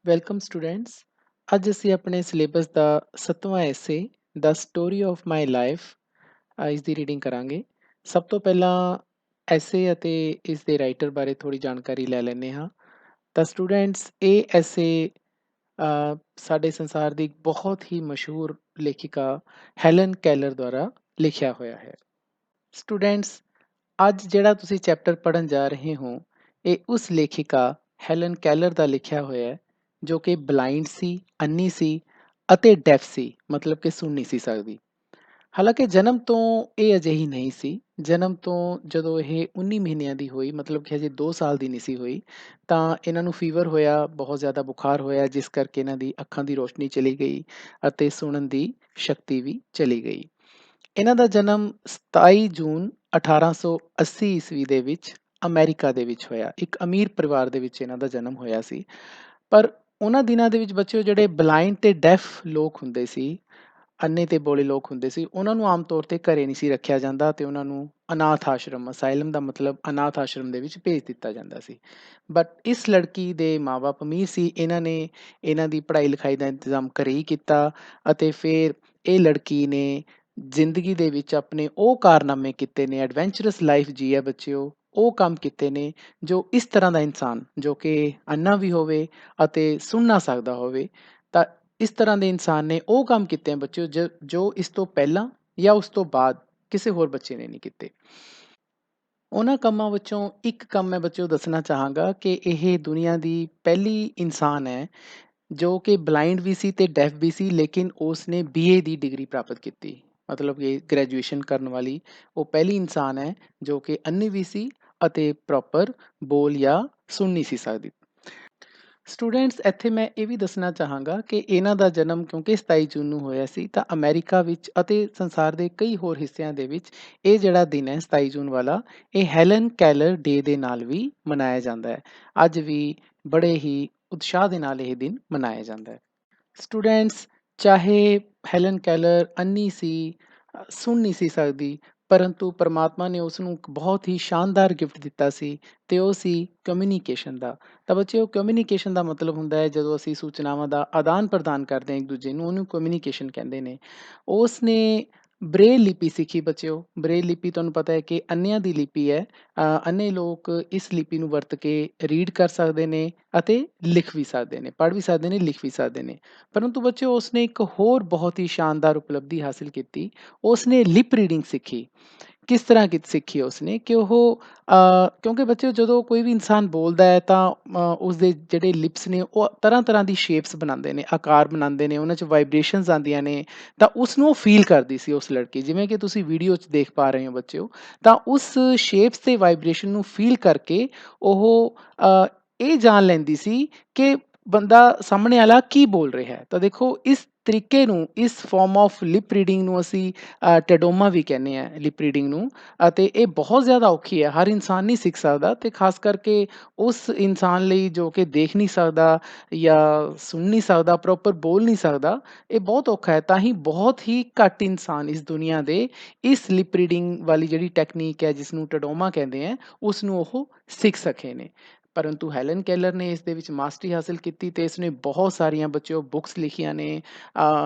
Welcome students. ਅੱਜ ਅਸੀਂ ਆਪਣੇ ਸਿਲੇਬਸ ਦਾ 7ਵਾਂ ਐਸੇ ਦਾ ਸਟੋਰੀ ਆਫ ਮਾਈ ਲਾਈਫ ਇਸ ਦੀ ਰੀਡਿੰਗ ਕਰਾਂਗੇ। ਸਭ ਤੋਂ ਪਹਿਲਾਂ ਐਸੇ ਅਤੇ ਇਸ ਦੇ ਰਾਈਟਰ ਬਾਰੇ ਥੋੜ੍ਹੀ ਜਾਣਕਾਰੀ ਲੈ ਲੈਂਦੇ ਹਾਂ। ਤਾਂ ਸਟੂਡੈਂਟਸ, ਇਹ ਐਸੇ ਸਾਡੇ ਸੰਸਾਰ ਦੀ ਇੱਕ ਬਹੁਤ ਹੀ ਮਸ਼ਹੂਰ ਲੇਖਿਕਾ ਹੈਲਨ ਕੈਲਰ ਦੁਆਰਾ ਲਿਖਿਆ ਹੋਇਆ ਹੈ। ਸਟੂਡੈਂਟਸ, ਅੱਜ ਜਿਹੜਾ ਤੁਸੀਂ ਚੈਪਟਰ ਪੜ੍ਹਨ ਜਾ ਰਹੇ ਹੋ, ਇਹ ਉਸ ਲੇਖਿਕਾ ਹੈਲਨ ਕੈਲਰ ਦਾ ਲਿਖਿਆ ਹੋਇਆ ਹੈ, ਜੋ ਕਿ ਬਲਾਈਂਡ ਸੀ, ਅੰਨੀ ਸੀ ਅਤੇ ਡੈਫ ਸੀ, ਮਤਲਬ ਕਿ ਸੁਣ ਨਹੀਂ ਸੀ ਸਕਦੀ। ਹਾਲਾਂਕਿ ਜਨਮ ਤੋਂ ਇਹ ਅਜਿਹੀ ਨਹੀਂ ਸੀ। ਜਨਮ ਤੋਂ ਜਦੋਂ ਇਹ 19 ਮਹੀਨਿਆਂ ਦੀ ਹੋਈ, ਮਤਲਬ ਕਿ ਹਜੇ 2 ਸਾਲ ਦੀ ਨਹੀਂ ਸੀ ਹੋਈ, ਤਾਂ ਇਹਨਾਂ ਨੂੰ ਫੀਵਰ ਹੋਇਆ, ਬਹੁਤ ਜ਼ਿਆਦਾ ਬੁਖਾਰ ਹੋਇਆ, ਜਿਸ ਕਰਕੇ ਇਹਨਾਂ ਦੀ ਅੱਖਾਂ ਦੀ ਰੋਸ਼ਨੀ ਚਲੀ ਗਈ ਅਤੇ ਸੁਣਨ ਦੀ ਸ਼ਕਤੀ ਵੀ ਚਲੀ ਗਈ। ਇਹਨਾਂ ਦਾ ਜਨਮ 27 ਜੂਨ 1880 ਈਸਵੀ ਦੇ ਵਿੱਚ ਅਮਰੀਕਾ ਦੇ ਵਿੱਚ ਹੋਇਆ। ਇੱਕ ਅਮੀਰ ਪਰਿਵਾਰ ਦੇ ਵਿੱਚ ਇਹਨਾਂ ਦਾ ਜਨਮ ਹੋਇਆ ਸੀ। ਪਰ ਉਹਨਾਂ ਦਿਨਾਂ ਦੇ ਵਿੱਚ ਬੱਚਿਓ, ਜਿਹੜੇ ਬਲਾਈਂਡ ਤੇ ਡੈਫ ਲੋਕ ਹੁੰਦੇ ਸੀ, ਅੰਨੇ ਤੇ ਬੋਲੇ ਲੋਕ ਹੁੰਦੇ ਸੀ, ਉਹਨਾਂ ਨੂੰ ਆਮ ਤੌਰ ਤੇ ਘਰੇ ਨਹੀਂ ਸੀ ਰੱਖਿਆ ਜਾਂਦਾ ਤੇ ਉਹਨਾਂ ਨੂੰ ਅਨਾਥ ਆਸ਼ਰਮ, ਅਸਾਈਲਮ ਦਾ ਮਤਲਬ ਅਨਾਥ ਆਸ਼ਰਮ ਦੇ ਵਿੱਚ ਭੇਜ ਦਿੱਤਾ ਜਾਂਦਾ ਸੀ। ਬਟ ਇਸ ਲੜਕੀ ਦੇ ਮਾਂ-ਬਾਪ ਅਮੀਰ ਸੀ। ਇਹਨਾਂ ਨੇ ਇਹਨਾਂ ਦੀ ਪੜ੍ਹਾਈ ਲਿਖਾਈ ਦਾ ਇੰਤਜ਼ਾਮ ਘਰੇ ਹੀ ਕੀਤਾ ਅਤੇ ਫਿਰ ਇਹ ਲੜਕੀ ਨੇ ਜ਼ਿੰਦਗੀ ਦੇ ਵਿੱਚ ਆਪਣੇ ਉਹ ਕਾਰਨਾਮੇ ਕੀਤੇ ਨੇ, ਐਡਵੈਂਚਰਸ ਲਾਈਫ ਜੀ ਹੈ ਬੱਚਿਓ, ਉਹ ਕੰਮ ਕੀਤੇ ਨੇ ਜੋ ਇਸ ਤਰ੍ਹਾਂ ਦਾ ਇਨਸਾਨ, ਜੋ ਕਿ ਅੰਨਾ ਵੀ ਹੋਵੇ ਅਤੇ ਸੁਣ ਨਾ ਸਕਦਾ ਹੋਵੇ, ਤਾਂ ਇਸ ਤਰ੍ਹਾਂ ਦੇ ਇਨਸਾਨ ਨੇ ਉਹ ਕੰਮ ਕੀਤੇ ਆ ਬੱਚਿਓ, ਜੋ ਇਸ ਤੋਂ ਪਹਿਲਾਂ ਜਾਂ ਉਸ ਤੋਂ ਬਾਅਦ ਕਿਸੇ ਹੋਰ ਬੱਚੇ ਨੇ ਨਹੀਂ ਕੀਤੇ। ਉਹਨਾਂ ਕੰਮਾਂ ਵਿੱਚੋਂ ਇੱਕ ਕੰਮ ਮੈਂ ਬੱਚਿਓ ਦੱਸਣਾ ਚਾਹਾਂਗਾ ਕਿ ਇਹ ਦੁਨੀਆ ਦੀ ਪਹਿਲੀ ਇਨਸਾਨ ਹੈ ਜੋ ਕਿ ਬਲਾਈਂਡ ਵੀ ਸੀ ਤੇ ਡੈਫ ਵੀ ਸੀ, ਲੇਕਿਨ ਉਸ ਨੇ BA ਦੀ ਡਿਗਰੀ ਪ੍ਰਾਪਤ ਕੀਤੀ। ਮਤਲਬ ਕਿ ਗ੍ਰੈਜੂਏਸ਼ਨ ਕਰਨ ਵਾਲੀ ਉਹ ਪਹਿਲੀ ਇਨਸਾਨ ਹੈ ਜੋ ਕਿ ਅੰਨੀ ਵੀ ਸੀ ਅਤੇ ਪ੍ਰੋਪਰ ਬੋਲ ਜਾਂ ਸੁਣ ਨਹੀਂ ਸੀ ਸਕਦੀ। ਸਟੂਡੈਂਟਸ, ਇੱਥੇ ਮੈਂ ਇਹ ਵੀ ਦੱਸਣਾ ਚਾਹਾਂਗਾ ਕਿ ਇਹਨਾਂ ਦਾ ਜਨਮ ਕਿਉਂਕਿ 27 ਜੂਨ ਨੂੰ ਹੋਇਆ ਸੀ, ਤਾਂ ਅਮਰੀਕਾ ਵਿੱਚ ਅਤੇ ਸੰਸਾਰ ਦੇ ਕਈ ਹੋਰ ਹਿੱਸਿਆਂ ਦੇ ਵਿੱਚ ਇਹ ਜਿਹੜਾ ਦਿਨ ਹੈ 27 ਜੂਨ ਵਾਲਾ, ਇਹ ਹੈਲਨ ਕੈਲਰ ਡੇ ਦੇ ਨਾਲ ਵੀ ਮਨਾਇਆ ਜਾਂਦਾ ਹੈ। ਅੱਜ ਵੀ ਬੜੇ ਹੀ ਉਤਸ਼ਾਹ ਦੇ ਨਾਲ ਇਹ ਦਿਨ ਮਨਾਇਆ ਜਾਂਦਾ ਹੈ। ਸਟੂਡੈਂਟਸ, ਚਾਹੇ ਹੈਲਨ ਕੈਲਰ ਅੰਨੀ ਸੀ, ਸੁਣ ਨਹੀਂ ਸੀ ਸਕਦੀ, ਪਰੰਤੂ ਪਰਮਾਤਮਾ ਨੇ ਉਸ ਨੂੰ ਇੱਕ ਬਹੁਤ ਹੀ ਸ਼ਾਨਦਾਰ ਗਿਫਟ ਦਿੱਤਾ ਸੀ ਤੇ ਉਹ ਸੀ ਕਮਿਊਨੀਕੇਸ਼ਨ ਦਾ। ਤਾਂ ਬੱਚਿਓ, ਕਮਿਊਨੀਕੇਸ਼ਨ ਦਾ ਮਤਲਬ ਹੁੰਦਾ ਹੈ ਜਦੋਂ ਅਸੀਂ ਸੂਚਨਾਵਾਂ ਦਾ ਆਦਾਨ ਪ੍ਰਦਾਨ ਕਰਦੇ ਹਾਂ ਇੱਕ ਦੂਜੇ ਨੂੰ, ਉਹਨੂੰ ਕਮਿਊਨੀਕੇਸ਼ਨ ਕਹਿੰਦੇ ਨੇ। ਉਸ ਨੇ ਬ੍ਰੇਲ ਲਿਪੀ ਸਿੱਖੀ ਬੱਚਿਓ। ਬ੍ਰੇਲ ਲਿਪੀ ਤੁਹਾਨੂੰ ਪਤਾ ਹੈ ਕਿ ਅੰਨਿਆਂ ਦੀ ਲਿਪੀ ਹੈ। ਅੰਨੇ ਲੋਕ ਇਸ ਲਿਪੀ ਨੂੰ ਵਰਤ ਕੇ ਰੀਡ ਕਰ ਸਕਦੇ ਨੇ ਅਤੇ ਲਿਖ ਵੀ ਸਕਦੇ ਨੇ, ਪੜ੍ਹ ਵੀ ਸਕਦੇ ਨੇ, ਲਿਖ ਵੀ ਸਕਦੇ ਨੇ। ਪਰੰਤੂ ਬੱਚਿਓ, ਉਸਨੇ ਇੱਕ ਹੋਰ ਬਹੁਤ ਹੀ ਸ਼ਾਨਦਾਰ ਉਪਲਬਧੀ ਹਾਸਿਲ ਕੀਤੀ। ਉਸਨੇ ਲਿਪ ਰੀਡਿੰਗ ਸਿੱਖੀ। ਕਿਸ ਤਰ੍ਹਾਂ ਸਿੱਖੀ ਉਸਨੇ ਕਿ ਉਹ ਕਿਉਂਕਿ ਬੱਚਿਓ, ਜਦੋਂ ਕੋਈ ਵੀ ਇਨਸਾਨ ਬੋਲਦਾ ਹੈ ਤਾਂ ਉਸਦੇ ਜਿਹੜੇ ਲਿਪਸ ਨੇ ਉਹ ਤਰ੍ਹਾਂ ਤਰ੍ਹਾਂ ਦੀ ਸ਼ੇਪਸ ਬਣਾਉਂਦੇ ਨੇ, ਆਕਾਰ ਬਣਾਉਂਦੇ ਨੇ, ਉਹਨਾਂ 'ਚ ਵਾਈਬ੍ਰੇਸ਼ਨਸ ਆਉਂਦੀਆਂ ਨੇ। ਤਾਂ ਉਸਨੂੰ ਉਹ ਫੀਲ ਕਰਦੀ ਸੀ ਉਸ ਲੜਕੀ, ਜਿਵੇਂ ਕਿ ਤੁਸੀਂ ਵੀਡੀਓ 'ਚ ਦੇਖ ਪਾ ਰਹੇ ਹੋ ਬੱਚਿਓ। ਤਾਂ ਉਸ ਸ਼ੇਪਸ ਤੇ ਵਾਈਬ੍ਰੇਸ਼ਨ ਨੂੰ ਫੀਲ ਕਰਕੇ ਉਹ ਇਹ ਜਾਣ ਲੈਂਦੀ ਸੀ ਕਿ ਬੰਦਾ ਸਾਹਮਣੇ ਵਾਲਾ ਕੀ ਬੋਲ ਰਿਹਾ ਹੈ। ਤਾਂ ਦੇਖੋ, ਇਸ ਤਰੀਕੇ ਨੂੰ, ਇਸ ਫਾਰਮ ਆਫ ਲਿਪ ਰੀਡਿੰਗ ਨੂੰ ਅਸੀਂ ਟੈਡੋਮਾ ਵੀ ਕਹਿੰਦੇ ਹਾਂ, ਲਿਪ ਰੀਡਿੰਗ ਨੂੰ। ਅਤੇ ਇਹ ਬਹੁਤ ਜ਼ਿਆਦਾ ਔਖੀ ਹੈ, ਹਰ ਇਨਸਾਨ ਨਹੀਂ ਸਿੱਖ ਸਕਦਾ, ਅਤੇ ਖਾਸ ਕਰਕੇ ਉਸ ਇਨਸਾਨ ਲਈ ਜੋ ਕਿ ਦੇਖ ਨਹੀਂ ਸਕਦਾ ਜਾਂ ਸੁਣ ਨਹੀਂ ਸਕਦਾ, ਪ੍ਰੋਪਰ ਬੋਲ ਨਹੀਂ ਸਕਦਾ। ਇਹ ਬਹੁਤ ਔਖਾ ਹੈ। ਤਾਂ ਹੀ ਬਹੁਤ ਹੀ ਘੱਟ ਇਨਸਾਨ ਇਸ ਦੁਨੀਆ ਦੇ ਇਸ ਲਿਪ ਰੀਡਿੰਗ ਵਾਲੀ ਜਿਹੜੀ ਟੈਕਨੀਕ ਹੈ, ਜਿਸ ਨੂੰ ਟੈਡੋਮਾ ਕਹਿੰਦੇ ਹੈ, ਉਸ ਨੂੰ ਉਹ ਸਿੱਖ ਸਕੇ ਨੇ। ਪਰੰਤੂ ਹੈਲਨ ਕੈਲਰ ਨੇ ਇਸ ਦੇ ਵਿੱਚ ਮਾਸਟਰੀ ਹਾਸਿਲ ਕੀਤੀ ਤੇ ਇਸਨੇ ਬਹੁਤ ਸਾਰੀਆਂ ਬੱਚਿਓ ਬੁੱਕਸ ਲਿਖੀਆਂ ਨੇ,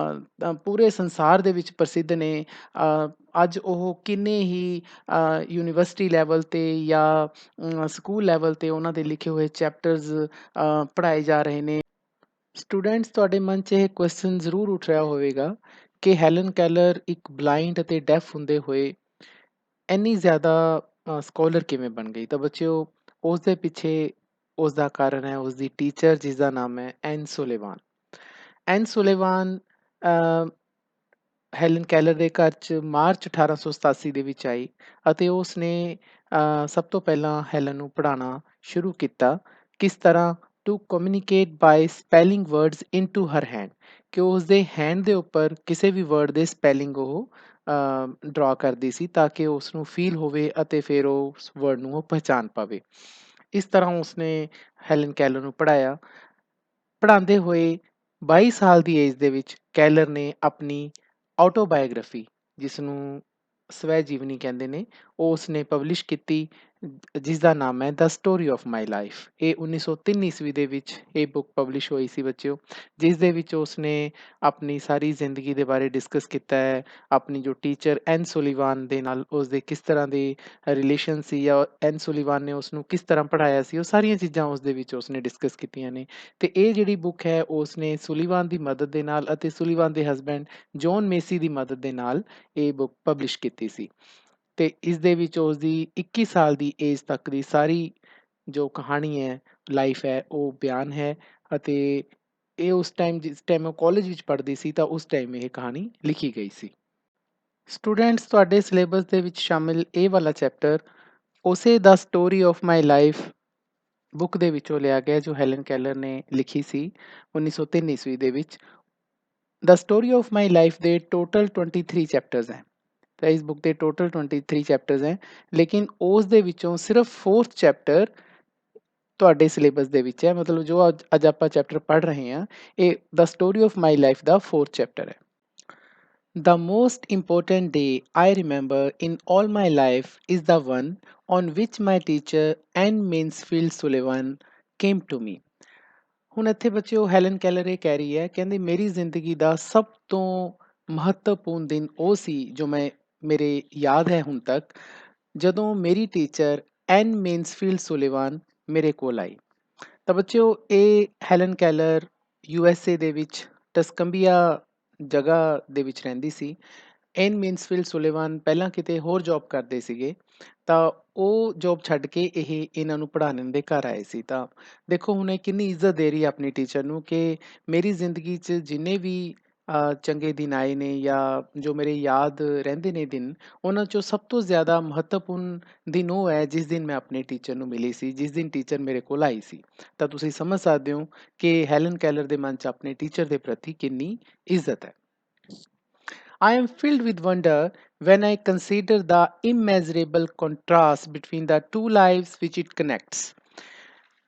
ਪੂਰੇ ਸੰਸਾਰ ਦੇ ਵਿੱਚ ਪ੍ਰਸਿੱਧ ਨੇ। ਅੱਜ ਉਹ ਕਿੰਨੇ ਹੀ ਯੂਨੀਵਰਸਿਟੀ ਲੈਵਲ 'ਤੇ ਜਾਂ ਸਕੂਲ ਲੈਵਲ 'ਤੇ ਉਹਨਾਂ ਦੇ ਲਿਖੇ ਹੋਏ ਚੈਪਟਰਸ ਪੜ੍ਹਾਏ ਜਾ ਰਹੇ ਨੇ। ਸਟੂਡੈਂਟਸ, ਤੁਹਾਡੇ ਮਨ 'ਚ ਇਹ ਕੁਐਸਚਨ ਜ਼ਰੂਰ ਉੱਠ ਰਿਹਾ ਹੋਵੇਗਾ ਕਿ ਹੈਲਨ ਕੈਲਰ ਇੱਕ ਬਲਾਈਂਡ ਅਤੇ ਡੈਫ ਹੁੰਦੇ ਹੋਏ ਇੰਨੀ ਜ਼ਿਆਦਾ ਸਕੋਲਰ ਕਿਵੇਂ ਬਣ ਗਈ। ਤਾਂ ਬੱਚਿਓ, ਉਸ ਦੇ ਪਿੱਛੇ ਉਸ ਦਾ ਕਾਰਨ ਹੈ ਉਸਦੀ ਟੀਚਰ, ਜਿਸ ਦਾ ਨਾਮ ਹੈ ਐਨ ਸੁਲੇਵਾਨ। ਐਨ ਸੁਲੇਵਾਨ ਹੈਲਨ ਕੈਲਰ ਦੇ ਘਰ 'ਚ ਮਾਰਚ 1887 ਦੇ ਵਿੱਚ ਆਈ ਅਤੇ ਉਸ ਨੇ ਸਭ ਤੋਂ ਪਹਿਲਾਂ ਹੈਲਨ ਨੂੰ ਪੜ੍ਹਾਉਣਾ ਸ਼ੁਰੂ ਕੀਤਾ। ਕਿਸ ਤਰ੍ਹਾਂ? To communicate by spelling words into her hand, ਕਿ ਉਸਦੇ ਹੈਂਡ ਦੇ ਉੱਪਰ ਕਿਸੇ ਵੀ ਵਰਡ ਦੇ ਸਪੈਲਿੰਗ ਉਹ ਡਰਾ ਕਰਦੀ ਸੀ ਤਾਂ ਕਿ ਉਸ ਨੂੰ ਫੀਲ ਹੋਵੇ ਅਤੇ ਫਿਰ ਉਹ ਉਸ ਵਰਡ ਨੂੰ ਉਹ ਪਹਿਚਾਣ ਪਾਵੇ। ਇਸ ਤਰ੍ਹਾਂ ਉਸਨੇ ਹੈਲਨ ਕੈਲਰ ਨੂੰ ਪੜ੍ਹਾਇਆ। ਪੜ੍ਹਾਉਂਦੇ ਹੋਏ 22 ਸਾਲ ਦੀ ਏਜ ਦੇ ਵਿੱਚ ਕੈਲਰ ਨੇ ਆਪਣੀ ਆਟੋਬਾਇਓਗ੍ਰਾਫੀ, ਜਿਸ ਨੂੰ ਸਵੈ ਜੀਵਨੀ ਕਹਿੰਦੇ ਨੇ, ਉਹ ਉਸਨੇ ਪਬਲਿਸ਼ ਕੀਤੀ, ਜਿਸ ਦਾ ਨਾਮ ਹੈ the story of my life. ਇਹ 1903 ਈਸਵੀ ਦੇ ਵਿੱਚ ਇਹ ਬੁੱਕ ਪਬਲਿਸ਼ ਹੋਈ ਸੀ ਬੱਚਿਓ, ਜਿਸ ਦੇ ਵਿੱਚ ਉਸਨੇ ਆਪਣੀ ਸਾਰੀ ਜ਼ਿੰਦਗੀ ਦੇ ਬਾਰੇ ਡਿਸਕਸ ਕੀਤਾ ਹੈ। ਆਪਣੀ ਜੋ ਟੀਚਰ ਐਨ ਸੁਲੀਵਾਨ ਦੇ ਨਾਲ ਉਸਦੇ ਕਿਸ ਤਰ੍ਹਾਂ ਦੇ ਰਿਲੇਸ਼ਨ ਸੀ, ਜਾਂ ਐਨ ਸੁਲੀਵਾਨ ਨੇ ਉਸਨੂੰ ਕਿਸ ਤਰ੍ਹਾਂ ਪੜ੍ਹਾਇਆ ਸੀ, ਉਹ ਸਾਰੀਆਂ ਚੀਜ਼ਾਂ ਉਸਦੇ ਵਿੱਚ ਉਸਨੇ ਡਿਸਕਸ ਕੀਤੀਆਂ ਨੇ। ਅਤੇ ਇਹ ਜਿਹੜੀ ਬੁੱਕ ਹੈ ਉਸਨੇ ਸੁਲੀਵਾਨ ਦੀ ਮਦਦ ਦੇ ਨਾਲ ਅਤੇ ਸੁਲੀਵਾਨ ਦੇ ਹਸਬੈਂਡ ਜੌਨ ਮੇਸੀ ਦੀ ਮਦਦ ਦੇ ਨਾਲ ਇਹ ਬੁੱਕ ਪਬਲਿਸ਼ ਕੀਤੀ ਸੀ। ਅਤੇ ਇਸ ਦੇ ਵਿੱਚ ਉਸਦੀ 21 ਸਾਲ ਦੀ ਏਜ ਤੱਕ ਦੀ ਸਾਰੀ ਜੋ ਕਹਾਣੀ ਹੈ, ਲਾਈਫ ਹੈ, ਉਹ ਬਿਆਨ ਹੈ। ਅਤੇ ਇਹ ਉਸ ਟਾਈਮ, ਜਿਸ ਟਾਈਮ ਉਹ ਕਾਲਜ ਵਿੱਚ ਪੜ੍ਹਦੀ ਸੀ, ਤਾਂ ਉਸ ਟਾਈਮ ਇਹ ਕਹਾਣੀ ਲਿਖੀ ਗਈ ਸੀ। ਸਟੂਡੈਂਟਸ, ਤੁਹਾਡੇ ਸਿਲੇਬਸ ਦੇ ਵਿੱਚ ਸ਼ਾਮਿਲ ਇਹ ਵਾਲਾ ਚੈਪਟਰ ਉਸੇ ਦਾ story of my life book ਦੇ ਵਿੱਚੋਂ ਲਿਆ ਗਿਆ, ਜੋ ਹੈਲਨ ਕੈਲਰ ਨੇ ਲਿਖੀ ਸੀ 1903 ਈਸਵੀ ਦੇ ਵਿੱਚ। The story of my life ਦੇ ਟੋਟਲ 23 ਚੈਪਟਰਸ ਹੈ। ਤਾਂ ਇਸ ਬੁੱਕ ਦੇ ਟੋਟਲ 23 ਚੈਪਟਰਸ ਹੈ, ਲੇਕਿਨ ਉਸ ਦੇ ਵਿੱਚੋਂ ਸਿਰਫ 4th ਚੈਪਟਰ ਤੁਹਾਡੇ ਸਿਲੇਬਸ ਦੇ ਵਿੱਚ ਹੈ। ਮਤਲਬ ਜੋ ਅੱਜ ਆਪਾਂ ਚੈਪਟਰ ਪੜ੍ਹ ਰਹੇ ਹਾਂ, ਇਹ the story of my life the 4th chapter ਹੈ। The most important day I remember in all my life is the one on which my teacher Anne Mansfield Sullivan came to me. ਹੁਣ ਇੱਥੇ ਬੱਚਿਓ Helen Keller ਇਹ ਕਹਿ ਰਹੀ ਹੈ, ਕਹਿੰਦੀ ਮੇਰੀ ਜ਼ਿੰਦਗੀ ਦਾ ਸਭ ਤੋਂ ਮਹੱਤਵਪੂਰਨ ਦਿਨ ਉਹ ਸੀ ਜੋ ਮੇਰੇ ਯਾਦ ਹੈ ਹੁਣ ਤੱਕ, ਜਦੋਂ ਮੇਰੀ ਟੀਚਰ ਐਨ ਮੇਨਸਫੀਲਡ ਸੁਲੀਵਾਨ ਮੇਰੇ ਕੋਲ ਆਈ। ਤਾਂ ਬੱਚਿਓ ਇਹ ਹੈਲਨ ਕੈਲਰ USA ਦੇ ਵਿੱਚ ਟਸਕੰਬੀਆ ਜਗ੍ਹਾ ਦੇ ਵਿੱਚ ਰਹਿੰਦੀ ਸੀ। ਐਨ ਮੇਨਸਫੀਲਡ ਸੁਲੀਵਾਨ ਪਹਿਲਾਂ ਕਿਤੇ ਹੋਰ ਜੌਬ ਕਰਦੇ ਸੀਗੇ, ਤਾਂ ਉਹ ਜੌਬ ਛੱਡ ਕੇ ਇਹਨਾਂ ਨੂੰ ਪੜ੍ਹਾਉਣ ਦੇ ਘਰ ਆਏ ਸੀ। ਤਾਂ ਦੇਖੋ ਹੁਣ ਇਹ ਕਿੰਨੀ ਇੱਜ਼ਤ ਦੇ ਰਹੀ ਹੈ ਆਪਣੀ ਟੀਚਰ ਨੂੰ, ਕਿ ਮੇਰੀ ਜ਼ਿੰਦਗੀ 'ਚ ਜਿੰਨੇ ਵੀ ਚੰਗੇ ਦਿਨ ਆਏ ਨੇ, ਜਾਂ ਜੋ ਮੇਰੇ ਯਾਦ ਰਹਿੰਦੇ ਨੇ ਦਿਨ, ਉਹਨਾਂ 'ਚੋਂ ਸਭ ਤੋਂ ਜ਼ਿਆਦਾ ਮਹੱਤਵਪੂਰਨ ਦਿਨ ਉਹ ਹੈ ਜਿਸ ਦਿਨ ਮੈਂ ਆਪਣੇ ਟੀਚਰ ਨੂੰ ਮਿਲੀ ਸੀ, ਜਿਸ ਦਿਨ ਟੀਚਰ ਮੇਰੇ ਕੋਲ ਆਈ ਸੀ। ਤਾਂ ਤੁਸੀਂ ਸਮਝ ਸਕਦੇ ਹੋ ਕਿ ਹੈਲਨ ਕੈਲਰ ਦੇ ਮਨ 'ਚ ਆਪਣੇ ਟੀਚਰ ਦੇ ਪ੍ਰਤੀ ਕਿੰਨੀ ਇੱਜ਼ਤ ਹੈ। I am filled with wonder when I consider the immeasurable contrast between the two lives which it connects.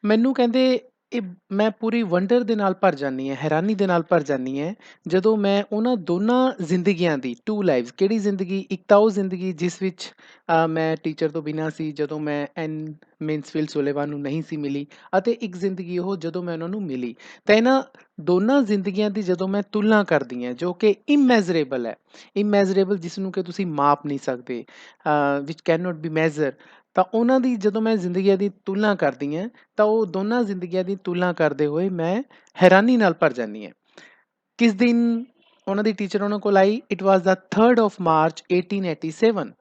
ਮੈਨੂੰ ਕਹਿੰਦੇ ਇਹ ਮੈਂ ਪੂਰੀ ਵੰਡਰ ਦੇ ਨਾਲ ਭਰ ਜਾਂਦੀ ਹੈ, ਹੈਰਾਨੀ ਦੇ ਨਾਲ ਭਰ ਜਾਂਦੀ ਹੈ, ਜਦੋਂ ਮੈਂ ਉਹਨਾਂ ਦੋਨਾਂ ਜ਼ਿੰਦਗੀਆਂ ਦੀ ਟੂ ਲਾਈਵਸ, ਕਿਹੜੀ ਜ਼ਿੰਦਗੀ, ਇੱਕ ਤਾਂ ਉਹ ਜ਼ਿੰਦਗੀ ਜਿਸ ਵਿੱਚ ਮੈਂ ਟੀਚਰ ਤੋਂ ਬਿਨਾਂ ਸੀ, ਜਦੋਂ ਮੈਂ ਐਨ ਮੇਨਸਫੀਲਡ ਸੁਲੀਵਾਨ ਨੂੰ ਨਹੀਂ ਸੀ ਮਿਲੀ, ਅਤੇ ਇੱਕ ਜ਼ਿੰਦਗੀ ਉਹ ਜਦੋਂ ਮੈਂ ਉਹਨਾਂ ਨੂੰ ਮਿਲੀ। ਤਾਂ ਇਹਨਾਂ ਦੋਨਾਂ ਜ਼ਿੰਦਗੀਆਂ ਦੀ ਜਦੋਂ ਮੈਂ ਤੁਲਨਾ ਕਰਦੀ ਹਾਂ, ਜੋ ਕਿ ਇਮੈਜ਼ਰੇਬਲ ਹੈ, ਇਮੈਜ਼ਰੇਬਲ ਜਿਸ ਨੂੰ ਕਿ ਤੁਸੀਂ ਮਾਪ ਨਹੀਂ ਸਕਦੇ, ਵਿਚ ਕੈਨ ਨੋਟ ਬੀ ਮੈਜ਼ਰ, ਤਾਂ ਉਹਨਾਂ ਦੀ ਜਦੋਂ ਮੈਂ ਜ਼ਿੰਦਗੀਆਂ ਦੀ ਤੁਲਨਾ ਕਰਦੀ ਹਾਂ, ਤਾਂ ਉਹ ਦੋਨਾਂ ਜ਼ਿੰਦਗੀਆਂ ਦੀ ਤੁਲਨਾ ਕਰਦੇ ਹੋਏ ਮੈਂ ਹੈਰਾਨੀ ਨਾਲ ਭਰ ਜਾਂਦੀ ਹਾਂ। ਕਿਸ ਦਿਨ ਉਹਨਾਂ ਦੀ ਟੀਚਰ ਉਹਨਾਂ ਕੋਲ ਆਈ? It was the 3rd of March 1887,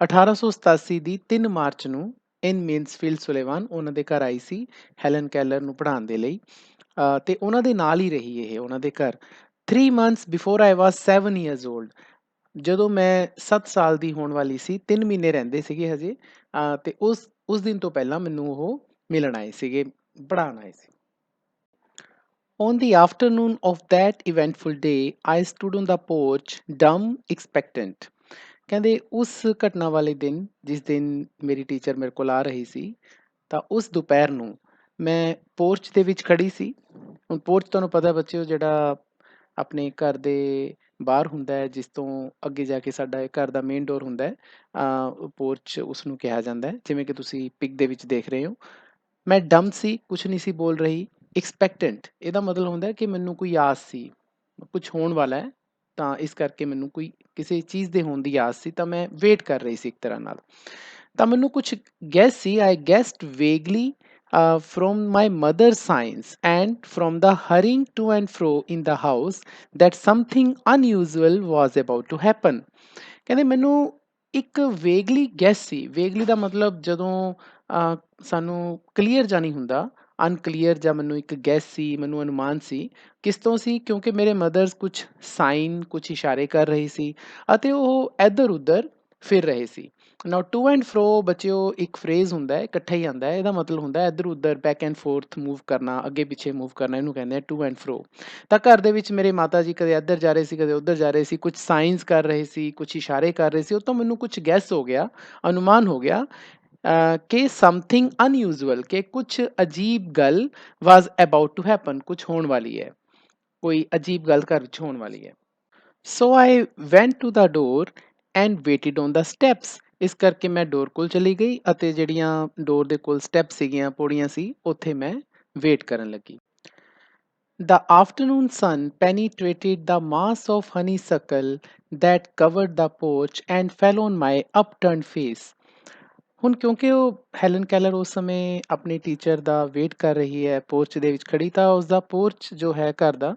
1887 ਦੀ 3 ਮਾਰਚ ਨੂੰ ਇਨ ਮੇਨਸਫੀਲਡ ਸੁਲੀਵਾਨ ਉਹਨਾਂ ਦੇ ਘਰ ਆਈ ਸੀ ਹੈਲਨ ਕੈਲਰ ਨੂੰ ਪੜ੍ਹਾਉਣ ਦੇ ਲਈ, ਅਤੇ ਉਹਨਾਂ ਦੇ ਨਾਲ ਹੀ ਰਹੀ ਇਹ ਉਹਨਾਂ ਦੇ ਘਰ 3 months before I was 7 years old। ਜਦੋਂ ਮੈਂ 7 ਸਾਲ ਦੀ ਹੋਣ ਵਾਲੀ ਸੀ, 3 ਮਹੀਨੇ ਰਹਿੰਦੇ ਸੀਗੇ ਹਜੇ, ਅਤੇ ਉਸ ਦਿਨ ਤੋਂ ਪਹਿਲਾਂ ਮੈਨੂੰ ਉਹ ਮਿਲਣ ਆਏ ਸੀਗੇ, ਪੜ੍ਹਾਉਣ ਆਏ ਸੀ। On the afternoon of that eventful day, I stood on the porch, dumb, expectant। ਕਹਿੰਦੇ ਉਸ ਘਟਨਾ ਵਾਲੇ ਦਿਨ, ਜਿਸ ਦਿਨ ਮੇਰੀ ਟੀਚਰ ਮੇਰੇ ਕੋਲ ਆ ਰਹੀ ਸੀ, ਤਾਂ ਉਸ ਦੁਪਹਿਰ ਨੂੰ ਮੈਂ ਪੋਰਚ ਦੇ ਵਿੱਚ ਖੜੀ ਸੀ। ਹੁਣ ਪੋਰਚ ਤੁਹਾਨੂੰ ਪਤਾ ਬੱਚਿਓ, ਜਿਹੜਾ ਆਪਣੇ ਘਰ ਦੇ ਬਾਹਰ ਹੁੰਦਾ ਹੈ, ਜਿਸ ਤੋਂ ਅੱਗੇ ਜਾ ਕੇ ਸਾਡਾ ਘਰ ਦਾ ਮੇਨ ਡੋਰ ਹੁੰਦਾ ਹੈ, ਪੋਰਚ ਉਸਨੂੰ ਕਿਹਾ ਜਾਂਦਾ ਹੈ, ਜਿਵੇਂ ਕਿ ਤੁਸੀਂ ਪਿਕ ਦੇ ਵਿੱਚ ਦੇਖ ਰਹੇ ਹੋ। ਮੈਂ ਡੰਮ ਸੀ, ਕੁਛ ਨਹੀਂ ਸੀ ਬੋਲ ਰਹੀ। ਐਕਸਪੈਕਟੈਂਟ, ਇਹਦਾ ਮਤਲਬ ਹੁੰਦਾ ਕਿ ਮੈਨੂੰ ਕੋਈ ਆਸ ਸੀ, ਕੁਛ ਹੋਣ ਵਾਲਾ ਹੈ, ਤਾਂ ਇਸ ਕਰਕੇ ਮੈਨੂੰ ਕੋਈ ਕਿਸੇ ਚੀਜ਼ ਦੇ ਹੋਣ ਦੀ ਆਸ ਸੀ, ਤਾਂ ਮੈਂ ਵੇਟ ਕਰ ਰਹੀ ਸੀ ਇੱਕ ਤਰ੍ਹਾਂ ਨਾਲ। ਤਾਂ ਮੈਨੂੰ ਕੁਛ ਗੈਸ ਸੀ, I guessed vaguely from my mother's signs and from the hurrying to and fro in the house that something unusual was about to happen। ਕਹਿੰਦੇ ਮੈਨੂੰ ਇੱਕ ਵੇਗਲੀ ਗੈਸ ਸੀ। ਵੇਗਲੀ ਦਾ ਮਤਲਬ ਜਦੋਂ ਸਾਨੂੰ ਕਲੀਅਰ ਜਾਂ ਨਹੀਂ ਹੁੰਦਾ, ਅਨਕਲੀਅਰ, ਜਾਂ ਮੈਨੂੰ ਇੱਕ ਗੈਸ ਸੀ, ਮੈਨੂੰ ਅਨੁਮਾਨ ਸੀ। ਕਿਸ ਤੋਂ ਸੀ? ਕਿਉਂਕਿ ਮੇਰੇ ਮਦਰਸ ਕੁਛ ਸਾਈਨ, ਕੁਛ ਇਸ਼ਾਰੇ ਕਰ ਰਹੀ ਸੀ, ਅਤੇ ਉਹ ਇੱਧਰ ਉੱਧਰ ਫਿਰ ਰਹੇ ਸੀ। ਨਾਓ ਟੂ ਐਂਡ ਫਰੋ ਬੱਚਿਓ ਇੱਕ ਫਰੇਜ਼ ਹੁੰਦਾ ਹੈ, ਇਕੱਠਾ ਹੀ ਆਉਂਦਾ ਹੈ, ਇਹਦਾ ਮਤਲਬ ਹੁੰਦਾ ਹੈ ਇੱਧਰ ਉੱਧਰ, ਬੈਕ ਐਂਡ ਫੋਰਥ ਮੂਵ ਕਰਨਾ, ਅੱਗੇ ਪਿੱਛੇ ਮੂਵ ਕਰਨਾ, ਇਹਨੂੰ ਕਹਿੰਦੇ ਆ ਟੂ ਐਂਡ ਫਰੋ। ਤਾਂ ਘਰ ਦੇ ਵਿੱਚ ਮੇਰੇ ਮਾਤਾ ਜੀ ਕਦੇ ਇੱਧਰ ਜਾ ਰਹੇ ਸੀ, ਕਦੇ ਉੱਧਰ ਜਾ ਰਹੇ ਸੀ, ਕੁਛ ਸਾਈਨਸ ਕਰ ਰਹੇ ਸੀ, ਕੁਛ ਇਸ਼ਾਰੇ ਕਰ ਰਹੇ ਸੀ। ਉਹ ਤੋਂ ਮੈਨੂੰ ਕੁਛ ਗੈਸ ਹੋ ਗਿਆ, ਅਨੁਮਾਨ ਹੋ ਗਿਆ ਕਿ ਸਮਥਿੰਗ ਅਨਯੂਜ਼ੂਅਲ, ਕਿ ਕੁਛ ਅਜੀਬ ਗੱਲ ਵਾਜ਼ ਅਬਾਊਟ ਟੂ ਹੈਪਨ, ਕੁਛ ਹੋਣ ਵਾਲੀ ਹੈ, ਕੋਈ ਅਜੀਬ ਗੱਲ ਘਰ ਵਿੱਚ ਹੋਣ ਵਾਲੀ ਹੈ। So I went to the door and waited on the steps ਇਸ ਕਰਕੇ ਮੈਂ ਡੋਰ ਕੋਲ ਚਲੀ ਗਈ ਅਤੇ ਜਿਹੜੀਆਂ ਡੋਰ ਦੇ ਕੋਲ ਸਟੈਪ ਸੀਗੀਆਂ, ਪੌੜੀਆਂ ਸੀ, ਉੱਥੇ ਮੈਂ ਵੇਟ ਕਰਨ ਲੱਗੀ। The afternoon sun penetrated the mass of honeysuckle that covered the porch and fell on my upturned face. ਹੁਣ ਕਿਉਂਕਿ ਉਹ ਹੈਲਨ ਕੈਲਰ ਉਸ ਸਮੇਂ ਆਪਣੀ ਟੀਚਰ ਦਾ ਵੇਟ ਕਰ ਰਹੀ ਹੈ ਪੋਰਚ ਦੇ ਵਿੱਚ ਖੜੀ, ਤਾਂ ਉਸਦਾ ਪੋਰਚ ਜੋ ਹੈ ਘਰ ਦਾ,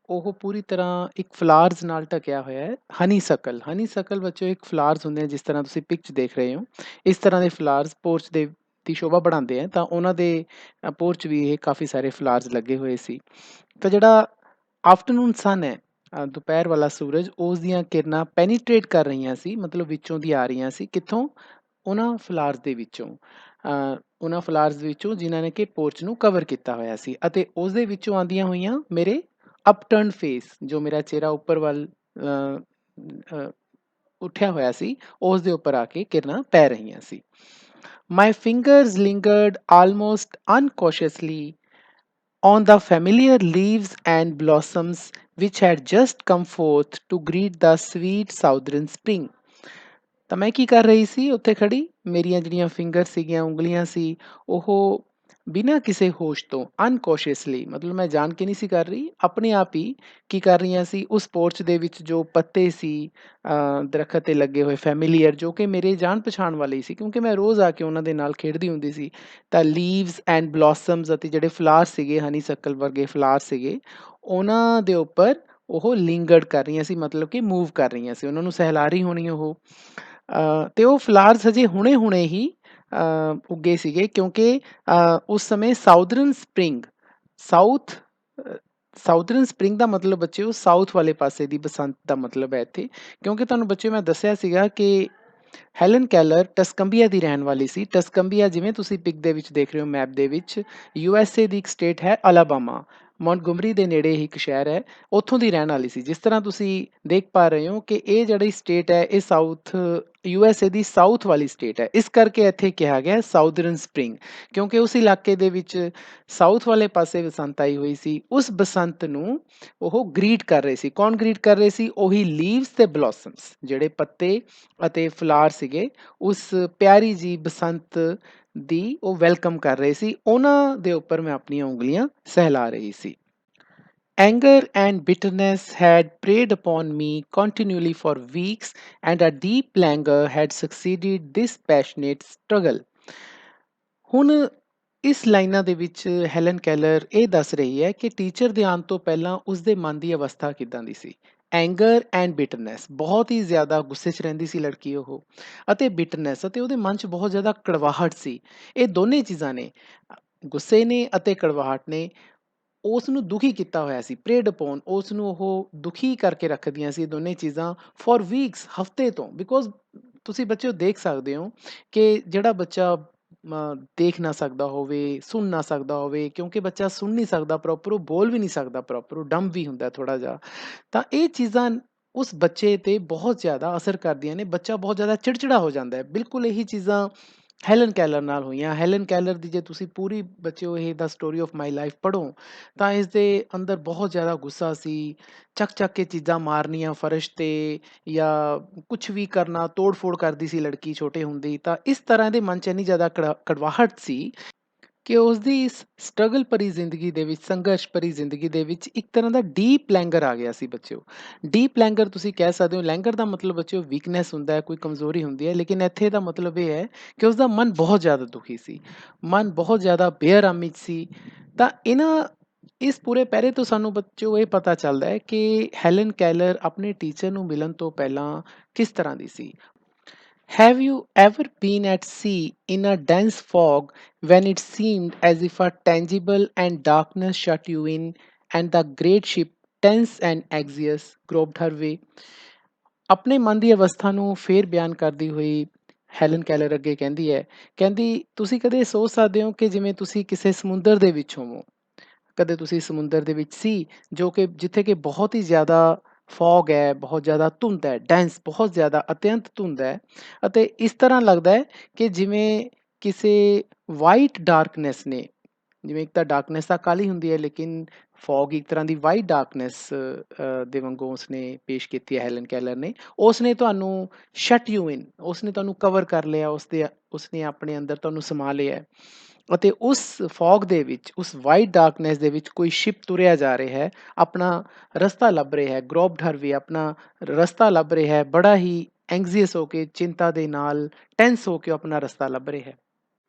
ਉਹ ਪੂਰੀ ਤਰ੍ਹਾਂ ਇੱਕ ਫਲਾਰਸ ਨਾਲ ਢਕਿਆ ਹੋਇਆ ਹੈ। ਹਨੀ ਸਕਲ ਬੱਚਿਓ ਇੱਕ ਫਲਾਰਸ ਹੁੰਦੇ ਆ, ਜਿਸ ਤਰ੍ਹਾਂ ਤੁਸੀਂ ਪਿਕਚ ਦੇਖ ਰਹੇ ਹੋ, ਇਸ ਤਰ੍ਹਾਂ ਦੇ ਫਲਾਰਸ ਪੋਰਚ ਦੇ ਦੀ ਸ਼ੋਭਾ बढ़ाਉਂਦੇ ਆ। ਤਾਂ ਉਹਨਾਂ ਦੇ ਪੋਰਚ ਵੀ ਇਹ ਕਾਫੀ ਸਾਰੇ ਫਲਾਰਸ ਲੱਗੇ ਹੋਏ ਸੀ। ਤਾਂ ਜਿਹੜਾ ਆਫਟਰਨੂਨ ਸਨ ਹੈ, ਦੁਪਹਿਰ ਵਾਲਾ ਸੂਰਜ, ਉਸ ਦੀਆਂ ਕਿਰਨਾਂ ਪੈਨੀਟ੍ਰੇਟ ਕਰ ਰਹੀਆਂ ਸੀ, ਮਤਲਬ ਵਿੱਚੋਂ ਦੀ ਆ ਰਹੀਆਂ ਸੀ। ਕਿੱਥੋਂ? ਉਹਨਾਂ ਫਲਾਰਸ ਦੇ ਵਿੱਚੋਂ, ਉਹਨਾਂ ਫਲਾਰਸ ਦੇ ਵਿੱਚੋਂ ਜਿਨ੍ਹਾਂ ਨੇ ਕਿ ਪੋਰਚ ਨੂੰ ਕਵਰ ਕੀਤਾ ਹੋਇਆ ਸੀ, ਅਤੇ ਉਸ ਦੇ ਵਿੱਚੋਂ ਆਉਂਦੀਆਂ ਹੋਈਆਂ ਮੇਰੇ ਅਪਟਰਨ ਫੇਸ, ਜੋ ਮੇਰਾ ਚਿਹਰਾ ਉੱਪਰ ਵੱਲ ਉੱਠਿਆ ਹੋਇਆ ਸੀ, ਉਸ ਦੇ ਉੱਪਰ ਆ ਕੇ ਕਿਰਨਾਂ ਪੈ ਰਹੀਆਂ ਸੀ। My fingers lingered almost uncautiously on the familiar leaves and blossoms which had just come forth to greet the sweet southern spring. ਤਾਂ ਮੈਂ ਕੀ ਕਰ ਰਹੀ ਸੀ ਉੱਥੇ ਖੜੀ? ਮੇਰੀਆਂ ਜਿਹੜੀਆਂ ਫਿੰਗਰ ਸੀਗੀਆਂ, ਉਂਗਲੀਆਂ ਸੀ, ਉਹ ਬਿਨਾਂ ਕਿਸੇ ਹੋਸ਼ ਤੋਂ, ਅਨਕੌਸ਼ੀਅਸਲੀ, ਮਤਲਬ ਮੈਂ ਜਾਣ ਕੇ ਨਹੀਂ ਸੀ ਕਰ ਰਹੀ, ਆਪਣੇ ਆਪ ਹੀ ਕੀ ਕਰ ਰਹੀਆਂ ਸੀ, ਉਸ ਪੋਰਚ ਦੇ ਵਿੱਚ ਜੋ ਪੱਤੇ ਸੀ ਦਰਖਤ 'ਤੇ ਲੱਗੇ ਹੋਏ ਫੈਮੀਲੀਅਰ, ਜੋ ਕਿ ਮੇਰੇ ਜਾਣ ਪਛਾਣ ਵਾਲੇ ਸੀ, ਕਿਉਂਕਿ ਮੈਂ ਰੋਜ਼ ਆ ਕੇ ਉਹਨਾਂ ਦੇ ਨਾਲ ਖੇਡਦੀ ਹੁੰਦੀ ਸੀ। ਤਾਂ ਲੀਵਸ ਐਂਡ ਬਲੌਸਮਸ ਅਤੇ ਜਿਹੜੇ ਫਲਾਰ ਸੀਗੇ, ਹਨੀ ਸਰਕਲ ਵਰਗੇ ਫਲਾਰ ਸੀਗੇ, ਉਹਨਾਂ ਦੇ ਉੱਪਰ ਉਹ ਲਿੰਗਰਡ ਕਰ ਰਹੀਆਂ ਸੀ, ਮਤਲਬ ਕਿ ਮੂਵ ਕਰ ਰਹੀਆਂ ਸੀ, ਉਹਨਾਂ ਨੂੰ ਸਹਿਲਾ ਰਹੀ ਹੋਣੀ ਉਹ। ਤੇ ਉਹ ਫਲਾਰਸ ਹਜੇ ਹੁਣੇ-ਹੁਣੇ ਹੀ ਉੱਗੇ ਸੀਗੇ, ਕਿਉਂਕਿ ਉਸ ਸਮੇਂ ਸਾਊਥ ਸਾਊਥਰਨ ਸਪਰਿੰਗ ਦਾ ਮਤਲਬ ਬੱਚਿਓ ਸਾਊਥ ਵਾਲੇ ਪਾਸੇ ਦੀ ਬਸੰਤ ਦਾ ਮਤਲਬ ਹੈ ਇੱਥੇ। ਕਿਉਂਕਿ ਤੁਹਾਨੂੰ ਬੱਚਿਓ ਮੈਂ ਦੱਸਿਆ ਸੀਗਾ ਕਿ ਹੈਲਨ ਕੈਲਰ ਟਸਕੰਬੀਆ ਦੀ ਰਹਿਣ ਵਾਲੀ ਸੀ। ਟਸਕੰਬੀਆ, ਜਿਵੇਂ ਤੁਸੀਂ ਪਿਕ ਦੇ ਵਿੱਚ ਦੇਖ ਰਹੇ ਹੋ ਮੈਪ ਦੇ ਵਿੱਚ, USA ਦੀ ਇੱਕ ਸਟੇਟ ਹੈ ਅਲਾਬਾਮਾ, ਮੌਂਟਗੋਮਰੀ ਦੇ ਨੇੜੇ ਹੀ ਇੱਕ ਸ਼ਹਿਰ ਹੈ, ਉੱਥੋਂ ਦੀ ਰਹਿਣ ਵਾਲੀ ਸੀ। ਜਿਸ ਤਰ੍ਹਾਂ ਤੁਸੀਂ ਦੇਖ ਪਾ ਰਹੇ ਹੋ ਕਿ ਇਹ ਜਿਹੜੀ ਸਟੇਟ ਹੈ, ਇਹ USA ਦੀ ਸਾਊਥ ਵਾਲੀ ਸਟੇਟ ਹੈ। ਇਸ ਕਰਕੇ ਇੱਥੇ ਕਿਹਾ ਗਿਆ ਸਾਊਥਰਨ ਸਪਰਿੰਗ, ਕਿਉਂਕਿ ਉਸ ਇਲਾਕੇ ਦੇ ਵਿੱਚ ਸਾਊਥ ਵਾਲੇ ਪਾਸੇ ਬਸੰਤ ਆਈ ਹੋਈ ਸੀ। ਉਸ ਬਸੰਤ ਨੂੰ ਉਹ ਗ੍ਰੀਟ ਕਰ ਰਹੇ ਸੀ। ਕੌਣ ਗ੍ਰੀਟ ਕਰ ਰਹੇ ਸੀ? ਉਹੀ ਲੀਵਸ ਤੇ ਬਲੌਸਮਸ, ਜਿਹੜੇ ਪੱਤੇ ਅਤੇ ਫਲਾਰ ਸੀਗੇ, ਉਸ ਪਿਆਰੀ ਜੀ ਬਸੰਤ ਦੀ ਉਹ ਵੈਲਕਮ ਕਰ ਰਹੇ ਸੀ। ਉਹਨਾਂ ਦੇ ਉੱਪਰ ਮੈਂ ਆਪਣੀਆਂ ਉਂਗਲੀਆਂ ਸਹਿਲਾ ਰਹੀ ਸੀ। Anger and bitterness had preyed upon me continually for weeks, and a deep languor had succeeded this passionate struggle. ਹੁਣ ਇਸ ਲਾਈਨਾਂ ਦੇ ਵਿੱਚ ਹੈਲਨ ਕੈਲਰ ਇਹ ਦੱਸ ਰਹੀ ਹੈ ਕਿ ਟੀਚਰ ਦੇ ਆਉਣ ਤੋਂ ਪਹਿਲਾਂ ਉਸਦੇ ਮਨ ਦੀ ਅਵਸਥਾ ਕਿੱਦਾਂ ਦੀ ਸੀ। ਐਂਗਰ ਐਂਡ ਬਿਟਰਨੈਸ, ਬਹੁਤ ਹੀ ਜ਼ਿਆਦਾ ਗੁੱਸੇ 'ਚ ਰਹਿੰਦੀ ਸੀ ਲੜਕੀ ਉਹ, ਅਤੇ ਬਿਟਰਨੈਸ, ਅਤੇ ਉਹਦੇ ਮਨ 'ਚ ਬਹੁਤ ਜ਼ਿਆਦਾ ਕੜਵਾਹਟ ਸੀ। ਇਹ ਦੋਨੇ ਚੀਜ਼ਾਂ ਨੇ, ਗੁੱਸੇ ਨੇ ਅਤੇ ਕੜਵਾਹਟ ਨੇ, ਉਸ ਨੂੰ ਦੁਖੀ ਕੀਤਾ ਹੋਇਆ ਸੀ। ਪ੍ਰੇਡ ਅਪੋਨ, ਉਸ ਨੂੰ ਉਹ ਦੁਖੀ ਕਰਕੇ ਰੱਖਦੀਆਂ ਸੀ ਦੋਨੇ ਚੀਜ਼ਾਂ, ਫॉर ਵੀਕਸ, ਹਫਤੇ ਤੋਂ। ਬਿਕੋਜ਼ ਤੁਸੀਂ ਬੱਚਿਓ ਦੇਖ ਸਕਦੇ ਹੋ ਕਿ ਜਿਹੜਾ ਬੱਚਾ ਦੇਖ ਨਾ ਸਕਦਾ ਹੋਵੇ, ਸੁਣ ਨਾ ਸਕਦਾ ਹੋਵੇ, ਕਿਉਂਕਿ ਬੱਚਾ ਸੁਣ ਨਹੀਂ ਸਕਦਾ ਪ੍ਰੋਪਰ, ਉਹ ਬੋਲ ਵੀ ਨਹੀਂ ਸਕਦਾ ਪ੍ਰੋਪਰ, ਉਹ ਡੰਬ ਵੀ ਹੁੰਦਾ ਥੋੜ੍ਹਾ ਜਿਹਾ, ਤਾਂ ਇਹ ਚੀਜ਼ਾਂ ਉਸ ਬੱਚੇ 'ਤੇ ਬਹੁਤ ਜ਼ਿਆਦਾ ਅਸਰ ਕਰਦੀਆਂ ਨੇ। ਬੱਚਾ ਬਹੁਤ ਜ਼ਿਆਦਾ ਚਿੜਚਿੜਾ ਹੋ ਜਾਂਦਾ ਹੈ। ਬਿਲਕੁਲ ਇਹੀ ਚੀਜ਼ਾਂ ਹੈਲਨ ਕੈਲਰ ਨਾਲ ਹੋਈਆਂ। ਹੈਲਨ ਕੈਲਰ ਦੀ ਜੇ ਤੁਸੀਂ ਪੂਰੀ ਬੱਚਿਓ ਇਹ ਦਾ ਸਟੋਰੀ ਆਫ ਮਾਈ ਲਾਈਫ ਪੜ੍ਹੋ, ਤਾਂ ਇਸ ਦੇ ਅੰਦਰ ਬਹੁਤ ਜ਼ਿਆਦਾ ਗੁੱਸਾ ਸੀ। ਚੱਕ ਕੇ ਚੀਜ਼ਾਂ ਮਾਰਨੀਆਂ ਫਰਸ਼ 'ਤੇ, ਜਾਂ ਕੁਛ ਵੀ ਕਰਨਾ, ਤੋੜ ਫੋੜ ਕਰਦੀ ਸੀ ਲੜਕੀ ਛੋਟੇ ਹੁੰਦੀ। ਤਾਂ ਇਸ ਤਰ੍ਹਾਂ ਦੇ ਮਨ 'ਚ ਇੰਨੀ ਜ਼ਿਆਦਾ ਕੜਵਾਹਟ ਸੀ ਕਿ ਉਸਦੀ ਇਸ ਸਟਰਗਲ ਭਰੀ ਜ਼ਿੰਦਗੀ ਦੇ ਵਿੱਚ, ਸੰਘਰਸ਼ ਭਰੀ ਜ਼ਿੰਦਗੀ ਦੇ ਵਿੱਚ, ਇੱਕ ਤਰ੍ਹਾਂ ਦਾ ਡੀਪ ਲੈਂਗਰ ਆ ਗਿਆ ਸੀ ਬੱਚਿਓ। ਡੀਪ ਲੈਂਗਰ ਤੁਸੀਂ ਕਹਿ ਸਕਦੇ ਹੋ। ਲੈਂਗਰ ਦਾ ਮਤਲਬ ਬੱਚਿਓ ਵੀਕਨੈਸ ਹੁੰਦਾ ਹੈ, ਕੋਈ ਕਮਜ਼ੋਰੀ ਹੁੰਦੀ ਹੈ, ਲੇਕਿਨ ਇੱਥੇ ਦਾ ਮਤਲਬ ਇਹ ਹੈ ਕਿ ਉਸਦਾ ਮਨ ਬਹੁਤ ਜ਼ਿਆਦਾ ਦੁਖੀ ਸੀ, ਮਨ ਬਹੁਤ ਜ਼ਿਆਦਾ ਬੇਅਰਾਮੀ 'ਚ ਸੀ। ਤਾਂ ਇਸ ਪੂਰੇ ਪਹਿਰੇ ਤੋਂ ਸਾਨੂੰ ਬੱਚਿਓ ਇਹ ਪਤਾ ਚੱਲਦਾ ਹੈ ਕਿ ਹੈਲਨ ਕੈਲਰ ਆਪਣੇ ਟੀਚਰ ਨੂੰ ਮਿਲਣ ਤੋਂ ਪਹਿਲਾਂ ਕਿਸ ਤਰ੍ਹਾਂ ਦੀ ਸੀ। Have you ever been at sea in a dense fog when it seemed as if a tangible and darkness shut you in, and the great ship, tense and anxious, groped her way? ਆਪਣੇ ਮਨ ਦੀ ਅਵਸਥਾ ਨੂੰ ਫੇਰ ਬਿਆਨ ਕਰਦੀ ਹੋਈ Helen Keller ਅੱਗੇ ਕਹਿੰਦੀ ਹੈ, ਕਹਿੰਦੀ ਤੁਸੀਂ ਕਦੇ ਸੋਚ ਸਕਦੇ ਹੋ ਕਿ ਜਿਵੇਂ ਤੁਸੀਂ ਕਿਸੇ ਸਮੁੰਦਰ ਦੇ ਵਿੱਚ ਹੋਵੋ। ਕਦੇ ਤੁਸੀਂ ਸਮੁੰਦਰ ਦੇ ਵਿੱਚ ਸੀ, ਜੋ ਕਿ ਜਿੱਥੇ ਕਿ ਬਹੁਤ ਹੀ ਜ਼ਿਆਦਾ ਫੌਗ ਹੈ, ਬਹੁਤ ਜ਼ਿਆਦਾ ਧੁੰਦ ਹੈ, ਡੈਂਸ, ਬਹੁਤ ਜ਼ਿਆਦਾ ਅਤਿਅੰਤ ਧੁੰਦ ਹੈ, ਅਤੇ ਇਸ ਤਰ੍ਹਾਂ ਲੱਗਦਾ ਹੈ ਕਿ ਜਿਵੇਂ ਕਿਸੇ ਵਾਈਟ ਡਾਰਕਨੈਸ ਨੇ ਜਿਵੇਂ ਇੱਕ ਤਾਂ ਡਾਰਕਨੈਸ ਤਾਂ ਕਾਲੀ ਹੁੰਦੀ ਹੈ, ਲੇਕਿਨ ਫੌਗ ਇੱਕ ਤਰ੍ਹਾਂ ਦੀ ਵਾਈਟ ਡਾਰਕਨੈਸ ਦੇ ਵਾਂਗੂ ਉਸਨੇ ਪੇਸ਼ ਕੀਤੀ ਹੈ ਹੈਲਨ ਕੈਲਰ ਨੇ। ਉਸਨੇ ਤੁਹਾਨੂੰ ਸ਼ਟ ਯੂ ਇਨ, ਉਸਨੇ ਤੁਹਾਨੂੰ ਕਵਰ ਕਰ ਲਿਆ, ਉਸਨੇ ਆਪਣੇ ਅੰਦਰ ਤੁਹਾਨੂੰ ਸਮਾ ਲਿਆ ਹੈ। ਅਤੇ ਉਸ ਫੌਗ ਦੇ ਵਿੱਚ, ਉਸ ਵਾਈਟ ਡਾਰਕਨੈਸ ਦੇ ਵਿੱਚ ਕੋਈ ਸ਼ਿਪ ਤੁਰਿਆ ਜਾ ਰਿਹਾ ਹੈ, ਆਪਣਾ ਰਸਤਾ ਲੱਭ ਰਿਹਾ ਹੈ। ਗਰੋਬ ਡਰਵੀ ਆਪਣਾ ਰਸਤਾ ਲੱਭ ਰਿਹਾ ਹੈ, ਬੜਾ ਹੀ ਐਂਗਜ਼ੀਅਸ ਹੋ ਕੇ, ਚਿੰਤਾ ਦੇ ਨਾਲ, ਟੈਂਸ ਹੋ ਕੇ ਉਹ ਆਪਣਾ ਰਸਤਾ ਲੱਭ ਰਿਹਾ ਹੈ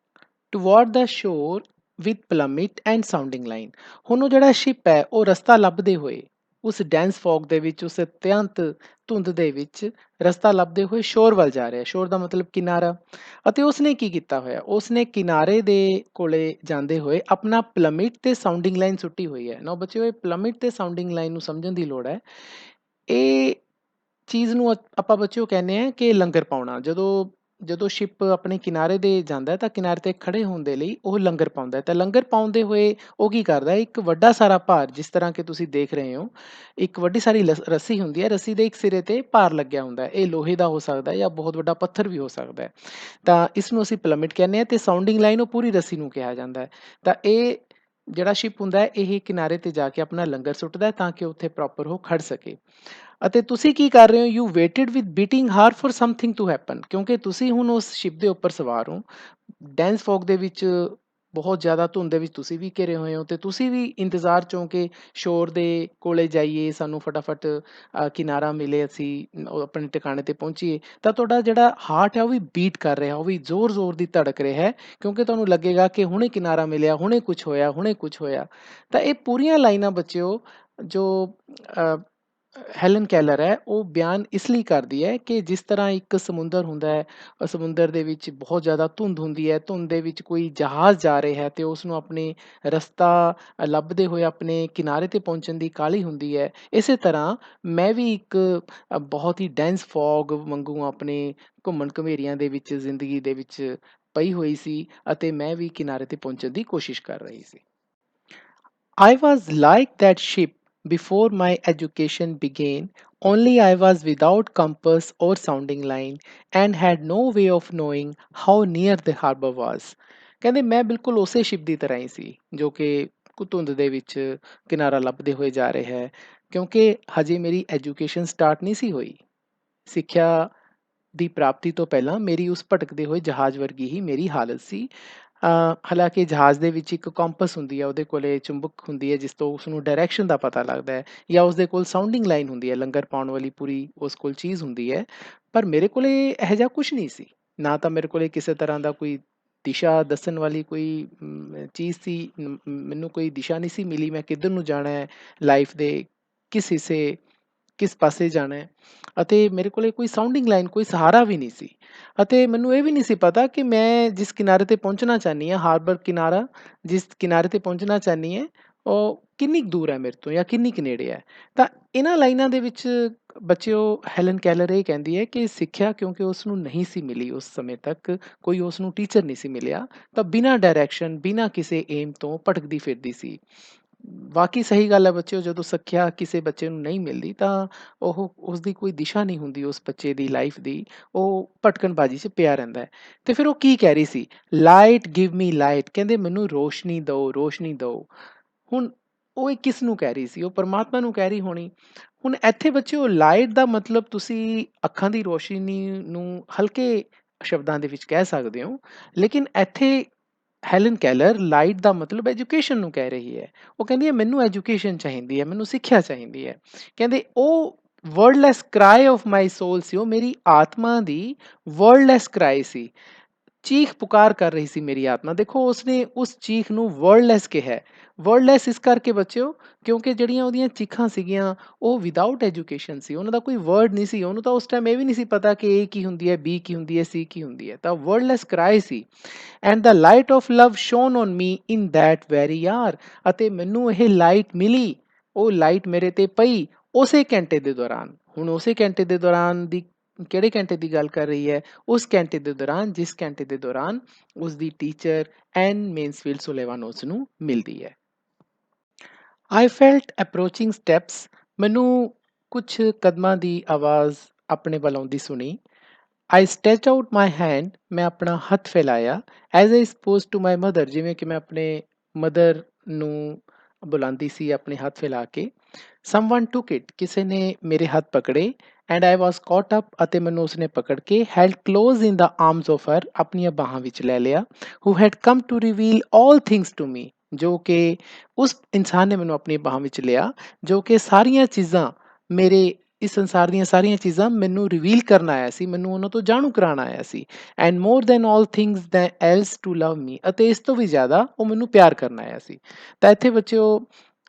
ਟੁਵਾਰਡ ਦਾ ਸ਼ੋਰ ਵਿਦ ਪਲਮਿਟ ਐਂਡ ਸਾਊਂਡਿੰਗ ਲਾਈਨ। ਹੁਣ ਉਹ ਜਿਹੜਾ ਸ਼ਿਪ ਹੈ ਉਹ ਰਸਤਾ ਲੱਭਦੇ ਹੋਏ ਉਸ ਡੈਂਸ ਫੌਗ ਦੇ ਵਿੱਚ, ਉਸ ਅਤਿਅੰਤ ਧੁੰਦ ਦੇ ਵਿੱਚ ਰਸਤਾ ਲੱਭਦੇ ਹੋਏ ਸ਼ੋਰ ਵੱਲ ਜਾ ਰਿਹਾ। ਸ਼ੋਰ ਦਾ ਮਤਲਬ ਕਿਨਾਰਾ। ਅਤੇ ਉਸਨੇ ਕੀ ਕੀਤਾ ਹੋਇਆ, ਉਸਨੇ ਕਿਨਾਰੇ ਦੇ ਕੋਲੇ ਜਾਂਦੇ ਹੋਏ ਆਪਣਾ ਪਲਮਿਟ ਤੇ ਸਾਊਂਡਿੰਗ ਲਾਈਨ ਸੁੱਟੀ ਹੋਈ ਹੈ ਨਾ ਬੱਚਿਓ। ਇਹ ਪਲਮਿਟ ਤੇ ਸਾਊਂਡਿੰਗ ਲਾਈਨ ਨੂੰ ਸਮਝਣ ਦੀ ਲੋੜ ਹੈ। ਇਹ ਚੀਜ਼ ਨੂੰ ਆਪਾਂ ਬੱਚਿਓ ਕਹਿੰਦੇ ਆ ਕਿ ਲੰਗਰ ਪਾਉਣਾ। ਜਦੋਂ ਜਦੋਂ ਸ਼ਿਪ ਆਪਣੇ ਕਿਨਾਰੇ ਦੇ ਜਾਂਦਾ ਤਾਂ ਕਿਨਾਰੇ ਤੇ ਖੜੇ ਹੋਣ ਦੇ ਲਈ ਉਹ ਲੰਗਰ ਪਾਉਂਦਾ, ਤਾਂ ਲੰਗਰ ਪਾਉਂਦੇ ਹੋਏ ਉਹ ਕੀ ਕਰਦਾ, ਇੱਕ ਵੱਡਾ ਸਾਰਾ ਭਾਰ, ਜਿਸ ਤਰ੍ਹਾਂ ਕਿ ਤੁਸੀਂ ਦੇਖ ਰਹੇ ਹੋ, ਇੱਕ ਵੱਡੀ ਸਾਰੀ ਰੱਸੀ ਹੁੰਦੀ ਹੈ, ਰੱਸੀ ਦੇ ਇੱਕ ਸਿਰੇ ਤੇ ਭਾਰ ਲੱਗਿਆ ਹੁੰਦਾ ਹੈ। ਇਹ ਲੋਹੇ ਦਾ ਹੋ ਸਕਦਾ ਹੈ ਜਾਂ ਬਹੁਤ ਵੱਡਾ ਪੱਥਰ ਵੀ ਹੋ ਸਕਦਾ ਹੈ। ਤਾਂ ਇਸ ਨੂੰ ਅਸੀਂ ਪਲਮਿਟ ਕਹਿੰਦੇ ਹਾਂ, ਤੇ ਸਾਊਂਡਿੰਗ ਲਾਈਨ ਉਹ ਪੂਰੀ ਰੱਸੀ ਨੂੰ ਕਿਹਾ ਜਾਂਦਾ ਹੈ। ਤਾਂ ਇਹ ਜਿਹੜਾ ਸ਼ਿਪ ਹੁੰਦਾ ਹੈ ਇਹ ਕਿਨਾਰੇ ਤੇ ਜਾ ਕੇ ਆਪਣਾ ਲੰਗਰ ਸੁੱਟਦਾ ਹੈ ਤਾਂ ਕਿ ਉੱਥੇ ਪ੍ਰੋਪਰ ਉਹ ਖੜ ਸਕੇ। ਅਤੇ ਤੁਸੀਂ ਕੀ ਕਰ ਰਹੇ ਹੋ, you waited with beating heart for something to happen, ਕਿਉਂਕਿ ਤੁਸੀਂ ਹੁਣ ਉਸ ਸ਼ਿਪ ਦੇ ਉੱਪਰ ਸਵਾਰ ਹੋ, ਡੈਂਸ ਫੌਗ ਦੇ ਵਿੱਚ, ਬਹੁਤ ਜ਼ਿਆਦਾ ਧੁੰਦ ਦੇ ਵਿੱਚ ਤੁਸੀਂ ਵੀ ਘਿਰੇ ਹੋਏ ਹੋ, ਤੇ ਤੁਸੀਂ ਵੀ ਇੰਤਜ਼ਾਰ ਚੋਂ ਕਿ ਸ਼ੋਰ ਦੇ ਕੋਲੇ ਜਾਈਏ, ਸਾਨੂੰ ਫਟਾਫਟ ਕਿਨਾਰਾ ਮਿਲੇ, ਅਸੀਂ ਆਪਣੇ ਟਿਕਾਣੇ ਤੇ ਪਹੁੰਚੀਏ। ਤਾਂ ਤੁਹਾਡਾ ਜਿਹੜਾ ਹਾਰਟ ਹੈ ਉਹ ਵੀ ਬੀਟ ਕਰ ਰਿਹਾ, ਉਹ ਵੀ ਜ਼ੋਰ ਜ਼ੋਰ ਦੀ ਧੜਕ ਰਿਹਾ ਹੈ, ਕਿਉਂਕਿ ਤੁਹਾਨੂੰ ਲੱਗੇਗਾ ਕਿ ਹੁਣੇ ਕਿਨਾਰਾ ਮਿਲਿਆ, ਹੁਣੇ ਕੁਝ ਹੋਇਆ, ਹੁਣੇ ਕੁਝ ਹੋਇਆ। ਤਾਂ ਇਹ ਪੂਰੀਆਂ ਲਾਈਨਾਂ ਬੱਚਿਓ ਜੋ ਹੈਲਨ ਕੈਲਰ ਹੈ ਉਹ ਬਿਆਨ ਇਸ ਲਈ ਕਰਦੀ ਹੈ ਕਿ ਜਿਸ ਤਰ੍ਹਾਂ ਇੱਕ ਸਮੁੰਦਰ ਹੁੰਦਾ ਹੈ, ਸਮੁੰਦਰ ਦੇ ਵਿੱਚ ਬਹੁਤ ਜ਼ਿਆਦਾ ਧੁੰਦ ਹੁੰਦੀ ਹੈ, ਧੁੰਦ ਦੇ ਵਿੱਚ ਕੋਈ ਜਹਾਜ਼ ਜਾ ਰਿਹਾ ਹੈ ਤੇ ਉਸ ਨੂੰ ਆਪਣੇ ਰਸਤਾ ਲੱਭਦੇ ਹੋਏ ਆਪਣੇ ਕਿਨਾਰੇ ਤੇ ਪਹੁੰਚਣ ਦੀ ਕਾਹਲੀ ਹੁੰਦੀ ਹੈ। ਇਸੇ ਤਰ੍ਹਾਂ ਮੈਂ ਵੀ ਇੱਕ ਬਹੁਤ ਹੀ ਡੈਂਸ ਫੌਗ ਵਾਂਗੂ ਆਪਣੇ ਘੁੰਮਣ ਘਮੇਰੀਆਂ ਦੇ ਵਿੱਚ, ਜ਼ਿੰਦਗੀ ਦੇ ਵਿੱਚ ਪਈ ਹੋਈ ਸੀ, ਅਤੇ ਮੈਂ ਵੀ ਕਿਨਾਰੇ ਤੇ ਪਹੁੰਚਣ ਦੀ ਕੋਸ਼ਿਸ਼ ਕਰ ਰਹੀ ਸੀ। I was like that ship before my education began, only I was without compass or sounding line and had no way of knowing how near the harbor was. ਕਹਿੰਦੇ ਮੈਂ ਬਿਲਕੁਲ ਉਸੇ ਸ਼ਿਪ ਦੀ ਤਰ੍ਹਾਂ ਹੀ ਸੀ ਜੋ ਕਿ ਧੁੰਦ ਦੇ ਵਿੱਚ ਕਿਨਾਰਾ ਲੱਭਦੇ ਹੋਏ ਜਾ ਰਿਹਾ ਹੈ, ਕਿਉਂਕਿ ਹਜੇ ਮੇਰੀ ਐਜੂਕੇਸ਼ਨ ਸਟਾਰਟ ਨਹੀਂ ਸੀ ਹੋਈ। ਸਿੱਖਿਆ ਦੀ ਪ੍ਰਾਪਤੀ ਤੋਂ ਪਹਿਲਾਂ ਮੇਰੀ ਉਸ ਭਟਕਦੇ ਹੋਏ ਜਹਾਜ਼ ਵਰਗੀ ਹੀ ਮੇਰੀ ਹਾਲਤ ਸੀ। ਹਾਲਾਂਕਿ ਜਹਾਜ਼ ਦੇ ਵਿੱਚ ਇੱਕ ਕੰਪਸ ਹੁੰਦੀ ਹੈ, ਉਹਦੇ ਕੋਲੇ ਚੁੰਬਕ ਹੁੰਦੀ ਹੈ ਜਿਸ ਤੋਂ ਉਸਨੂੰ ਡਾਇਰੈਕਸ਼ਨ ਦਾ ਪਤਾ ਲੱਗਦਾ ਹੈ, ਜਾਂ ਉਸਦੇ ਕੋਲ ਸਾਊਂਡਿੰਗ ਲਾਈਨ ਹੁੰਦੀ ਹੈ, ਲੰਗਰ ਪਾਉਣ ਵਾਲੀ ਪੂਰੀ ਉਸ ਕੋਲ ਚੀਜ਼ ਹੁੰਦੀ ਹੈ। ਪਰ ਮੇਰੇ ਕੋਲੇ ਇਹੋ ਜਿਹਾ ਕੁਛ ਨਹੀਂ ਸੀ। ਨਾ ਤਾਂ ਮੇਰੇ ਕੋਲੇ ਕਿਸੇ ਤਰ੍ਹਾਂ ਦਾ ਕੋਈ ਦਿਸ਼ਾ ਦੱਸਣ ਵਾਲੀ ਕੋਈ ਚੀਜ਼ ਸੀ। ਮੈਨੂੰ ਕੋਈ ਦਿਸ਼ਾ ਨਹੀਂ ਸੀ ਮਿਲੀ, ਮੈਂ ਕਿੱਧਰ ਨੂੰ ਜਾਣਾ ਹੈ, ਲਾਈਫ ਦੇ ਕਿਸ ਹਿੱਸੇ, ਕਿਸ ਪਾਸੇ ਜਾਣਾ ਹੈ। ਅਤੇ ਮੇਰੇ ਕੋਲੇ ਕੋਈ ਸਾਊਂਡਿੰਗ ਲਾਈਨ, ਕੋਈ ਸਹਾਰਾ ਵੀ ਨਹੀਂ ਸੀ। ਅਤੇ ਮੈਨੂੰ ਇਹ ਵੀ ਨਹੀਂ ਸੀ ਪਤਾ ਕਿ ਮੈਂ ਜਿਸ ਕਿਨਾਰੇ ਤੇ ਪਹੁੰਚਣਾ ਚਾਹੁੰਦੀ ਹਾਂ, ਹਾਰਬਰ ਕਿਨਾਰਾ, ਜਿਸ ਕਿਨਾਰੇ ਤੇ ਪਹੁੰਚਣਾ ਚਾਹੁੰਦੀ ਹਾਂ, ਉਹ ਕਿੰਨੀ ਕੁ ਦੂਰ ਹੈ ਮੇਰੇ ਤੋਂ, ਜਾਂ ਕਿੰਨੀ ਕੁ ਨੇੜੇ ਹੈ। ਤਾਂ ਇਹਨਾਂ ਲਾਈਨਾਂ ਦੇ ਵਿੱਚ ਬੱਚਿਓ ਹੈਲਨ ਕੈਲਰ ਇਹ ਕਹਿੰਦੀ ਹੈ ਕਿ ਸਿੱਖਿਆ ਕਿਉਂਕਿ ਉਸ ਨੂੰ ਨਹੀਂ ਸੀ ਮਿਲੀ, ਉਸ ਸਮੇਂ ਤੱਕ ਕੋਈ ਉਸ ਨੂੰ ਟੀਚਰ ਨਹੀਂ ਸੀ ਮਿਲਿਆ, ਤਾਂ ਬਿਨਾਂ ਡਾਇਰੈਕਸ਼ਨ, ਬਿਨਾਂ ਕਿਸੇ ਏਮ ਤੋਂ ਭਟਕਦੀ ਫਿਰਦੀ ਸੀ। ਵਾਕਈ ਸਹੀ ਗੱਲ ਹੈ ਬੱਚਿਓ, ਜਦੋਂ ਸਿੱਖਿਆ ਕਿਸੇ ਬੱਚੇ ਨੂੰ ਨਹੀਂ ਮਿਲਦੀ ਤਾਂ ਉਸਦੀ ਕੋਈ ਦਿਸ਼ਾ ਨਹੀਂ ਹੁੰਦੀ, ਉਸ ਬੱਚੇ ਦੀ ਲਾਈਫ ਦੀ, ਉਹ ਭਟਕਣਬਾਜ਼ੀ 'ਚ ਪਿਆ ਰਹਿੰਦਾ ਹੈ। ਤੇ ਫਿਰ ਉਹ ਕੀ ਕਹਿ ਰਹੀ ਸੀ, ਲਾਈਟ ਗਿਵ ਮੀ ਲਾਈਟ, ਕਹਿੰਦੇ ਮੈਨੂੰ ਰੋਸ਼ਨੀ ਦਿਓ, ਰੋਸ਼ਨੀ ਦਿਓ। ਹੁਣ ਉਹ ਇਹ ਕਿਸ ਨੂੰ ਕਹਿ ਰਹੀ ਸੀ, ਉਹ ਪਰਮਾਤਮਾ ਨੂੰ ਕਹਿ ਰਹੀ ਹੋਣੀ। ਹੁਣ ਇੱਥੇ ਬੱਚਿਓ ਲਾਈਟ ਦਾ ਮਤਲਬ ਤੁਸੀਂ ਅੱਖਾਂ ਦੀ ਰੋਸ਼ਨੀ ਨੂੰ ਹਲਕੇ ਸ਼ਬਦਾਂ ਦੇ ਵਿੱਚ ਕਹਿ ਸਕਦੇ ਹੋ, ਲੇਕਿਨ ਇੱਥੇ ਹੈਲਨ ਕੈਲਰ ਲਾਈਟ ਦਾ ਮਤਲਬ ਐਜੂਕੇਸ਼ਨ ਨੂੰ ਕਹਿ ਰਹੀ ਹੈ। ਉਹ ਕਹਿੰਦੀ ਹੈ ਮੈਨੂੰ ਐਜੂਕੇਸ਼ਨ ਚਾਹੀਦੀ ਹੈ, ਮੈਨੂੰ ਸਿੱਖਿਆ ਚਾਹੀਦੀ ਹੈ। ਕਹਿੰਦੇ ਉਹ ਵਰਡਲੈਸ ਕਰਾਈ ਆਫ ਮਾਈ ਸੋਲ ਸੀ, ਉਹ ਮੇਰੀ ਆਤਮਾ ਦੀ ਵਰਡਲੈਸ ਕਰਾਈ ਸੀ, ਚੀਖ ਪੁਕਾਰ ਕਰ ਰਹੀ ਸੀ ਮੇਰੀ ਆਤਮਾ। ਦੇਖੋ ਉਸਨੇ ਉਸ ਚੀਖ ਨੂੰ ਵਰਡਲੈਸ ਕਿਹਾ। ਵਰਡਲੈਸ ਇਸ ਕਰਕੇ ਬੱਚਿਓ ਕਿਉਂਕਿ ਜਿਹੜੀਆਂ ਉਹਦੀਆਂ ਚੀਖਾਂ ਸੀਗੀਆਂ ਉਹ ਵਿਦਆਊਟ ਐਜੂਕੇਸ਼ਨ ਸੀ, ਉਹਨਾਂ ਦਾ ਕੋਈ ਵਰਡ ਨਹੀਂ ਸੀ, ਉਹਨੂੰ ਤਾਂ ਉਸ ਟਾਈਮ ਇਹ ਵੀ ਨਹੀਂ ਸੀ ਪਤਾ ਕਿ A ਕੀ ਹੁੰਦੀ ਹੈ, B ਕੀ ਹੁੰਦੀ ਹੈ, C ਕੀ ਹੁੰਦੀ ਹੈ। ਤਾਂ ਵਰਡਲੈਸ ਕਰਾਈ ਸੀ। And the light of love shone on me in that very hour, ਅਤੇ ਮੈਨੂੰ ਇਹ ਲਾਈਟ ਮਿਲੀ, ਉਹ ਲਾਈਟ ਮੇਰੇ ਤੇ ਪਈ ਉਸੇ ਘੰਟੇ ਦੇ ਦੌਰਾਨ। ਹੁਣ ਉਸੇ ਘੰਟੇ ਦੇ ਦੌਰਾਨ ਦੀ ਕਿਹੜੇ ਘੰਟੇ ਦੀ ਗੱਲ ਕਰ ਰਹੀ ਹੈ, ਉਸ ਘੰਟੇ ਦੇ ਦੌਰਾਨ ਜਿਸ ਘੰਟੇ ਦੇ ਦੌਰਾਨ ਉਸਦੀ ਟੀਚਰ ਐਨ ਮੇਨਸਫੀਲਡ ਸੁਲੇਵਾਨ ਉਸ ਨੂੰ ਮਿਲਦੀ ਹੈ। ਆਈ ਫੈਲਟ ਅਪਰੋਚਿੰਗ ਸਟੈਪਸ, ਮੈਨੂੰ ਕੁਛ ਕਦਮਾਂ ਦੀ ਆਵਾਜ਼ ਆਪਣੇ ਵੱਲ ਆਉਂਦੀ ਸੁਣੀ। ਆਈ ਸਟੈਚ ਆਊਟ ਮਾਈ ਹੈਂਡ, ਮੈਂ ਆਪਣਾ ਹੱਥ ਫੈਲਾਇਆ, as I suppose to my mother, ਜਿਵੇਂ ਕਿ ਮੈਂ ਆਪਣੇ ਮਦਰ ਨੂੰ ਬੁਲਾਉਂਦੀ ਸੀ ਆਪਣੇ ਹੱਥ ਫੈਲਾ ਕੇ। ਸਮਵਨ ਟੁਕ ਇਟ, ਕਿਸੇ ਨੇ ਮੇਰੇ ਹੱਥ ਪਕੜੇ and I was caught up, ਅਤੇ ਮੈਨੂੰ ਉਸਨੇ ਪਕੜ ਕੇ held close in the arms of her, ਆਪਣੀਆਂ ਬਾਹਾਂ ਵਿੱਚ ਲੈ ਲਿਆ। Who had come to reveal all things to me, ਜੋ ਕਿ ਉਸ ਇਨਸਾਨ ਨੇ ਮੈਨੂੰ ਆਪਣੀ ਬਾਹਾਂ ਵਿੱਚ ਲਿਆ ਜੋ ਕਿ ਸਾਰੀਆਂ ਚੀਜ਼ਾਂ ਮੇਰੇ ਇਸ ਸੰਸਾਰ ਦੀਆਂ ਸਾਰੀਆਂ ਚੀਜ਼ਾਂ ਮੈਨੂੰ ਰਿਵੀਲ ਕਰਨ ਆਇਆ ਸੀ, ਮੈਨੂੰ ਉਹਨਾਂ ਤੋਂ ਜਾਣੂ ਕਰਾਉਣ ਆਇਆ ਸੀ। And more than all things than else to love me, ਅਤੇ ਇਸ ਤੋਂ ਵੀ ਜ਼ਿਆਦਾ ਉਹ ਮੈਨੂੰ ਪਿਆਰ ਕਰਨ ਆਇਆ ਸੀ। ਤਾਂ ਇੱਥੇ ਬੱਚਿਓ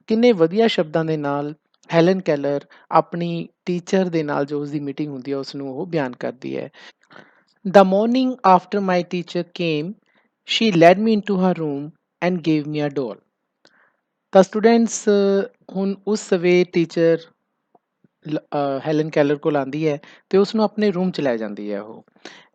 ਕਿੰਨੇ ਵਧੀਆ ਸ਼ਬਦਾਂ ਦੇ ਨਾਲ ਹੈਲਨ ਕੈਲਰ ਆਪਣੀ ਟੀਚਰ ਦੇ ਨਾਲ ਜੋ ਉਸਦੀ ਮੀਟਿੰਗ ਹੁੰਦੀ ਹੈ ਉਸਨੂੰ ਉਹ ਬਿਆਨ ਕਰਦੀ ਹੈ। The morning after my teacher came, she led me into her room and gave me a doll. ਤਾਂ ਸਟੂਡੈਂਟਸ ਹੁਣ ਉਸ ਵੇ ਟੀਚਰ ਹੈਲਨ ਕੈਲਰ ਕੋਲ ਆਉਂਦੀ ਹੈ ਤੇ ਉਸਨੂੰ ਆਪਣੇ ਰੂਮ ਚ ਲੈ ਜਾਂਦੀ ਹੈ ਉਹ,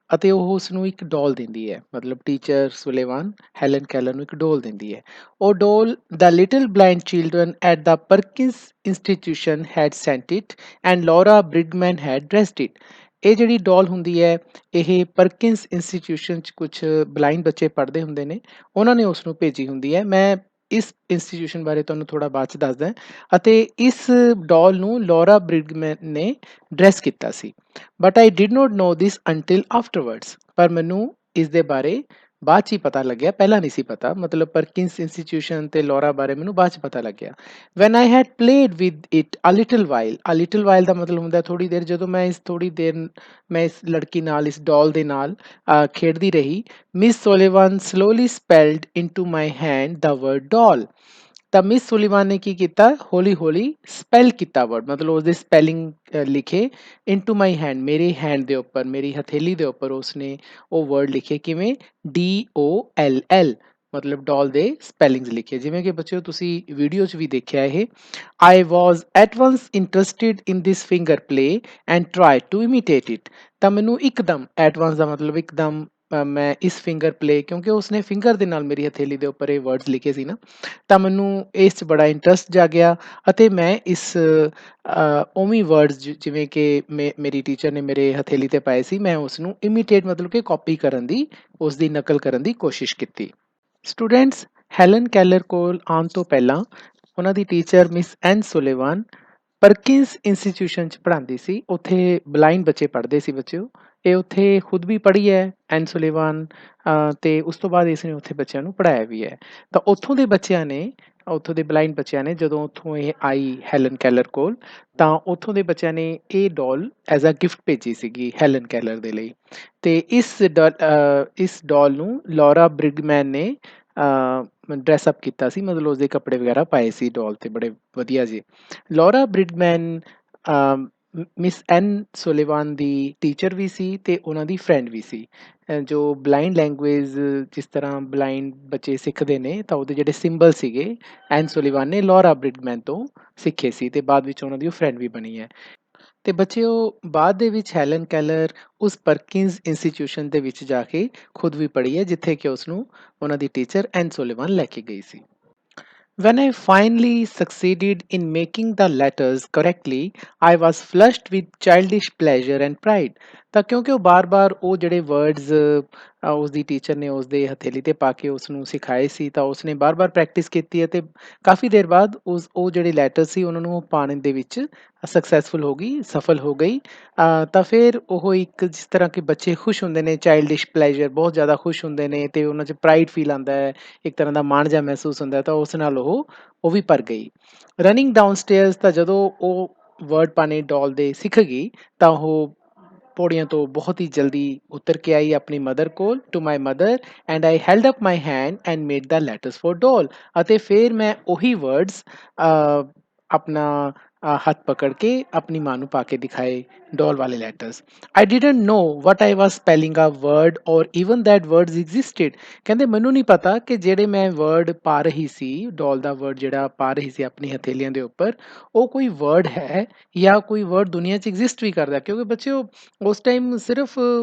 ਅਤੇ ਉਹ ਉਸਨੂੰ ਇੱਕ ਡੋਲ ਦਿੰਦੀ ਹੈ, ਮਤਲਬ ਟੀਚਰ ਸੁਲੇਵਾਨ ਹੈਲਨ ਕੈਲਰ ਨੂੰ ਇੱਕ ਡੋਲ ਦਿੰਦੀ ਹੈ। ਉਹ doll the little blind children at the Perkins Institution had sent it and Laura Bridgman had dressed it. ਇਹ ਜਿਹੜੀ ਡੋਲ ਹੁੰਦੀ ਹੈ ਇਹ ਪਰਕਿੰਸ ਇੰਸਟੀਟਿਊਸ਼ਨ 'ਚ ਕੁਛ ਬਲਾਈਂਡ ਬੱਚੇ ਪੜ੍ਹਦੇ ਹੁੰਦੇ ਨੇ, ਉਹਨਾਂ ਨੇ ਉਸ ਨੂੰ ਭੇਜੀ ਹੁੰਦੀ ਹੈ। ਮੈਂ ਇਸ ਇੰਸਟੀਟਿਊਸ਼ਨ ਬਾਰੇ ਤੁਹਾਨੂੰ ਥੋੜ੍ਹਾ ਬਾਅਦ 'ਚ ਦੱਸਦਾ, ਅਤੇ ਇਸ ਡੋਲ ਨੂੰ ਲੋਰਾ ਬ੍ਰਿਗਮੈਨ ਨੇ ਡਰੈਸ ਕੀਤਾ ਸੀ। But I did not know this until afterwards, ਪਰ ਮੈਨੂੰ ਇਸ ਦੇ ਬਾਰੇ ਬਾਅਦ 'ਚ ਹੀ ਪਤਾ ਲੱਗਿਆ, ਪਹਿਲਾਂ ਨਹੀਂ ਸੀ ਪਤਾ, ਮਤਲਬ ਪਰਕਿੰਸ ਇੰਸਟੀਟਿਊਸ਼ਨ ਤੇ ਲੋਰਾ ਬਾਰੇ ਮੈਨੂੰ ਬਾਅਦ 'ਚ ਪਤਾ ਲੱਗਿਆ। When I had played with it a little while ਦਾ ਮਤਲਬ ਹੁੰਦਾ ਥੋੜ੍ਹੀ ਦੇਰ, ਜਦੋਂ ਮੈਂ ਇਸ ਥੋੜ੍ਹੀ ਦੇਰ ਮੈਂ ਇਸ ਲੜਕੀ ਨਾਲ, ਇਸ ਡੋਲ ਦੇ ਨਾਲ ਖੇਡਦੀ ਰਹੀ। Miss Sullivan slowly spelled into my hand the word doll. ਤਾਂ ਮਿਸ ਸੁਲੀਵਾਨ ਨੇ ਕੀ ਕੀਤਾ, ਹੌਲੀ ਹੌਲੀ ਸਪੈਲ ਕੀਤਾ ਵਰਡ, ਮਤਲਬ ਉਸਦੇ ਸਪੈਲਿੰਗ ਲਿਖੇ ਇਨਟੂ ਮਾਈ ਹੈਂਡ, ਮੇਰੇ ਹੈਂਡ ਦੇ ਉੱਪਰ, ਮੇਰੀ ਹਥੇਲੀ ਦੇ ਉੱਪਰ ਉਸਨੇ ਉਹ ਵਰਡ ਲਿਖੇ, ਕਿਵੇਂ DOLL, ਮਤਲਬ ਡੋਲ ਦੇ ਸਪੈਲਿੰਗਸ ਲਿਖੇ, ਜਿਵੇਂ ਕਿ ਬੱਚਿਓ ਤੁਸੀਂ ਵੀਡੀਓ 'ਚ ਵੀ ਦੇਖਿਆ ਇਹ। I was at once interested in this finger play and tried to imitate it। ਤਾਂ ਮੈਨੂੰ ਇੱਕਦਮ, ਐਟ ਵਾਂਸ ਦਾ ਮਤਲਬ ਇੱਕਦਮ, ਮੈਂ ਇਸ ਫਿੰਗਰ ਪਲੇ, ਕਿਉਂਕਿ ਉਸਨੇ ਫਿੰਗਰ ਦੇ ਨਾਲ ਮੇਰੀ ਹਥੇਲੀ ਦੇ ਉੱਪਰ ਇਹ ਵਰਡਸ ਲਿਖੇ ਸੀ ਨਾ, ਤਾਂ ਮੈਨੂੰ ਇਸ 'ਚ ਬੜਾ ਇੰਟਰਸਟ ਜਾਗਿਆ, ਅਤੇ ਮੈਂ ਇਸ ਉਵੇਂ ਵਰਡਸ ਜਿਵੇਂ ਕਿ ਮੇਰੀ ਟੀਚਰ ਨੇ ਮੇਰੇ ਹਥੇਲੀ 'ਤੇ ਪਾਏ ਸੀ, ਮੈਂ ਉਸ ਨੂੰ ਇਮੀਟੇਟ ਮਤਲਬ ਕਿ ਕਾਪੀ ਕਰਨ ਦੀ, ਉਸ ਦੀ ਨਕਲ ਕਰਨ ਦੀ ਕੋਸ਼ਿਸ਼ ਕੀਤੀ। ਸਟੂਡੈਂਟਸ, ਹੈਲਨ ਕੈਲਰ ਕੋਲ ਆਉਣ ਤੋਂ ਪਹਿਲਾਂ ਉਹਨਾਂ ਦੀ ਟੀਚਰ ਮਿਸ ਐਨ ਸੁਲੇਵਾਨ ਪਰਕਿੰਸ ਇੰਸਟੀਟਿਊਸ਼ਨ 'ਚ ਪੜ੍ਹਾਉਂਦੀ ਸੀ, ਉੱਥੇ ਬਲਾਈਂਡ ਬੱਚੇ ਪੜ੍ਹਦੇ ਸੀ ਬੱਚਿਓ। ਇਹ ਉੱਥੇ ਖੁਦ ਵੀ ਪੜ੍ਹੀ ਹੈ ਐਨ ਸੁਲੇਵਾਨ, ਅਤੇ ਉਸ ਤੋਂ ਬਾਅਦ ਇਸ ਨੇ ਉੱਥੇ ਬੱਚਿਆਂ ਨੂੰ ਪੜ੍ਹਾਇਆ ਵੀ ਹੈ। ਤਾਂ ਉੱਥੋਂ ਦੇ ਬੱਚਿਆਂ ਨੇ, ਉੱਥੋਂ ਦੇ ਬਲਾਈਂਡ ਬੱਚਿਆਂ ਨੇ, ਜਦੋਂ ਉੱਥੋਂ ਇਹ ਆਈ ਹੈਲਨ ਕੈਲਰ ਕੋਲ, ਤਾਂ ਉੱਥੋਂ ਦੇ ਬੱਚਿਆਂ ਨੇ ਇਹ ਡੋਲ ਐਜ਼ ਅ ਗਿਫਟ ਭੇਜੀ ਸੀਗੀ ਹੈਲਨ ਕੈਲਰ ਦੇ ਲਈ। ਅਤੇ ਇਸ ਡੋਲ ਨੂੰ ਲੋਰਾ ਬ੍ਰਿਗਮੈਨ ਨੇ ਡਰੈਸਅਪ ਕੀਤਾ ਸੀ, ਮਤਲਬ ਉਸਦੇ ਕੱਪੜੇ ਵਗੈਰਾ ਪਾਏ ਸੀ ਡੋਲ 'ਤੇ ਬੜੇ ਵਧੀਆ ਜਿਹੇ। ਲੋਰਾ ਬ੍ਰਿਗਮੈਨ ਮਿਸ ਐਨ ਸੁਲੇਵਾਨ ਦੀ ਟੀਚਰ ਵੀ ਸੀ ਅਤੇ ਉਹਨਾਂ ਦੀ ਫਰੈਂਡ ਵੀ ਸੀ। ਜੋ ਬਲਾਈਂਡ ਲੈਂਗੁਏਜ ਜਿਸ ਤਰ੍ਹਾਂ ਬਲਾਈਂਡ ਬੱਚੇ ਸਿੱਖਦੇ ਨੇ, ਤਾਂ ਉਹਦੇ ਜਿਹੜੇ ਸਿੰਬਲ ਸੀਗੇ ਐਨ ਸੁਲੀਵਾਨ ਨੇ ਲੋਰਾ ਬ੍ਰਿਗਮੈਨ ਤੋਂ ਸਿੱਖੇ ਸੀ, ਅਤੇ ਬਾਅਦ ਵਿੱਚ ਉਹਨਾਂ ਦੀ ਉਹ ਫਰੈਂਡ ਵੀ ਬਣੀ ਹੈ। ਅਤੇ ਬੱਚਿਓ ਬਾਅਦ ਦੇ ਵਿੱਚ ਹੈਲਨ ਕੈਲਰ ਉਸ ਪਰਕਿੰਸ ਇੰਸਟੀਟਿਊਸ਼ਨ ਦੇ ਵਿੱਚ ਜਾ ਕੇ ਖੁਦ ਵੀ ਪੜ੍ਹੀ ਹੈ, ਜਿੱਥੇ ਕਿ ਉਸਨੂੰ ਉਹਨਾਂ ਦੀ ਟੀਚਰ ਐਨ ਸੁਲੀਵਾਨ ਲੈ ਕੇ ਗਈ ਸੀ। When I finally succeeded in making the letters correctly, I was flushed with childish pleasure and pride। ਤਾਂ ਕਿਉਂਕਿ ਉਹ ਬਾਰ-ਬਾਰ ਉਹ ਜਿਹੜੇ ਵਰਡਸ ਉਸਦੀ ਟੀਚਰ ਨੇ ਉਸਦੇ ਹਥੇਲੀ 'ਤੇ ਪਾ ਕੇ ਉਸਨੂੰ ਸਿਖਾਏ ਸੀ, ਤਾਂ ਉਸਨੇ ਬਾਰ-ਬਾਰ ਪ੍ਰੈਕਟਿਸ ਕੀਤੀ, ਅਤੇ ਕਾਫੀ ਦੇਰ ਬਾਅਦ ਉਹ ਜਿਹੜੇ ਲੈਟਰ ਸੀ ਉਹਨਾਂ ਨੂੰ ਉਹ ਪਾਉਣ ਦੇ ਵਿੱਚ ਸਕਸੈਸਫੁਲ ਹੋ ਗਈ, ਸਫਲ ਹੋ ਗਈ। ਤਾਂ ਫਿਰ ਉਹ ਇੱਕ, ਜਿਸ ਤਰ੍ਹਾਂ ਕਿ ਬੱਚੇ ਖੁਸ਼ ਹੁੰਦੇ ਨੇ, ਚਾਈਲਡਿਸ਼ ਪਲੈਜ਼ਰ, ਬਹੁਤ ਜ਼ਿਆਦਾ ਖੁਸ਼ ਹੁੰਦੇ ਨੇ, ਅਤੇ ਉਹਨਾਂ 'ਚ ਪ੍ਰਾਈਡ ਫੀਲ ਆਉਂਦਾ ਹੈ, ਇੱਕ ਤਰ੍ਹਾਂ ਦਾ ਮਾਣ ਜਿਹਾ ਮਹਿਸੂਸ ਹੁੰਦਾ, ਤਾਂ ਉਸ ਨਾਲ ਉਹ ਵੀ ਭਰ ਗਈ। ਰਨਿੰਗ ਡਾਊਨ ਸਟੇਅਰਸ, ਤਾਂ ਜਦੋਂ ਉਹ ਵਰਡ ਪਾਣੇ ਡੋਲ ਦੇ ਸਿੱਖ ਗਈ, ਤਾਂ ਉਹ ਪੌੜੀਆਂ ਤੋਂ ਬਹੁਤ ਹੀ ਜਲਦੀ ਉਤਰ ਕੇ ਆਈ ਆਪਣੀ ਮਦਰ ਕੋਲ, to my mother, and I held up my hand and made the letters for doll. ਅਤੇ ਫਿਰ ਮੈਂ ਉਹੀ ਵਰਡਸ ਆਪਣਾ ਹੱਥ ਪਕੜ ਕੇ ਆਪਣੀ ਮਾਂ ਨੂੰ ਪਾ ਕੇ ਦਿਖਾਏ, ਡੋਲ ਵਾਲੇ letters. I didn't know what I was spelling a word or even that words existed. ਕਹਿੰਦੇ ਮੈਨੂੰ ਨਹੀਂ ਪਤਾ ਕਿ ਜਿਹੜੇ ਮੈਂ ਵਰਡ ਪਾ ਰਹੀ ਸੀ, ਡੋਲ ਦਾ ਵਰਡ ਜਿਹੜਾ ਪਾ ਰਹੀ ਸੀ ਆਪਣੀ ਹਥੇਲੀਆਂ ਦੇ ਉੱਪਰ, ਉਹ ਕੋਈ ਵਰਡ ਹੈ ਜਾਂ ਕੋਈ ਵਰਡ ਦੁਨੀਆ 'ਚ ਐਗਜ਼ਿਸਟ ਵੀ ਕਰਦਾ, ਕਿਉਂਕਿ ਬੱਚਿਓ ਉਸ ਟਾਈਮ ਸਿਰਫ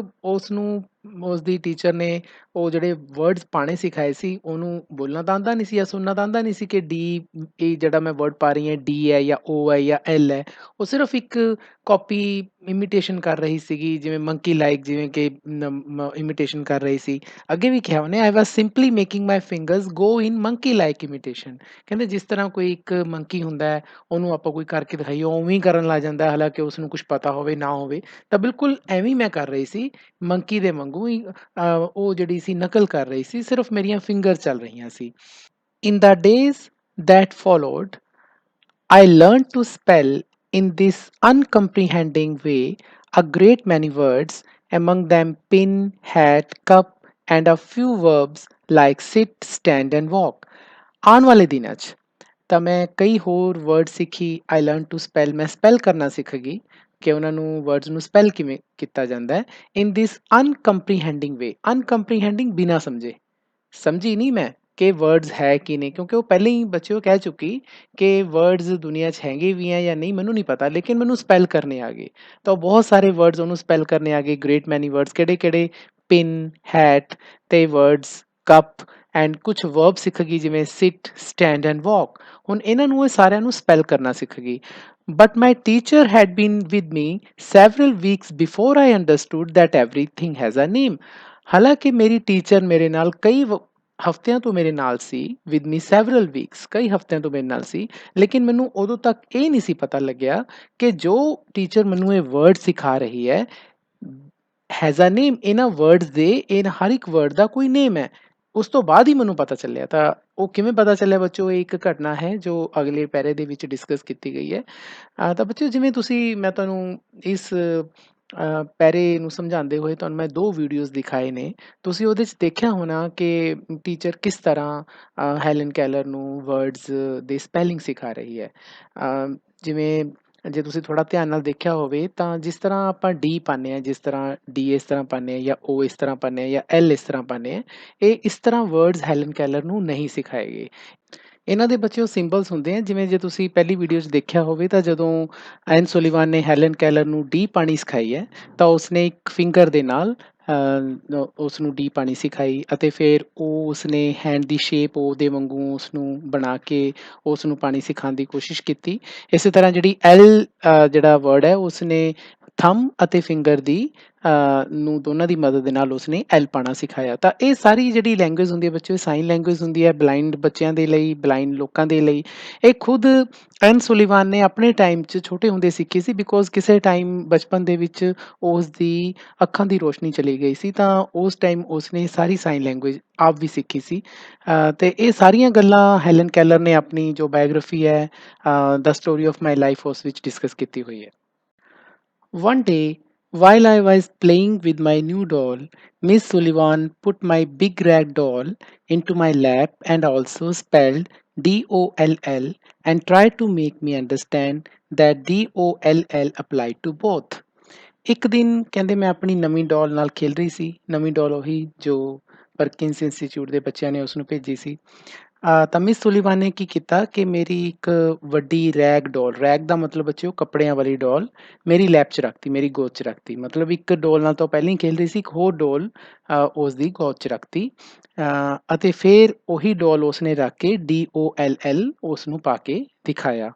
ਉਸ ਨੂੰ, ਉਸਦੀ ਟੀਚਰ ਨੇ ਉਹ ਜਿਹੜੇ ਵਰਡਸ ਪਾਣੇ ਸਿਖਾਏ ਸੀ, ਉਹਨੂੰ ਬੋਲਣਾ ਤਾਂ ਆਉਂਦਾ ਨਹੀਂ ਸੀ ਜਾਂ ਸੁਣਨਾ ਤਾਂ ਆਉਂਦਾ ਨਹੀਂ ਸੀ ਕਿ ਡੀ, ਇਹ ਜਿਹੜਾ ਮੈਂ ਵਰਡ ਪਾ ਰਹੀ ਹਾਂ ਡੀ ਹੈ ਜਾਂ ਓ ਹੈ ਜਾਂ ਐਲ ਹੈ। ਉਹ ਸਿਰਫ ਇੱਕ ਕਾਪੀ ਇਮੀਟੇਸ਼ਨ ਕਰ ਰਹੀ ਸੀਗੀ, ਜਿਵੇਂ ਮੰਕੀ ਲਾਈਕ, ਜਿਵੇਂ ਕਿ ਇਮੀਟੇਸ਼ਨ ਕਰ ਰਹੀ ਸੀ। ਅੱਗੇ ਵੀ ਕਿਹਾ ਉਹਨੇ, ਆਈ ਵਾਜ਼ ਸਿੰਪਲੀ ਮੇਕਿੰਗ ਮਾਈ ਫਿੰਗਰਸ ਗੋ ਇਨ ਮੰਕੀ ਲਾਈਕ ਇਮੀਟੇਸ਼ਨ। ਕਹਿੰਦੇ ਜਿਸ ਤਰ੍ਹਾਂ ਕੋਈ ਇੱਕ ਮੰਕੀ ਹੁੰਦਾ ਹੈ, ਉਹਨੂੰ ਆਪਾਂ ਕੋਈ ਕਰਕੇ ਦਿਖਾਈਏ, ਉਵੇਂ ਹੀ ਕਰਨ ਲੱਗ ਜਾਂਦਾ ਹੈ, ਹਾਲਾਂਕਿ ਉਸਨੂੰ ਕੁਛ ਪਤਾ ਹੋਵੇ ਨਾ ਹੋਵੇ। ਤਾਂ ਬਿਲਕੁਲ ਐਵੇਂ ਹੀ ਮੈਂ ਕਰ ਰਹੀ ਸੀ, ਮੰਕੀ ਦੇ ਵਾਂਗੂ ਹੀ ਉਹ ਜਿਹੜੀ ਸੀ ਨਕਲ ਕਰ ਰਹੀ ਸੀ, ਸਿਰਫ ਮੇਰੀਆਂ ਫਿੰਗਰ ਚੱਲ ਰਹੀਆਂ ਸੀ। In the days that followed, I learned to spell in this uncomprehending way a great many words, among them pin, hat, cup, and a few verbs like sit, stand, and walk. ਆਉਣ ਵਾਲੇ ਦਿਨਾਂ 'ਚ ਤਾਂ ਮੈਂ ਕਈ ਹੋਰ word ਸਿੱਖੀ। ਆਈ learn to spell, ਮੈਂ ਸਪੈਲ ਕਰਨਾ ਸਿੱਖ ਗਈ ਕਿ ਉਹਨਾਂ ਨੂੰ ਵਰਡਸ ਨੂੰ ਸਪੈਲ ਕਿਵੇਂ ਕੀਤਾ ਜਾਂਦਾ ਹੈ। ਇਨ ਦਿਸ ਅਨਕੰਪਰੀਹੈਂਡਿੰਗ ਵੇ, ਅਨਕੰਪਰੀਹੈਂਡਿੰਗ ਬਿਨਾ ਸਮਝੇ, ਸਮਝੀ ਨਹੀਂ ਮੈਂ ਕਿ ਵਰਡਸ ਹੈ ਕਿ ਨਹੀਂ, ਕਿਉਂਕਿ ਉਹ ਪਹਿਲਾਂ ਹੀ ਬੱਚੇ ਉਹ ਕਹਿ ਚੁੱਕੀ ਕਿ ਵਰਡਸ ਦੁਨੀਆ 'ਚ ਹੈਗੇ ਵੀ ਹੈ ਜਾਂ ਨਹੀਂ ਮੈਨੂੰ ਨਹੀਂ ਪਤਾ, ਲੇਕਿਨ ਮੈਨੂੰ ਸਪੈਲ ਕਰਨੇ ਆ ਗਏ। ਤਾਂ ਉਹ ਬਹੁਤ ਸਾਰੇ ਵਰਡਸ ਉਹਨੂੰ ਸਪੈਲ ਕਰਨੇ ਆ ਗਏ, ਗ੍ਰੇਟ ਮੈਨੀ ਵਰਡਸ। ਕਿਹੜੇ ਕਿਹੜੇ? ਪਿਨ, ਹੈਟ ਤੇ ਵਰਡਸ, ਕੱਪ ਐਂਡ ਕੁਛ ਵਰਬ ਸਿੱਖ ਗਈ, ਜਿਵੇਂ ਸਿਟ, ਸਟੈਂਡ ਐਂਡ ਵਾਕ। ਹੁਣ ਇਹਨਾਂ ਨੂੰ ਇਹ ਸਾਰਿਆਂ ਨੂੰ ਸਪੈਲ ਕਰਨਾ ਸਿੱਖ ਗਈ। But my teacher had been with me several weeks before I understood that everything has a name. ਹਾਲਾਂਕਿ ਮੇਰੀ ਟੀਚਰ ਮੇਰੇ ਨਾਲ ਕਈ ਹਫ਼ਤਿਆਂ ਤੋਂ ਮੇਰੇ ਨਾਲ ਸੀ, ਵਿਦ ਮੀ ਸੈਵਰਲ ਵੀਕਸ, ਕਈ ਹਫ਼ਤਿਆਂ ਤੋਂ ਮੇਰੇ ਨਾਲ ਸੀ, ਲੇਕਿਨ ਮੈਨੂੰ ਉਦੋਂ ਤੱਕ ਇਹ ਨਹੀਂ ਸੀ ਪਤਾ ਲੱਗਿਆ ਕਿ ਜੋ ਟੀਚਰ ਮੈਨੂੰ ਇਹ ਵਰਡ ਸਿਖਾ ਰਹੀ ਹੈ ਹੈਜ਼ ਅ ਨੇਮ। ਇਹਨਾਂ ਵਰਡਸ ਦੇ, ਇਹ ਹਰ ਇੱਕ ਵਰਡ ਦਾ ਕੋਈ ਨੇਮ ਹੈ। ਉਸ ਤੋਂ ਬਾਅਦ ਹੀ ਮੈਨੂੰ ਪਤਾ ਚੱਲਿਆ। ਤਾਂ ਉਹ ਕਿਵੇਂ ਪਤਾ ਚੱਲਿਆ ਬੱਚੋ? ਇਹ ਇੱਕ ਘਟਨਾ ਹੈ ਜੋ ਅਗਲੇ ਪੈਰੇ ਦੇ ਵਿੱਚ ਡਿਸਕਸ ਕੀਤੀ ਗਈ ਹੈ। ਤਾਂ ਬੱਚਿਓ, ਜਿਵੇਂ ਤੁਸੀਂ, ਮੈਂ ਤੁਹਾਨੂੰ ਇਸ ਪੈਰੇ ਨੂੰ ਸਮਝਾਉਂਦੇ ਹੋਏ ਤੁਹਾਨੂੰ ਮੈਂ 2 ਵੀਡੀਓਜ਼ ਦਿਖਾਏ ਨੇ। ਤੁਸੀਂ ਉਹਦੇ 'ਚ ਦੇਖਿਆ ਹੋਣਾ ਕਿ ਟੀਚਰ ਕਿਸ ਤਰ੍ਹਾਂ ਹੈਲਨ ਕੈਲਰ ਨੂੰ ਵਰਡਸ ਦੇ ਸਪੈਲਿੰਗ ਸਿਖਾ ਰਹੀ ਹੈ। ਜਿਵੇਂ ਜੇ ਤੁਸੀਂ ਥੋੜ੍ਹਾ ਧਿਆਨ ਨਾਲ ਦੇਖਿਆ ਹੋਵੇ ਤਾਂ ਜਿਸ ਤਰ੍ਹਾਂ ਆਪਾਂ ਡੀ ਪਾਉਂਦੇ ਹਾਂ, ਜਿਸ ਤਰ੍ਹਾਂ ਡੀ ਇਸ ਤਰ੍ਹਾਂ ਪਾਉਂਦੇ ਹਾਂ, ਜਾਂ ਓ ਇਸ ਤਰ੍ਹਾਂ ਪਾਉਂਦੇ ਹਾਂ, ਜਾਂ ਐਲ ਇਸ ਤਰ੍ਹਾਂ ਪਾਉਂਦੇ ਹਾਂ, ਇਹ ਇਸ ਤਰ੍ਹਾਂ ਵਰਡਸ ਹੈਲਨ ਕੈਲਰ ਨੂੰ ਨਹੀਂ ਸਿਖਾਏ ਗਏ। ਇਹਨਾਂ ਦੇ ਬੱਚੇ ਉਹ ਸਿੰਬਲਸ ਹੁੰਦੇ ਆ, ਜਿਵੇਂ ਜੇ ਤੁਸੀਂ ਪਹਿਲੀ ਵੀਡੀਓ 'ਚ ਦੇਖਿਆ ਹੋਵੇ ਤਾਂ ਜਦੋਂ ਐਨ ਸੁਲੀਵਾਨ ਨੇ ਹੈਲਨ ਕੈਲਰ ਨੂੰ ਡੀ ਪਾਣੀ ਸਿਖਾਈ ਹੈ, ਤਾਂ ਉਸਨੇ ਇੱਕ ਫਿੰਗਰ ਦੇ ਨਾਲ ਉਸ ਨੂੰ ਡੀ ਪਾਣੀ ਸਿਖਾਈ, ਅਤੇ ਫਿਰ ਉਹ ਉਸਨੇ ਹੈਂਡ ਦੀ ਸ਼ੇਪ ਉਹਦੇ ਵਾਂਗੂ ਉਸਨੂੰ ਬਣਾ ਕੇ ਉਸ ਨੂੰ ਪਾਣੀ ਸਿਖਾਉਣ ਦੀ ਕੋਸ਼ਿਸ਼ ਕੀਤੀ। ਇਸੇ ਤਰ੍ਹਾਂ ਜਿਹੜੀ ਐਲ ਜਿਹੜਾ ਵਰਡ ਹੈ, ਉਸਨੇ ਥੰਮ ਅਤੇ ਫਿੰਗਰ ਦੀ ਨੂੰ ਦੋਨਾਂ ਦੀ ਮਦਦ ਦੇ ਨਾਲ ਉਸਨੇ ਐਲ ਪਾਣਾ ਸਿਖਾਇਆ। ਤਾਂ ਇਹ ਸਾਰੀ ਜਿਹੜੀ ਲੈਂਗੁਏਜ ਹੁੰਦੀ ਹੈ ਬੱਚੇ, ਸਾਈਨ ਲੈਂਗੁਏਜ ਹੁੰਦੀ ਹੈ ਬਲਾਈਂਡ ਬੱਚਿਆਂ ਦੇ ਲਈ, ਬਲਾਈਂਡ ਲੋਕਾਂ ਦੇ ਲਈ। ਇਹ ਖੁਦ ਐਨ ਸੁਲੀਵਾਨ ਨੇ ਆਪਣੇ ਟਾਈਮ 'ਚ ਛੋਟੇ ਹੁੰਦੇ ਸਿੱਖੀ ਸੀ, ਬਿਕੋਜ਼ ਕਿਸੇ ਟਾਈਮ ਬਚਪਨ ਦੇ ਵਿੱਚ ਉਸ ਦੀ ਅੱਖਾਂ ਦੀ ਰੋਸ਼ਨੀ ਚਲੀ ਗਈ ਸੀ, ਤਾਂ ਉਸ ਟਾਈਮ ਉਸਨੇ ਸਾਰੀ ਸਾਈਨ ਲੈਂਗੁਏਜ ਆਪ ਵੀ ਸਿੱਖੀ ਸੀ। ਅਤੇ ਇਹ ਸਾਰੀਆਂ ਗੱਲਾਂ ਹੈਲਨ ਕੈਲਰ ਨੇ ਆਪਣੀ ਜੋ ਬਾਇਓਗ੍ਰਾਫੀ ਹੈ, the story of my life, ਉਸ ਵਿੱਚ ਡਿਸਕਸ ਕੀਤੀ ਹੋਈ ਹੈ। One day, while I was playing with my new doll, Miss Sullivan put my big rag doll into my lap and also spelled DOLL and tried to make me understand that DOLL applied to both. ਇੱਕ ਦਿਨ ਕਹਿੰਦੇ ਮੈਂ ਆਪਣੀ ਨਵੀਂ ਡੋਲ ਨਾਲ ਖੇਲ ਰਹੀ ਸੀ, ਨਵੀਂ ਡੋਲ ਉਹੀ ਜੋ ਪਰਕਿੰਸ ਇੰਸਟੀਚਿਊਟ ਦੇ ਬੱਚਿਆਂ ਨੇ ਉਸਨੂੰ ਭੇਜੀ ਸੀ। ਤਾਂ ਮਿਸ ਸੁਲੀਵਾਨ ਨੇ ਕੀ ਕੀਤਾ ਕਿ ਮੇਰੀ ਇੱਕ ਵੱਡੀ ਰੈਗ ਡੋਲ, ਰੈਗ ਦਾ ਮਤਲਬ ਬੱਚਿਓ ਕੱਪੜਿਆਂ ਵਾਲੀ ਡੋਲ, ਮੇਰੀ ਲੈਪ 'ਚ ਰੱਖਤੀ, ਮੇਰੀ ਗੋਦ 'ਚ ਰੱਖਤੀ। ਮਤਲਬ ਇੱਕ ਡੋਲ ਨਾਲ ਤਾਂ ਪਹਿਲਾਂ ਹੀ ਖੇਲ ਰਹੀ ਸੀ, ਇੱਕ ਹੋਰ ਡੋਲ ਉਸ ਦੀ ਗੋਦ 'ਚ ਰੱਖਤੀ, ਅਤੇ ਫਿਰ ਉਹੀ ਡੋਲ ਉਸਨੇ ਰੱਖ ਕੇ DOLL ਉਸ ਨੂੰ ਪਾ ਕੇ ਦਿਖਾਇਆ।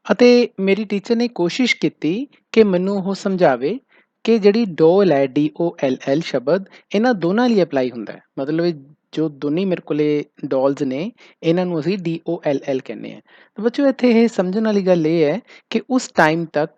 ਅਤੇ ਮੇਰੀ ਟੀਚਰ ਨੇ ਕੋਸ਼ਿਸ਼ ਕੀਤੀ ਕਿ ਮੈਨੂੰ ਉਹ ਸਮਝਾਵੇ ਕਿ ਜਿਹੜੀ ਡੋਲ ਹੈ DOLL ਸ਼ਬਦ ਇਹਨਾਂ ਦੋਨਾਂ ਲਈ ਅਪਲਾਈ ਹੁੰਦਾ ਹੈ। ਮਤਲਬ ਜੋ ਦੋਨੇ ਮੇਰੇ ਕੋਲੇ ਡੋਲਸ ਨੇ, ਇਹਨਾਂ ਨੂੰ ਅਸੀਂ DOLL ਕਹਿੰਦੇ ਹਾਂ। ਤਾਂ ਬੱਚਿਓ, ਇੱਥੇ ਇਹ ਸਮਝਣ ਵਾਲੀ ਗੱਲ ਇਹ ਹੈ ਕਿ ਉਸ ਟਾਈਮ ਤੱਕ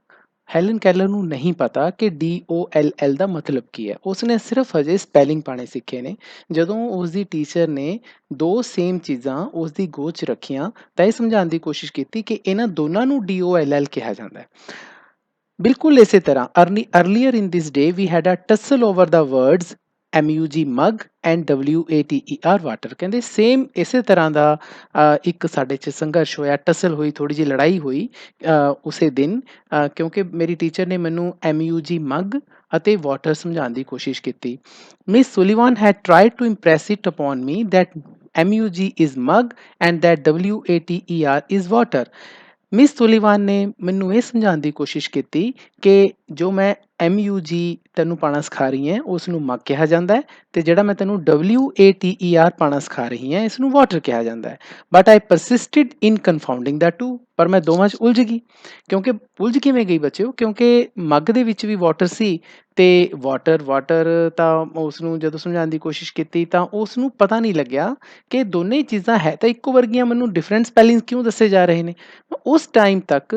ਹੈਲਨ ਕੈਲਰ ਨੂੰ ਨਹੀਂ ਪਤਾ ਕਿ DOLL ਦਾ ਮਤਲਬ ਕੀ ਹੈ। ਉਸਨੇ ਸਿਰਫ ਹਜੇ ਸਪੈਲਿੰਗ ਪਾਣੇ ਸਿੱਖੇ ਨੇ। ਜਦੋਂ ਉਸਦੀ ਟੀਚਰ ਨੇ 2 ਸੇਮ ਚੀਜ਼ਾਂ ਉਸਦੀ ਗੋਦ 'ਚ ਰੱਖੀਆਂ ਤਾਂ ਇਹ ਸਮਝਾਉਣ ਦੀ ਕੋਸ਼ਿਸ਼ ਕੀਤੀ ਕਿ ਇਹਨਾਂ ਦੋਨਾਂ ਨੂੰ DOLL ਕਿਹਾ ਜਾਂਦਾ ਹੈ। ਬਿਲਕੁਲ ਇਸੇ ਤਰ੍ਹਾਂ earlier in this day we had a tussle over the words MUG mug and WATER water. ਕਹਿੰਦੇ ਸੇਮ ਇਸੇ ਤਰ੍ਹਾਂ ਦਾ ਇੱਕ ਸਾਡੇ 'ਚ ਸੰਘਰਸ਼ ਹੋਇਆ, ਟਸਲ ਹੋਈ, ਥੋੜ੍ਹੀ ਜਿਹੀ ਲੜਾਈ ਹੋਈ ਉਸੇ ਦਿਨ, ਕਿਉਂਕਿ ਮੇਰੀ ਟੀਚਰ ਨੇ ਮੈਨੂੰ MUG ਮਗ ਅਤੇ ਵਾਟਰ ਸਮਝਾਉਣ ਦੀ ਕੋਸ਼ਿਸ਼ ਕੀਤੀ। Miss Sullivan had tried to impress it upon me that MUG is mug and that WATER is water. Miss Sullivan ਨੇ ਮੈਨੂੰ ਇਹ ਸਮਝਾਉਣ ਦੀ ਕੋਸ਼ਿਸ਼ ਕੀਤੀ ਕਿ ਜੋ ਮੈਂ MUG ਤੈਨੂੰ ਪਾਉਣਾ ਸਿਖਾ ਰਹੀ ਹਾਂ ਉਸ ਨੂੰ ਮਗ ਕਿਹਾ ਜਾਂਦਾ ਹੈ ਤੇ ਜਿਹੜਾ ਮੈਂ ਤੈਨੂੰ WATER ਪਾਉਣਾ ਸਿਖਾ ਰਹੀ ਹਾਂ ਇਸ ਨੂੰ ਵਾਟਰ ਕਿਹਾ ਜਾਂਦਾ ਹੈ। But I ਪਰਸਿਸਟਿਡ in ਕਨਫਾਊਂਡਿੰਗ the to, ਪਰ ਮੈਂ ਦੋਵਾਂ 'ਚ ਉਲਝ ਗਈ। ਕਿਉਂਕਿ ਉਲਝ ਕਿਵੇਂ ਗਈ ਬੱਚਿਓ, ਕਿਉਂਕਿ ਮੱਗ ਦੇ ਵਿੱਚ ਵੀ ਵਾਟਰ ਸੀ ਤੇ ਵਾਟਰ ਵਾਟਰ ਤਾਂ ਉਸ ਨੂੰ ਜਦੋਂ ਸਮਝਾਉਣ ਦੀ ਕੋਸ਼ਿਸ਼ ਕੀਤੀ ਤਾਂ ਉਸ ਨੂੰ ਪਤਾ ਨਹੀਂ ਲੱਗਿਆ ਕਿ ਦੋਨੇ ਹੀ ਚੀਜ਼ਾਂ ਹੈ ਤਾਂ ਇੱਕੋ ਵਰਗੀਆਂ, ਮੈਨੂੰ ਡਿਫਰੈਂਟ ਸਪੈਲਿੰਗ ਕਿਉਂ ਦੱਸੇ ਜਾ ਰਹੇ ਨੇ। ਉਸ ਟਾਈਮ ਤੱਕ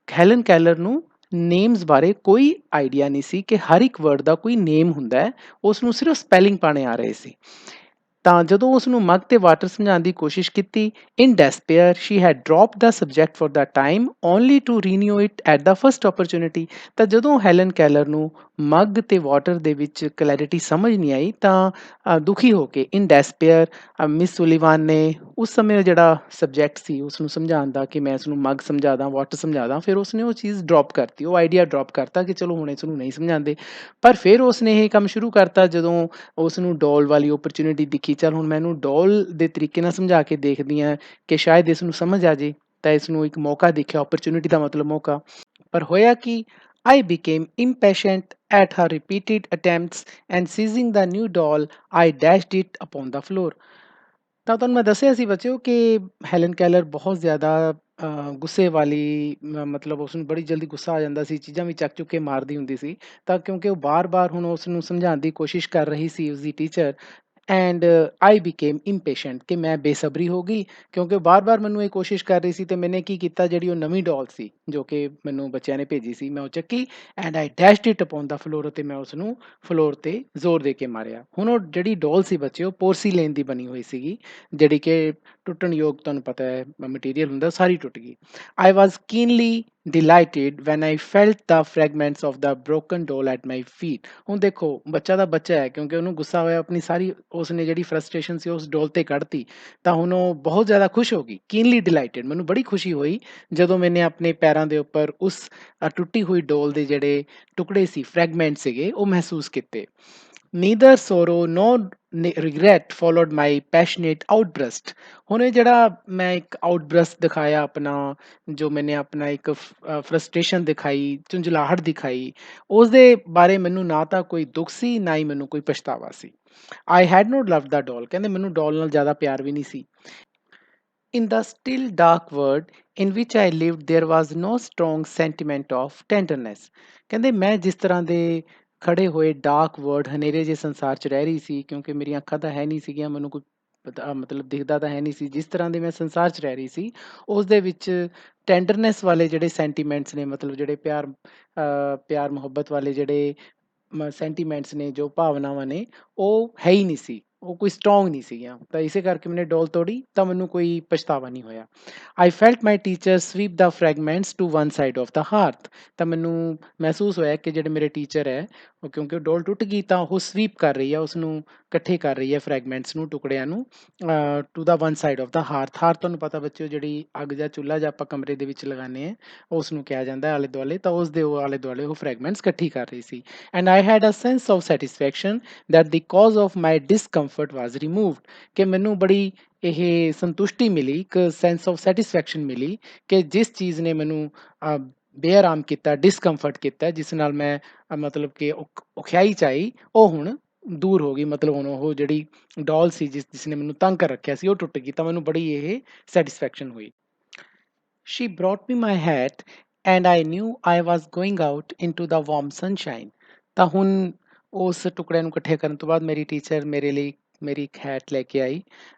ਹੈਲਨ ਕੈਲਰ ਨੂੰ ਨੇਮਸ ਬਾਰੇ ਕੋਈ ਆਈਡੀਆ ਨਹੀਂ ਸੀ ਕਿ ਹਰ ਇੱਕ ਵਰਡ ਦਾ ਕੋਈ ਨੇਮ ਹੁੰਦਾ ਹੈ, ਉਸ ਨੂੰ ਸਿਰਫ ਸਪੈਲਿੰਗ ਪਾਣੇ ਆ ਰਹੇ ਸੀ। ਤਾਂ ਜਦੋਂ ਉਸ ਨੂੰ ਮਗ ਤੇ ਵਾਟਰ ਸਮਝਾਉਣ ਦੀ ਕੋਸ਼ਿਸ਼ ਕੀਤੀ, in despair she had dropped the subject for the time only to renew it at the first opportunity. ਤਾਂ ਜਦੋਂ ਹੈਲਨ ਕੈਲਰ ਨੂੰ ਮਗ ਤੇ ਵਾਟਰ ਦੇ ਵਿੱਚ ਕਲੈਰਿਟੀ ਸਮਝ ਨਹੀਂ ਆਈ ਤਾਂ ਦੁਖੀ ਹੋ ਕੇ ਇਨ ਡੈਸਪੇਅਰ ਮਿਸ ਸੁਲੀਵਾਨ ਨੇ ਉਸ ਸਮੇਂ ਜਿਹੜਾ ਸਬਜੈਕਟ ਸੀ ਉਸ ਨੂੰ ਸਮਝਾਉਣ ਦਾ ਕਿ ਮੈਂ ਇਸ ਨੂੰ ਮਗ ਸਮਝਾ ਦਾਂ ਵਾਟਰ ਸਮਝਾ ਦਾਂ, ਫਿਰ ਉਸਨੇ ਉਹ ਚੀਜ਼ ਡ੍ਰੌਪ ਕਰਤੀ, ਉਹ ਆਈਡੀਆ ਡ੍ਰੌਪ ਕਰਤਾ ਕਿ ਚਲੋ ਹੁਣ ਇਸ ਨੂੰ ਨਹੀਂ ਸਮਝਾਉਂਦੇ। ਪਰ ਫਿਰ ਉਸਨੇ ਇਹ ਕੰਮ ਸ਼ੁਰੂ ਕਰਤਾ ਜਦੋਂ ਉਸ ਨੂੰ ਡੋਲ ਵਾਲੀ ਓਪਰਚੁਨਿਟੀ ਦਿਖੀ, ਚੱਲ ਹੁਣ ਮੈਨੂੰ ਡੋਲ ਦੇ ਤਰੀਕੇ ਨਾਲ ਸਮਝਾ ਕੇ ਦੇਖਦੀ ਹਾਂ ਕਿ ਸ਼ਾਇਦ ਇਸ ਨੂੰ ਸਮਝ ਆ ਜੇ। ਤਾਂ ਇਸ ਨੂੰ ਇੱਕ ਮੌਕਾ ਦੇਖਿਆ, ਓਪਰਚੁਨਿਟੀ ਦਾ ਮਤਲਬ ਮੌਕਾ। ਪਰ ਹੋਇਆ ਕਿ I became impatient at her repeated attempts and seizing the new doll, I dashed it upon the floor। ਤਾਂ ਤੁਹਾਨੂੰ ਮੈਂ ਦੱਸਿਆ ਸੀ ਬੱਚਿਓ ਕਿ ਹੈਲਨ ਕੈਲਰ ਬਹੁਤ ਜ਼ਿਆਦਾ ਗੁੱਸੇ ਵਾਲੀ, ਮਤਲਬ ਉਸ ਨੂੰ ਬੜੀ ਜਲਦੀ ਗੁੱਸਾ ਆ ਜਾਂਦਾ ਸੀ, ਚੀਜ਼ਾਂ ਵੀ ਚੱਕ ਚੁੱਕ ਕੇ ਮਾਰਦੀ ਹੁੰਦੀ ਸੀ। ਤਾਂ ਕਿਉਂਕਿ ਉਹ ਬਾਰ-ਬਾਰ ਹੁਣ ਉਸ ਨੂੰ ਸਮਝਾਉਣ ਦੀ ਕੋਸ਼ਿਸ਼ ਕਰ ਰਹੀ ਸੀ ਉਸਦੀ teacher, and I became impatient ਕਿ ਮੈਂ ਬੇਸਬਰੀ ਹੋ ਗਈ ਕਿਉਂਕਿ ਬਾਰ-ਬਾਰ ਮੈਨੂੰ ਇਹ ਕੋਸ਼ਿਸ਼ ਕਰ ਰਹੀ ਸੀ। ਤੇ ਮੈਨੇ ਕੀ ਕੀਤਾ, ਜਿਹੜੀ ਉਹ ਨਵੀਂ ਡੋਲ ਸੀ ਜੋ ਕਿ ਮੈਨੂੰ ਬੱਚਿਆਂ ਨੇ ਭੇਜੀ ਸੀ, ਮੈਂ ਉਹ ਚੱਕੀ and I dashed it upon the floor, ਅਤੇ ਮੈਂ ਉਸ ਨੂੰ ਫਲੋਰ ਤੇ ਜ਼ੋਰ ਦੇ ਕੇ ਮਾਰਿਆ। ਹੁਣ ਉਹ ਜਿਹੜੀ ਡੋਲ ਸੀ ਬੱਚਿਓ ਪੋਰਸੀਲੇਨ ਦੀ ਬਣੀ ਹੋਈ ਸੀਗੀ, ਜਿਹੜੀ ਕਿ ਟੁੱਟਣ ਯੋਗ, ਤੁਹਾਨੂੰ ਪਤਾ ਹੈ ਮਟੀਰੀਅਲ ਹੁੰਦਾ, ਸਾਰੀ ਟੁੱਟ ਗਈ। I was keenly delighted when I felt the fragments of the broken doll at my feet। ਹੁਣ ਦੇਖੋ ਬੱਚਾ ਦਾ ਬੱਚਾ ਹੈ, ਕਿਉਂਕਿ ਉਹਨੂੰ ਗੁੱਸਾ ਹੋਇਆ, ਆਪਣੀ ਸਾਰੀ ਉਸਨੇ ਜਿਹੜੀ ਫਰਸਟ੍ਰੇਸ਼ਨ ਸੀ ਉਸ ਡੋਲ ਤੇ ਕੱਢਤੀ, ਤਾਂ ਹੁਣ ਉਹ ਬਹੁਤ ਜ਼ਿਆਦਾ ਖੁਸ਼ ਹੋ ਗਈ। ਕੀਨਲੀ ਡਿਲਾਈਟਡ, ਮੈਨੂੰ ਬੜੀ ਖੁਸ਼ੀ ਹੋਈ ਜਦੋਂ ਮੈਨੇ ਆਪਣੇ ਪੈਰਾਂ ਦੇ ਉੱਪਰ ਉਸ ਟੁੱਟੀ ਹੋਈ ਡੋਲ ਦੇ ਜਿਹੜੇ ਟੁਕੜੇ ਸੀ, ਫਰੈਗਮੈਂਟ ਸੀਗੇ, ਉਹ ਮਹਿਸੂਸ ਕੀਤੇ। ਨੀਦਰ ਸੋਰੋ ਨੋ ਰਿਗਰੈਟ ਫੋਲੋਡ ਮਾਈ ਪੈਸ਼ਨੇਟ ਆਊਟਬਰਸਟ। ਹੁਣ ਇਹ ਜਿਹੜਾ ਮੈਂ ਇੱਕ ਆਊਟਬਰਸਟ ਦਿਖਾਇਆ ਆਪਣਾ, ਜੋ ਮੈਨੇ ਆਪਣਾ ਇੱਕ ਫਰਸਟ੍ਰੇਸ਼ਨ ਦਿਖਾਈ, ਝੁੰਝਲਾਹਟ ਦਿਖਾਈ, ਉਸ ਦੇ ਬਾਰੇ ਮੈਨੂੰ ਨਾ ਤਾਂ ਕੋਈ ਦੁੱਖ ਸੀ ਨਾ ਹੀ ਮੈਨੂੰ ਕੋਈ ਪਛਤਾਵਾ ਸੀ। ਆਈ ਹੈਡ ਨੋਟ ਲਵਡ ਦਾ ਡੋਲ, ਕਹਿੰਦੇ ਮੈਨੂੰ ਡੋਲ ਨਾਲ ਜ਼ਿਆਦਾ ਪਿਆਰ ਵੀ ਨਹੀਂ ਸੀ। In the still dark world in which I lived, there was no strong sentiment of tenderness। ਕਹਿੰਦੇ ਮੈਂ ਜਿਸ ਤਰ੍ਹਾਂ ਦੇ ਖੜੇ ਹੋਏ ਡਾਰਕ ਵਰਡ, ਹਨੇਰੇ ਜਿਹੇ ਸੰਸਾਰ 'ਚ ਰਹਿ ਰਹੀ ਸੀ, ਕਿਉਂਕਿ ਮੇਰੀਆਂ ਅੱਖਾਂ ਤਾਂ ਹੈ ਨਹੀਂ ਸੀਗੀਆਂ, ਮੈਨੂੰ ਕੋਈ ਮਤਲਬ ਦਿਖਦਾ ਤਾਂ ਹੈ ਨਹੀਂ ਸੀ, ਜਿਸ ਤਰ੍ਹਾਂ ਦੇ ਮੈਂ ਸੰਸਾਰ 'ਚ ਰਹਿ ਰਹੀ ਸੀ ਉਸ ਦੇ ਵਿੱਚ ਟੈਂਡਰਨੈਸ ਵਾਲੇ ਜਿਹੜੇ ਸੈਂਟੀਮੈਂਟਸ ਨੇ, ਮਤਲਬ ਜਿਹੜੇ ਪਿਆਰ ਮੁਹੱਬਤ ਵਾਲੇ ਜਿਹੜੇ ਸੈਂਟੀਮੈਂਟਸ ਨੇ, ਜੋ ਭਾਵਨਾਵਾਂ ਨੇ, ਉਹ ਹੈ ਹੀ ਨਹੀਂ ਸੀ, ਉਹ ਕੋਈ ਸਟਰੋਂਗ ਨਹੀਂ ਸੀਗੀਆਂ। ਤਾਂ ਇਸੇ ਕਰਕੇ ਮੈਨੇ ਡੋਲ ਤੋੜੀ, ਤਾਂ ਮੈਨੂੰ ਕੋਈ ਪਛਤਾਵਾ ਨਹੀਂ ਹੋਇਆ। I felt my teacher sweep the fragments to one side of the heart. ਤਾਂ ਮੈਨੂੰ ਮਹਿਸੂਸ ਹੋਇਆ ਕਿ ਜਿਹੜੇ ਮੇਰੇ ਟੀਚਰ ਹੈ ਉਹ, ਕਿਉਂਕਿ ਉਹ ਡੋਲ ਟੁੱਟ ਗਈ ਤਾਂ ਉਹ ਸਵੀਪ ਕਰ ਰਹੀ ਹੈ, ਉਸ ਨੂੰ ਇਕੱਠੇ ਕਰ ਰਹੀ ਹੈ ਫਰੈਗਮੈਂਟਸ ਨੂੰ, ਟੁਕੜਿਆਂ ਨੂੰ, to the one side of the heart. Heart ਤੁਹਾਨੂੰ ਪਤਾ ਬੱਚਿਓ, ਜਿਹੜੀ ਅੱਗ ਜਾਂ ਚੁੱਲ੍ਹਾ ਜਾਂ ਆਪਾਂ ਕਮਰੇ ਦੇ ਵਿੱਚ ਲਗਾਉਂਦੇ ਹਾਂ, ਉਸ ਨੂੰ ਕਿਹਾ ਜਾਂਦਾ ਆਲੇ ਦੁਆਲੇ, ਤਾਂ ਉਸ ਦੇ ਆਲੇ ਦੁਆਲੇ ਉਹ ਫਰੈਗਮੈਂਟਸ ਇਕੱਠੀ ਕਰ ਰਹੀ ਸੀ। And I had a sense of satisfaction that the cause of my discomfort was removed. ਕਿ ਮੈਨੂੰ ਬੜੀ ਇਹ ਸੰਤੁਸ਼ਟੀ ਮਿਲੀ, ਇੱਕ ਸੈਂਸ ਆਫ ਸੈਟਿਸਫੈਕਸ਼ਨ ਮਿਲੀ ਕਿ ਜਿਸ ਚੀਜ਼ ਨੇ ਮੈਨੂੰ ਬੇਆਰਾਮ ਕੀਤਾ, ਡਿਸਕੰਫਰਟ ਕੀਤਾ, ਜਿਸ ਨਾਲ ਮੈਂ ਮਤਲਬ ਕਿ ਔਖਿਆਈ 'ਚ ਆਈ, ਉਹ ਹੁਣ ਦੂਰ ਹੋ ਗਈ। ਮਤਲਬ ਹੁਣ ਉਹ ਜਿਹੜੀ ਡੋਲ ਸੀ ਜਿਸ ਨੇ ਮੈਨੂੰ ਤੰਗ ਕਰ ਰੱਖਿਆ ਸੀ, ਉਹ ਟੁੱਟ ਗਈ, ਤਾਂ ਮੈਨੂੰ ਬੜੀ ਇਹ ਸੈਟਿਸਫੈਕਸ਼ਨ ਹੋਈ। She brought me my hat and I knew I was going out into the warm sunshine। ਤਾਂ ਹੁਣ ਉਸ ਟੁਕੜਿਆਂ ਨੂੰ ਇਕੱਠੇ ਕਰਨ ਤੋਂ ਬਾਅਦ ਮੇਰੀ ਟੀਚਰ ਮੇਰੇ ਲਈ ਮੇਰੀ ਇੱਕ ਹੈਟ ਲੈ ਕੇ ਆਈ,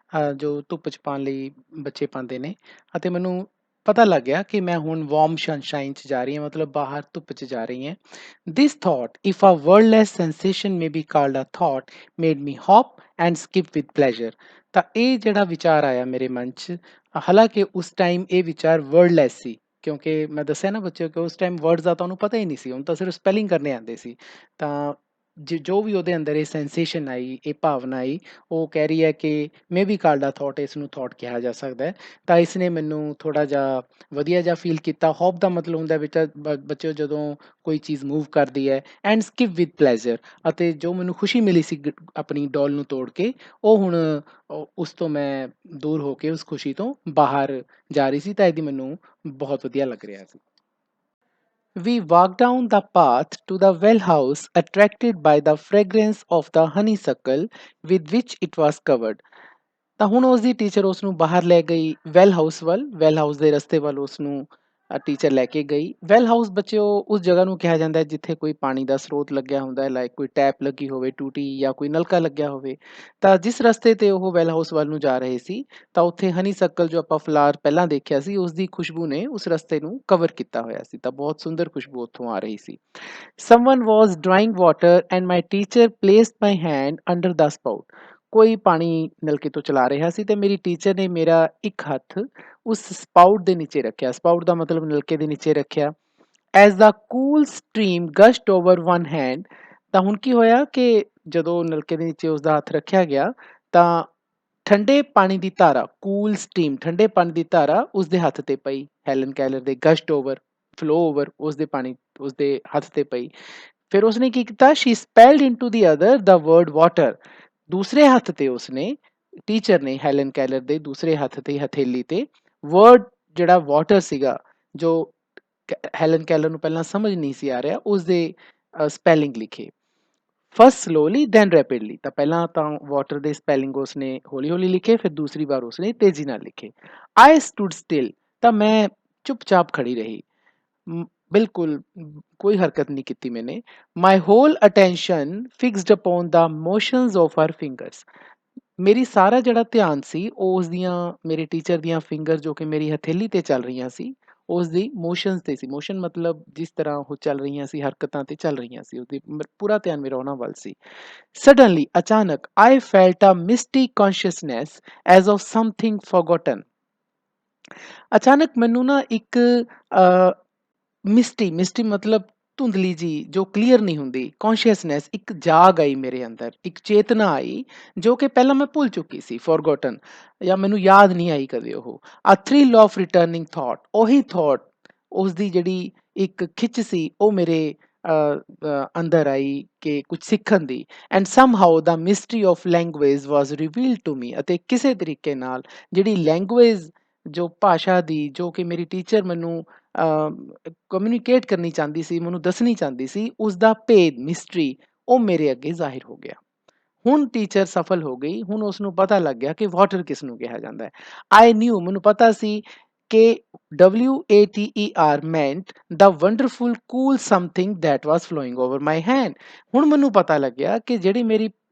ਜੋ ਧੁੱਪ 'ਚ ਪਾਉਣ ਲਈ ਬੱਚੇ ਪਾਉਂਦੇ ਨੇ, ਅਤੇ ਮੈਨੂੰ ਪਤਾ ਲੱਗ ਗਿਆ ਕਿ ਮੈਂ ਹੁਣ ਵਾਰਮ ਸਨਸ਼ਾਈਨ 'ਚ ਜਾ ਰਹੀ ਹਾਂ, ਮਤਲਬ ਬਾਹਰ ਧੁੱਪ 'ਚ ਜਾ ਰਹੀ ਹਾਂ। This thought if a wordless sensation may be called a thought made me hop and skip with pleasure. ਤਾਂ ਇਹ ਜਿਹੜਾ ਵਿਚਾਰ ਆਇਆ ਮੇਰੇ ਮਨ 'ਚ, ਹਾਲਾਂਕਿ ਉਸ ਟਾਈਮ ਇਹ ਵਿਚਾਰ ਵਰਡਲੈਸ ਸੀ, ਕਿਉਂਕਿ ਮੈਂ ਦੱਸਿਆ ਨਾ ਬੱਚਿਓ ਕਿ ਉਸ ਟਾਈਮ ਵਰਡਸ ਦਾ ਤੁਹਾਨੂੰ ਪਤਾ ਹੀ ਨਹੀਂ ਸੀ, ਉਹਨੂੰ ਤਾਂ ਸਿਰਫ ਸਪੈਲਿੰਗ ਕਰਨੇ ਆਉਂਦੇ ਸੀ। ਤਾਂ ਜੋ ਵੀ ਉਹਦੇ ਅੰਦਰ ਇਹ ਸੈਂਸੇਸ਼ਨ ਆਈ, ਇਹ ਭਾਵਨਾ ਆਈ, ਉਹ ਕਹਿ ਰਹੀ ਹੈ ਕਿ may be called a thought, ਇਸ ਨੂੰ ਥਾਟ ਕਿਹਾ ਜਾ ਸਕਦਾ ਹੈ। ਤਾਂ ਇਸ ਨੇ ਮੈਨੂੰ ਥੋੜ੍ਹਾ ਜਿਹਾ ਵਧੀਆ ਜਿਹਾ ਫੀਲ ਕੀਤਾ। ਹੋਪ ਦਾ ਮਤਲਬ ਹੁੰਦਾ ਬੇਟਾ ਬੱਚਿਓ ਜਦੋਂ ਕੋਈ ਚੀਜ਼ ਮੂਵ ਕਰਦੀ ਹੈ, ਐਂਡ ਸਕਿਪ ਵਿਦ ਪਲੈਜ਼ਰ, ਅਤੇ ਜੋ ਮੈਨੂੰ ਖੁਸ਼ੀ ਮਿਲੀ ਸੀ ਆਪਣੀ ਡੋਲ ਨੂੰ ਤੋੜ ਕੇ, ਉਹ ਹੁਣ ਉਸ ਤੋਂ ਮੈਂ ਦੂਰ ਹੋ ਕੇ ਉਸ ਖੁਸ਼ੀ ਤੋਂ ਬਾਹਰ ਜਾ ਰਹੀ ਸੀ, ਤਾਂ ਇਹਦੀ ਮੈਨੂੰ ਬਹੁਤ ਵਧੀਆ ਲੱਗ ਰਿਹਾ ਸੀ। We walked down the path to the well house, attracted by the fragrance of the honeysuckle with which it was covered. ਤਾਂ ਹੁਣ ਉਸਦੀ ਟੀਚਰ ਉਸਨੂੰ ਬਾਹਰ ਲੈ ਗਈ ਵੈਲ ਹਾਊਸ ਵੱਲ, ਵੈਲ ਹਾਊਸ ਦੇ ਰਸਤੇ ਵੱਲ ਉਸਨੂੰ ਟੀਚਰ ਲੈ ਕੇ ਗਈ। ਵੈਲ ਹਾਊਸ ਬੱਚਿਓ ਉਸ ਜਗ੍ਹਾ ਨੂੰ ਕਿਹਾ ਜਾਂਦਾ ਹੈ ਜਿੱਥੇ ਕੋਈ ਪਾਣੀ ਦਾ ਸਰੋਤ ਲੱਗਿਆ ਹੁੰਦਾ ਹੈ, ਲਾਈਕ ਕੋਈ ਟੈਪ ਲੱਗੀ ਹੋਵੇ, ਟੂਟੀ ਜਾਂ ਕੋਈ ਨਲਕਾ ਲੱਗਿਆ ਹੋਵੇ। ਤਾਂ ਜਿਸ ਰਸਤੇ ਤੇ ਉਹ ਵੈਲ ਹਾਊਸ ਵੱਲ ਨੂੰ ਜਾ ਰਹੇ ਸੀ, ਤਾਂ ਉੱਥੇ ਹਨੀ ਸਰਕਲ ਜੋ ਆਪਾਂ ਫਲਾਰ ਪਹਿਲਾਂ ਦੇਖਿਆ ਸੀ, ਉਸਦੀ ਖੁਸ਼ਬੂ ਨੇ ਉਸ ਰਸਤੇ ਨੂੰ ਕਵਰ ਕੀਤਾ ਹੋਇਆ ਸੀ। ਤਾਂ ਬਹੁਤ ਸੁੰਦਰ ਖੁਸ਼ਬੂ ਉੱਥੋਂ ਆ ਰਹੀ ਸੀ। Someone was drawing water and my teacher placed my hand under the spout. ਕੋਈ ਪਾਣੀ ਨਲਕੇ ਤੋਂ ਚਲਾ ਰਿਹਾ ਸੀ ਤੇ ਮੇਰੀ ਟੀਚਰ ਨੇ ਮੇਰਾ ਇੱਕ ਹੱਥ ਉਸ ਸਪਾਊਟ ਦੇ ਨੀਚੇ ਰੱਖਿਆ। ਸਪਾਊਟ ਦਾ ਮਤਲਬ ਨਲਕੇ ਦੇ ਨੀਚੇ ਰੱਖਿਆ। As the cool stream gushed over one hand, ਤਾਂ ਹੁਣ ਕੀ ਹੋਇਆ ਕਿ ਜਦੋਂ ਨਲਕੇ ਦੇ ਨੀਚੇ ਉਸਦਾ ਹੱਥ ਰੱਖਿਆ ਗਿਆ ਤਾਂ ਠੰਡੇ ਪਾਣੀ ਦੀ ਧਾਰਾ, ਕੂਲ ਸਟੀਮ, ਠੰਡੇ ਪਾਣੀ ਦੀ ਧਾਰਾ ਉਸਦੇ ਹੱਥ ਤੇ ਪਈ। ਹੈਲਨ ਕੈਲਰ ਦੇ ਗਸ਼ਡ ਓਵਰ, ਫਲੋ ਓਵਰ, ਉਸਦੇ ਪਾਣੀ ਉਸਦੇ ਹੱਥ ਤੇ ਪਈ। ਫਿਰ ਉਸਨੇ ਕੀ ਕੀਤਾ, she spelled into the other the word water. ਦੂਸਰੇ ਹੱਥ ਤੇ ਉਸਨੇ, ਟੀਚਰ ਨੇ ਹੈਲਨ ਕੈਲਰ ਦੇ ਦੂਸਰੇ ਹੱਥ ਤੇ ਹਥੇਲੀ ਤੇ ਵਰਡ ਜਿਹੜਾ ਵਾਟਰ ਸੀਗਾ, ਜੋ ਹੈਲਨ ਕੈਲਰ ਨੂੰ ਪਹਿਲਾਂ ਸਮਝ ਨਹੀਂ ਸੀ ਆ ਰਿਹਾ, ਉਸਦੇ ਸਪੈਲਿੰਗ ਲਿਖੇ। ਫਸਟ ਸਲੋਲੀ ਦੈਨ ਰੈਪਿਡਲੀ, ਤਾਂ ਪਹਿਲਾਂ ਤਾਂ ਵਾਟਰ ਦੇ ਸਪੈਲਿੰਗ ਉਸਨੇ ਹੌਲੀ ਹੌਲੀ ਲਿਖੇ, ਫਿਰ ਦੂਸਰੀ ਵਾਰ ਉਸਨੇ ਤੇਜ਼ੀ ਨਾਲ ਲਿਖੇ। ਆਈ ਸਟੂਡ ਸਟਿਲ, ਤਾਂ ਮੈਂ ਚੁੱਪਚਾਪ ਖੜੀ ਰਹੀ। ਬਿਲਕੁਲ ਕੋਈ ਹਰਕਤ ਨਹੀਂ ਕੀਤੀ ਮੈਨੇ। My whole attention fixed upon the motions of her fingers, ਮੇਰੀ ਸਾਰਾ ਜਿਹੜਾ ਧਿਆਨ ਸੀ ਉਹ ਉਸਦੀਆਂ, ਮੇਰੇ ਟੀਚਰ ਦੀਆਂ ਫਿੰਗਰ ਜੋ ਕਿ ਮੇਰੀ ਹਥੇਲੀ ਤੇ ਚੱਲ ਰਹੀਆਂ ਸੀ, ਉਸਦੀ ਮੋਸ਼ਨਸ ਤੇ ਸੀ। ਮੋਸ਼ਨ ਮਤਲਬ ਜਿਸ ਤਰ੍ਹਾਂ ਉਹ ਚੱਲ ਰਹੀਆਂ ਸੀ, ਹਰਕਤਾਂ ਤੇ ਚੱਲ ਰਹੀਆਂ ਸੀ, ਉਹਦੀ ਪੂਰਾ ਧਿਆਨ ਮੇਰਾ ਉਹਨਾਂ ਵੱਲ ਸੀ। ਸਡਨਲੀ, ਅਚਾਨਕ, I felt a misty consciousness as of something forgotten. ਅਚਾਨਕ ਮੈਨੂੰ ਨਾ ਇੱਕ ਮਿਸਟੀ, ਮਿਸਟੀ ਮਤਲਬ ਧੁੰਦਲੀ ਜੀ ਜੋ ਕਲੀਅਰ ਨਹੀਂ ਹੁੰਦੀ, ਕੌਨਸ਼ੀਅਸਨੈਸ, ਇੱਕ ਜਾਗ ਆਈ ਮੇਰੇ ਅੰਦਰ, ਇੱਕ ਚੇਤਨਾ ਆਈ ਜੋ ਕਿ ਪਹਿਲਾਂ ਮੈਂ ਭੁੱਲ ਚੁੱਕੀ ਸੀ, ਫੋਰਗੋਟਨ, ਜਾਂ ਮੈਨੂੰ ਯਾਦ ਨਹੀਂ ਆਈ ਕਦੇ ਉਹ। ਅ ਥ੍ਰਿਲ ਆਫ ਰਿਟਰਨਿੰਗ ਥਾਟ, ਉਹੀ ਥਾਟ, ਉਸਦੀ ਜਿਹੜੀ ਇੱਕ ਖਿੱਚ ਸੀ ਉਹ ਮੇਰੇ ਅੰਦਰ ਆਈ ਕਿ ਕੁਝ ਸਿੱਖਣ ਦੀ। And somehow the mystery of language was revealed to me, ਅਤੇ ਕਿਸੇ ਤਰੀਕੇ ਨਾਲ ਜਿਹੜੀ ਲੈਂਗੁਏਜ, ਜੋ ਭਾਸ਼ਾ ਦੀ, ਜੋ ਕਿ ਮੇਰੀ ਟੀਚਰ ਮੈਨੂੰ ਕਮਿਊਨੀਕੇਟ ਕਰਨੀ ਚਾਹੁੰਦੀ ਸੀ, ਮੈਨੂੰ ਦੱਸਣੀ ਚਾਹੁੰਦੀ ਸੀ, ਉਸਦਾ ਭੇਦ, ਮਿਸਟਰੀ, ਉਹ ਮੇਰੇ ਅੱਗੇ ਜ਼ਾਹਿਰ ਹੋ ਗਿਆ। ਹੁਣ ਟੀਚਰ ਸਫਲ ਹੋ ਗਈ, ਹੁਣ ਉਸਨੂੰ ਪਤਾ ਲੱਗ ਗਿਆ ਕਿ ਵਾਟਰ ਕਿਸ ਨੂੰ ਕਿਹਾ ਜਾਂਦਾ ਹੈ। ਆਈ ਨਿਊ, ਮੈਨੂੰ ਪਤਾ ਸੀ ਕਿ WATER meant the wonderful cool something that was flowing over my hand। ਹੁਣ ਮੈਨੂੰ ਪਤਾ ਲੱਗਿਆ ਕਿ ਜਿਹੜੀ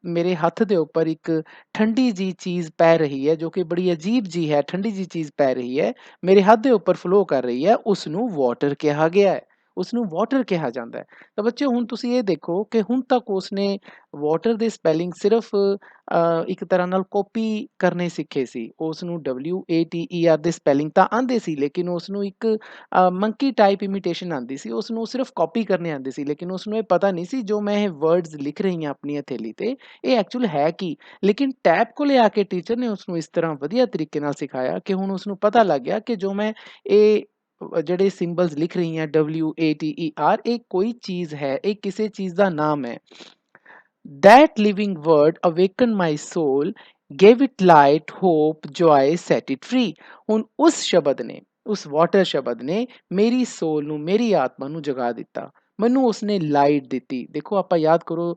ਮੇਰੇ ਹੱਥ ਦੇ ਉੱਪਰ ਇੱਕ ਠੰਡੀ ਜੀ ਚੀਜ਼ ਪੈ ਰਹੀ ਹੈ, ਜੋ ਕਿ ਬੜੀ ਅਜੀਬ ਜੀ ਹੈ, ਠੰਡੀ ਜੀ ਚੀਜ਼ ਪੈ ਰਹੀ ਹੈ, ਮੇਰੇ ਹੱਥ ਦੇ ਉੱਪਰ ਫਲੋ ਕਰ ਰਹੀ ਹੈ, ਉਸ ਨੂੰ ਵਾਟਰ ਕਿਹਾ ਗਿਆ ਹੈ, ਉਸ ਨੂੰ ਵਾਟਰ ਕਿਹਾ ਜਾਂਦਾ ਹੈ। ਤਾਂ ਬੱਚਿਓ ਹੁਣ ਤੁਸੀਂ ਇਹ ਦੇਖੋ ਕਿ ਹੁਣ ਤੱਕ ਉਸਨੇ ਵਾਟਰ ਦੇ ਸਪੈਲਿੰਗ ਸਿਰਫ ਇੱਕ ਤਰ੍ਹਾਂ ਨਾਲ ਕਾਪੀ ਕਰਨੇ ਸਿੱਖੇ ਸੀ। ਉਸ ਨੂੰ WATER ਦੇ ਸਪੈਲਿੰਗ ਤਾਂ ਆਉਂਦੇ ਸੀ, ਲੇਕਿਨ ਉਸ ਨੂੰ ਇੱਕ ਮੰਕੀ ਟਾਈਪ ਇਮੀਟੇਸ਼ਨ ਆਉਂਦੀ ਸੀ, ਉਸ ਨੂੰ ਸਿਰਫ ਕਾਪੀ ਕਰਨੇ ਆਉਂਦੇ ਸੀ, ਲੇਕਿਨ ਉਸ ਨੂੰ ਇਹ ਪਤਾ ਨਹੀਂ ਸੀ ਜੋ ਮੈਂ ਇਹ ਵਰਡਸ ਲਿਖ ਰਹੀ ਹਾਂ ਆਪਣੀ ਹਥੇਲੀ ਤੇ, ਇਹ ਐਕਚੁਅਲ ਹੈ ਕੀ। ਲੇਕਿਨ ਟੈਬ ਕੋਲੇ ਆ ਕੇ ਟੀਚਰ ਨੇ ਉਸ ਨੂੰ ਇਸ ਤਰ੍ਹਾਂ ਵਧੀਆ ਤਰੀਕੇ ਨਾਲ ਸਿਖਾਇਆ ਕਿ ਹੁਣ ਉਸ ਨੂੰ ਪਤਾ ਲੱਗ ਗਿਆ ਕਿ ਜੋ ਮੈਂ ਇਹ ਜਿਹੜੇ ਸਿੰਬਲਸ ਲਿਖ ਰਹੀ ਹਾਂ WATER, ਇਹ ਕੋਈ ਚੀਜ਼ ਹੈ, ਇਹ ਕਿਸੇ ਚੀਜ਼ ਦਾ ਨਾਮ ਹੈ। That living word awakened my soul, gave it light, hope, joy, set it free। ਹੁਣ ਉਸ ਸ਼ਬਦ ਨੇ, ਉਸ ਵਾਟਰ ਸ਼ਬਦ ਨੇ ਮੇਰੀ ਸੋਲ ਨੂੰ, ਮੇਰੀ ਆਤਮਾ ਨੂੰ ਜਗਾ ਦਿੱਤਾ, ਮੈਨੂੰ ਉਸਨੇ ਲਾਈਟ ਦਿੱਤੀ। ਦੇਖੋ ਆਪਾਂ ਯਾਦ ਕਰੋ,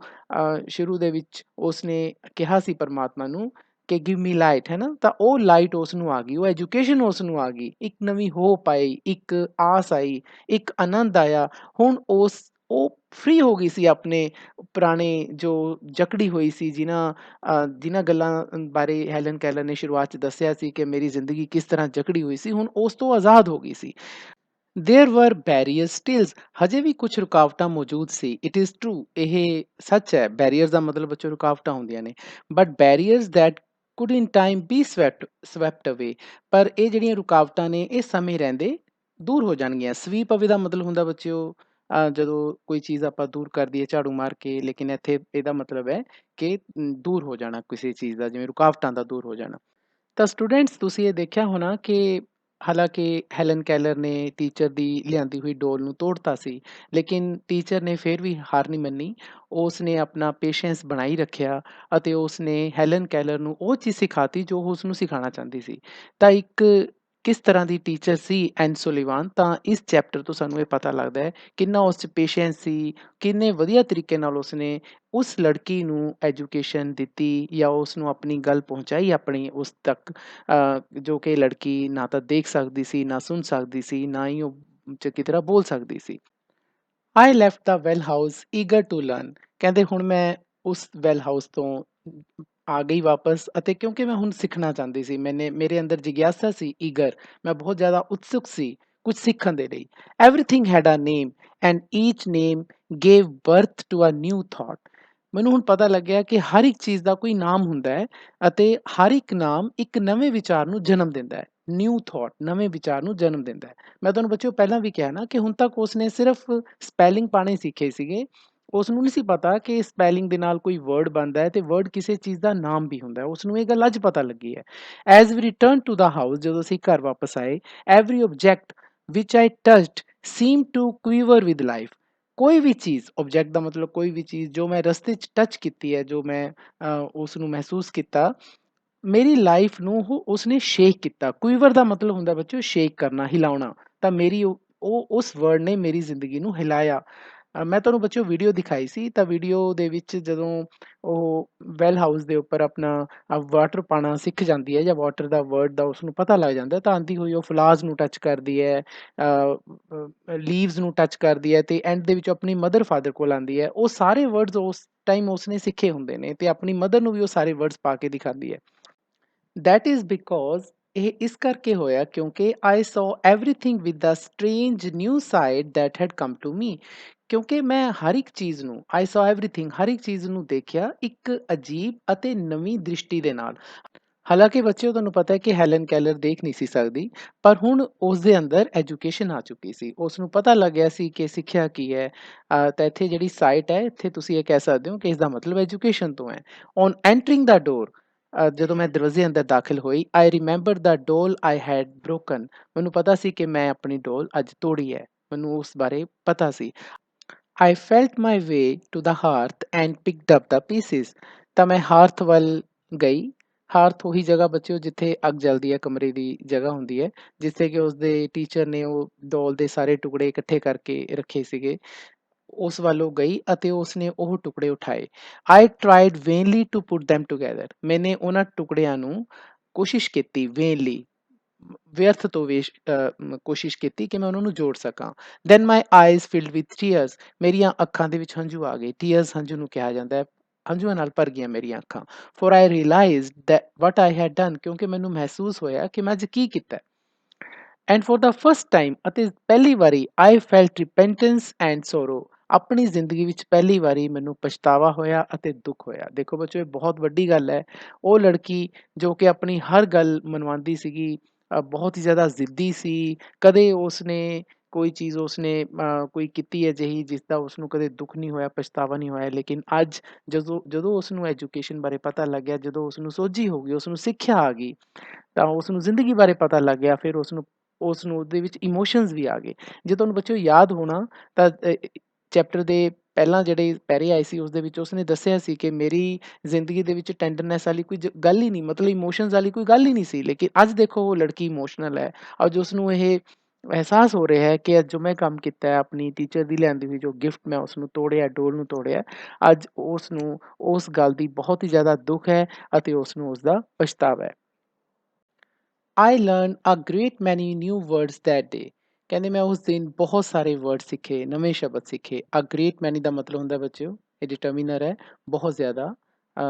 ਸ਼ੁਰੂ ਦੇ ਵਿੱਚ ਉਸਨੇ ਕਿਹਾ ਸੀ ਪਰਮਾਤਮਾ ਨੂੰ ਕਿ ਗਿਵ ਮੀ ਲਾਈਟ, ਹੈ ਨਾ, ਤਾਂ ਉਹ ਲਾਈਟ ਉਸ ਨੂੰ ਆ ਗਈ, ਉਹ ਐਜੂਕੇਸ਼ਨ ਉਸ ਨੂੰ ਆ ਗਈ, ਇੱਕ ਨਵੀਂ ਹੋਪ ਆਈ, ਇੱਕ ਆਸ ਆਈ, ਇੱਕ ਆਨੰਦ ਆਇਆ। ਹੁਣ ਉਹ ਫ੍ਰੀ ਹੋ ਗਈ ਸੀ ਆਪਣੇ ਪੁਰਾਣੇ ਜੋ ਜਕੜੀ ਹੋਈ ਸੀ, ਜਿਨ੍ਹਾਂ ਗੱਲਾਂ ਬਾਰੇ ਹੈਲਨ ਕੈਲਰ ਨੇ ਸ਼ੁਰੂਆਤ 'ਚ ਦੱਸਿਆ ਸੀ ਕਿ ਮੇਰੀ ਜ਼ਿੰਦਗੀ ਕਿਸ ਤਰ੍ਹਾਂ ਜਕੜੀ ਹੋਈ ਸੀ, ਹੁਣ ਉਸ ਤੋਂ ਆਜ਼ਾਦ ਹੋ ਗਈ ਸੀ। ਦੇਅਰ ਵਰ ਬੈਰੀਅਰ ਸਟਿਲਸ, ਹਜੇ ਵੀ ਕੁਝ ਰੁਕਾਵਟਾਂ ਮੌਜੂਦ ਸੀ। ਇਟ ਇਜ਼ ਟਰੂ, ਇਹ ਸੱਚ ਹੈ। ਬੈਰੀਅਰਸ ਦਾ ਮਤਲਬ ਬੱਚੋ ਰੁਕਾਵਟਾਂ ਹੁੰਦੀਆਂ ਨੇ, but barriers that could in time be swept away, ਪਰ ਇਹ ਜਿਹੜੀਆਂ ਰੁਕਾਵਟਾਂ ਨੇ ਇਹ ਸਮੇਂ ਰਹਿੰਦੇ ਦੂਰ ਹੋ ਜਾਣਗੀਆਂ। ਸਵੀਪ ਅਵੇ ਦਾ ਮਤਲਬ ਹੁੰਦਾ ਬੱਚਿਓ ਜਦੋਂ ਕੋਈ ਚੀਜ਼ ਆਪਾਂ ਦੂਰ ਕਰ ਦਈਏ ਝਾੜੂ ਮਾਰ ਕੇ, ਲੇਕਿਨ ਇੱਥੇ ਇਹਦਾ ਮਤਲਬ ਹੈ ਕਿ ਦੂਰ ਹੋ ਜਾਣਾ ਕਿਸੇ ਚੀਜ਼ ਦਾ, ਜਿਵੇਂ ਰੁਕਾਵਟਾਂ ਦਾ ਦੂਰ ਹੋ ਜਾਣਾ। ਤਾਂ ਸਟੂਡੈਂਟਸ ਤੁਸੀਂ ਇਹ ਦੇਖਿਆ ਹੋਣਾ ਕਿ ਹਾਲਾਂਕਿ ਹੈਲਨ ਕੈਲਰ ਨੇ ਟੀਚਰ ਦੀ ਲਿਆਂਦੀ ਹੋਈ ਡੋਲ ਨੂੰ ਤੋੜਤਾ ਸੀ, ਲੇਕਿਨ ਟੀਚਰ ਨੇ ਫਿਰ ਵੀ ਹਾਰ ਨਹੀਂ ਮੰਨੀ। ਉਸ ਨੇ ਆਪਣਾ ਪੇਸ਼ੈਂਸ ਬਣਾਈ ਰੱਖਿਆ ਅਤੇ ਉਸ ਨੇ ਹੈਲਨ ਕੈਲਰ ਨੂੰ ਉਹ ਚੀਜ਼ ਸਿਖਾਤੀ ਜੋ ਉਸ ਨੂੰ ਸਿਖਾਉਣਾ ਚਾਹੁੰਦੀ ਸੀ। ਤਾਂ ਇੱਕ ਕਿਸ ਤਰ੍ਹਾਂ ਦੀ ਟੀਚਰ ਸੀ ਐਨ ਸੁਲੀਵਾਨ, ਤਾਂ ਇਸ ਚੈਪਟਰ ਤੋਂ ਸਾਨੂੰ ਇਹ ਪਤਾ ਲੱਗਦਾ ਹੈ ਕਿੰਨਾ ਉਸ 'ਚ ਪੇਸ਼ੈਂਸ ਸੀ, ਕਿੰਨੇ ਵਧੀਆ ਤਰੀਕੇ ਨਾਲ ਉਸਨੇ ਉਸ ਲੜਕੀ ਨੂੰ ਐਜੂਕੇਸ਼ਨ ਦਿੱਤੀ ਜਾਂ ਉਸ ਨੂੰ ਆਪਣੀ ਗੱਲ ਪਹੁੰਚਾਈ ਆਪਣੀ ਉਸ ਤੱਕ, ਜੋ ਕਿ ਲੜਕੀ ਨਾ ਤਾਂ ਦੇਖ ਸਕਦੀ ਸੀ, ਨਾ ਸੁਣ ਸਕਦੀ ਸੀ, ਨਾ ਹੀ ਉਹ ਚੰਗੀ ਤਰ੍ਹਾਂ ਬੋਲ ਸਕਦੀ ਸੀ। I left the well house eager to learn. ਕਹਿੰਦੇ ਹੁਣ ਮੈਂ ਉਸ ਵੈਲ ਹਾਊਸ ਤੋਂ ਆ ਗਈ ਵਾਪਸ, ਅਤੇ ਕਿਉਂਕਿ ਮੈਂ ਹੁਣ ਸਿੱਖਣਾ ਚਾਹੁੰਦੀ ਸੀ, ਮੇਰੇ ਅੰਦਰ ਜਿਗਿਆਸਾ ਸੀ, ਈਗਰ, ਮੈਂ ਬਹੁਤ ਜ਼ਿਆਦਾ ਉਤਸੁਕ ਸੀ ਕੁਝ ਸਿੱਖਣ ਦੇ ਲਈ। Everything had a name and each name gave birth to a new thought. ਮੈਨੂੰ ਹੁਣ ਪਤਾ ਲੱਗਿਆ ਕਿ ਹਰ ਇੱਕ ਚੀਜ਼ ਦਾ ਕੋਈ ਨਾਮ ਹੁੰਦਾ ਹੈ, ਅਤੇ ਹਰ ਇੱਕ ਨਾਮ ਇੱਕ ਨਵੇਂ ਵਿਚਾਰ ਨੂੰ ਜਨਮ ਦਿੰਦਾ ਹੈ। ਨਿਊ ਥਾਟ ਨਵੇਂ ਵਿਚਾਰ ਨੂੰ ਜਨਮ ਦਿੰਦਾ ਹੈ। ਮੈਂ ਤੁਹਾਨੂੰ ਬੱਚਿਓ ਪਹਿਲਾਂ ਵੀ ਕਿਹਾ ਨਾ ਕਿ ਹੁਣ ਤੱਕ ਉਸਨੇ ਸਿਰਫ ਸਪੈਲਿੰਗ ਪਾਣੇ ਸਿੱਖੇ ਸੀਗੇ। ਉਸ ਨੂੰ ਨਹੀਂ ਸੀ ਪਤਾ ਕਿ ਸਪੈਲਿੰਗ ਦੇ ਨਾਲ ਕੋਈ ਵਰਡ ਬਣਦਾ ਹੈ, ਤੇ ਵਰਡ ਕਿਸੇ ਚੀਜ਼ ਦਾ ਨਾਮ ਵੀ ਹੁੰਦਾ ਹੈ। ਉਸ ਨੂੰ ਇਹ ਗੱਲ ਅੱਜ ਪਤਾ ਲੱਗੀ ਹੈ। As we return to the house, ਜਦੋਂ ਅਸੀਂ ਘਰ ਵਾਪਸ ਆਏ, every object which I touched seem to quiver with life. ਕੋਈ ਵੀ ਚੀਜ਼, ਆਬਜੈਕਟ ਦਾ ਮਤਲਬ ਕੋਈ ਵੀ ਚੀਜ਼ ਜੋ ਮੈਂ ਰਸਤੇ 'ਚ ਟੱਚ ਕੀਤੀ ਹੈ, ਜੋ ਮੈਂ ਉਸ ਨੂੰ ਮਹਿਸੂਸ ਕੀਤਾ, ਮੇਰੀ ਲਾਈਫ ਨੂੰ ਉਸਨੇ ਸ਼ੇਕ ਕੀਤਾ। ਕੁਈਵਰ ਦਾ ਮਤਲਬ ਹੁੰਦਾ ਬੱਚਿਓ ਸ਼ੇਕ ਕਰਨਾ, ਹਿਲਾਉਣਾ। ਤਾਂ ਮੇਰੀ ਉਹ ਉਸ ਵਰਡ ਨੇ ਮੇਰੀ ਜ਼ਿੰਦਗੀ ਨੂੰ ਹਿਲਾਇਆ। ਮੈਂ ਤੁਹਾਨੂੰ ਬੱਚਿਓ ਵੀਡੀਓ ਦਿਖਾਈ ਸੀ, ਤਾਂ ਵੀਡੀਓ ਦੇ ਵਿੱਚ ਜਦੋਂ ਉਹ ਵੈਲ ਹਾਊਸ ਦੇ ਉੱਪਰ ਆਪਣਾ ਵਾਟਰ ਪਾਉਣਾ ਸਿੱਖ ਜਾਂਦੀ ਹੈ, ਜਾਂ ਵਾਟਰ ਦਾ ਵਰਡ ਦਾ ਉਸਨੂੰ ਪਤਾ ਲੱਗ ਜਾਂਦਾ, ਤਾਂ ਆਉਂਦੀ ਹੋਈ ਉਹ ਫਲਾਜ਼ ਨੂੰ ਟੱਚ ਕਰਦੀ ਹੈ, ਲੀਵਸ ਨੂੰ ਟੱਚ ਕਰਦੀ ਹੈ, ਤੇ ਐਂਡ ਦੇ ਵਿੱਚ ਆਪਣੀ ਮਦਰ ਫਾਦਰ ਕੋਲ ਆਉਂਦੀ ਹੈ। ਉਹ ਸਾਰੇ ਵਰਡਸ ਉਸ ਟਾਈਮ ਉਸਨੇ ਸਿੱਖੇ ਹੁੰਦੇ ਨੇ, ਤੇ ਆਪਣੀ ਮਦਰ ਨੂੰ ਵੀ ਉਹ ਸਾਰੇ ਵਰਡਸ ਪਾ ਕੇ ਦਿਖਾਉਂਦੀ ਹੈ। ਦੈਟ ਇਜ਼ ਬਿਕੋਜ਼, ਇਹ ਇਸ ਕਰਕੇ ਹੋਇਆ ਕਿਉਂਕਿ I saw everything with the strange new sight that had come to me. ਕਿਉਂਕਿ ਮੈਂ ਹਰ ਇੱਕ ਚੀਜ਼ ਨੂੰ, ਆਈ ਸੌ ਐਵਰੀਥਿੰਗ, ਹਰ ਇੱਕ ਚੀਜ਼ ਨੂੰ ਦੇਖਿਆ ਇੱਕ ਅਜੀਬ ਅਤੇ ਨਵੀਂ ਦ੍ਰਿਸ਼ਟੀ ਦੇ ਨਾਲ। ਹਾਲਾਂਕਿ ਬੱਚਿਓ ਤੁਹਾਨੂੰ ਪਤਾ ਹੈ ਕਿ ਹੈਲਨ ਕੈਲਰ ਦੇਖ ਨਹੀਂ ਸੀ ਸਕਦੀ, ਪਰ ਹੁਣ ਉਸ ਦੇ ਅੰਦਰ ਐਜੂਕੇਸ਼ਨ ਆ ਚੁੱਕੀ ਸੀ। ਉਸ ਨੂੰ ਪਤਾ ਲੱਗ ਗਿਆ ਸੀ ਕਿ ਸਿੱਖਿਆ ਕੀ ਹੈ। ਤਾਂ ਇੱਥੇ ਜਿਹੜੀ ਸਾਈਟ ਹੈ, ਇੱਥੇ ਤੁਸੀਂ ਇਹ ਕਹਿ ਸਕਦੇ ਹੋ ਕਿ ਇਸ ਦਾ ਮਤਲਬ ਐਜੂਕੇਸ਼ਨ ਤੋਂ ਹੈ। ਔਨ ਐਂਟਰਿੰਗ ਦਾ ਡੋਰ, ਜਦੋਂ ਮੈਂ ਦਰਵਾਜ਼ੇ ਅੰਦਰ ਦਾਖਲ ਹੋਈ, I remember the doll I had broken. ਮੈਨੂੰ ਪਤਾ ਸੀ ਕਿ ਮੈਂ ਆਪਣੀ ਡੋਲ ਅੱਜ ਤੋੜੀ ਹੈ, ਮੈਨੂੰ ਉਸ ਬਾਰੇ ਪਤਾ ਸੀ। I felt my way to the hearth and picked up the pieces. ਤਾਂ ਮੈਂ ਹਾਰਥ ਵੱਲ ਗਈ। ਹਾਰਥ ਉਹੀ ਜਗ੍ਹਾ ਬੱਚਿਓ ਜਿੱਥੇ ਅੱਗ ਜਲਦੀ ਹੈ, ਕਮਰੇ ਦੀ ਜਗ੍ਹਾ ਹੁੰਦੀ ਹੈ, ਜਿੱਥੇ ਕਿ ਉਸਦੇ ਟੀਚਰ ਨੇ ਉਹ ਡੋਲ ਦੇ ਸਾਰੇ ਟੁਕੜੇ ਇਕੱਠੇ ਕਰਕੇ ਰੱਖੇ ਸੀਗੇ। ਉਸ ਵੱਲ ਉਹ ਗਈ ਅਤੇ ਉਸਨੇ ਉਹ ਟੁਕੜੇ ਉਠਾਏ। I tried vainly to put them together. ਮੈਨੇ ਉਹਨਾਂ ਟੁਕੜਿਆਂ ਨੂੰ ਕੋਸ਼ਿਸ਼ ਕੀਤੀ, ਵੇਨਲੀ, ਵਿਅਰਥ ਤੋਂ ਕੋਸ਼ਿਸ਼ ਕੀਤੀ ਕਿ ਮੈਂ ਉਹਨਾਂ ਨੂੰ ਜੋੜ ਸਕਾਂ। Then my eyes filled with tears. ਮੇਰੀਆਂ ਅੱਖਾਂ ਦੇ ਵਿੱਚ ਹੰਝੂ ਆ ਗਏ। ਟੀਅਰਸ ਹੰਝੂ ਨੂੰ ਕਿਹਾ ਜਾਂਦਾ ਹੈ। ਹੰਝੂਆਂ ਨਾਲ ਭਰ ਗਈਆਂ ਮੇਰੀਆਂ ਅੱਖਾਂ। For I realized that what I had done. ਕਿਉਂਕਿ ਮੈਨੂੰ ਮਹਿਸੂਸ ਹੋਇਆ ਕਿ ਮੈਂ ਅੱਜ ਕੀ ਕੀਤਾ। And for the first time, ਅਤੇ ਪਹਿਲੀ ਵਾਰੀ, I felt repentance and sorrow. ਆਪਣੀ ਜ਼ਿੰਦਗੀ ਵਿੱਚ ਪਹਿਲੀ ਵਾਰੀ ਮੈਨੂੰ ਪਛਤਾਵਾ ਹੋਇਆ ਅਤੇ ਦੁੱਖ ਹੋਇਆ। ਦੇਖੋ ਬੱਚੋ, ਇਹ ਬਹੁਤ ਵੱਡੀ ਗੱਲ ਹੈ। ਉਹ ਲੜਕੀ ਜੋ ਕਿ ਆਪਣੀ ਹਰ ਗੱਲ ਮਨਵਾਉਂਦੀ ਸੀਗੀ, ਬਹੁਤ ਹੀ ਜ਼ਿਆਦਾ ਜ਼ਿੱਦੀ ਸੀ, ਕਦੇ ਉਸਨੇ ਕੋਈ ਚੀਜ਼ ਉਸਨੇ ਕੋਈ ਕੀਤੀ ਅਜਿਹੀ ਜਿਸ ਦਾ ਉਸਨੂੰ ਕਦੇ ਦੁੱਖ ਨਹੀਂ ਹੋਇਆ, ਪਛਤਾਵਾ ਨਹੀਂ ਹੋਇਆ। ਲੇਕਿਨ ਅੱਜ ਜਦੋਂ ਜਦੋਂ ਉਸਨੂੰ ਐਜੂਕੇਸ਼ਨ ਬਾਰੇ ਪਤਾ ਲੱਗਿਆ, ਜਦੋਂ ਉਸਨੂੰ ਸੋਝੀ ਹੋ ਗਈ, ਉਸਨੂੰ ਸਿੱਖਿਆ ਆ ਗਈ, ਤਾਂ ਉਸਨੂੰ ਜ਼ਿੰਦਗੀ ਬਾਰੇ ਪਤਾ ਲੱਗ ਗਿਆ। ਫਿਰ ਉਸਨੂੰ ਉਹਦੇ ਵਿੱਚ ਇਮੋਸ਼ਨਸ ਵੀ ਆ ਗਏ। ਜੇ ਤੁਹਾਨੂੰ ਬੱਚਿਓ ਯਾਦ ਹੋਣਾ, ਤਾਂ ਚੈਪਟਰ ਦੇ ਪਹਿਲਾਂ ਜਿਹੜੇ ਪੈਰੇ ਆਏ ਸੀ, ਉਸਦੇ ਵਿੱਚ ਉਸਨੇ ਦੱਸਿਆ ਸੀ ਕਿ ਮੇਰੀ ਜ਼ਿੰਦਗੀ ਦੇ ਵਿੱਚ ਟੈਂਡਰਨੈਸ ਵਾਲੀ ਕੋਈ ਗੱਲ ਹੀ ਨਹੀਂ, ਮਤਲਬ ਇਮੋਸ਼ਨਸ ਵਾਲੀ ਕੋਈ ਗੱਲ ਹੀ ਨਹੀਂ ਸੀ। ਲੇਕਿਨ ਅੱਜ ਦੇਖੋ ਉਹ ਲੜਕੀ ਇਮੋਸ਼ਨਲ ਹੈ। ਅੱਜ ਉਸਨੂੰ ਇਹ ਅਹਿਸਾਸ ਹੋ ਰਿਹਾ ਹੈ ਕਿ ਅੱਜ ਜੋ ਮੈਂ ਕੰਮ ਕੀਤਾ ਹੈ, ਆਪਣੀ ਟੀਚਰ ਦੀ ਲਿਆਂਦੀ ਹੋਈ ਜੋ ਗਿਫਟ ਮੈਂ ਉਸਨੂੰ ਤੋੜਿਆ, ਡੋਲ ਨੂੰ ਤੋੜਿਆ, ਅੱਜ ਉਸਨੂੰ ਉਸ ਗੱਲ ਦੀ ਬਹੁਤ ਹੀ ਜ਼ਿਆਦਾ ਦੁੱਖ ਹੈ, ਅਤੇ ਉਸਨੂੰ ਉਸਦਾ ਪਛਤਾਵਾ ਹੈ। ਆਈ ਲਰਨ ਅ ਗ੍ਰੇਟ ਮੈਨੀ ਨਿਊ ਵਰਡਸ ਦੈਟ ਡੇ। ਕਹਿੰਦੇ ਮੈਂ ਉਸ ਦਿਨ ਬਹੁਤ ਸਾਰੇ ਵਰਡ ਸਿੱਖੇ, ਨਵੇਂ ਸ਼ਬਦ ਸਿੱਖੇ। ਅ ਗ੍ਰੇਟ ਮੈਨੀ ਦਾ ਮਤਲਬ ਹੁੰਦਾ ਬੱਚਿਓ, ਇਹ ਡਿਟਰਮੀਨਰ ਹੈ, ਬਹੁਤ ਜ਼ਿਆਦਾ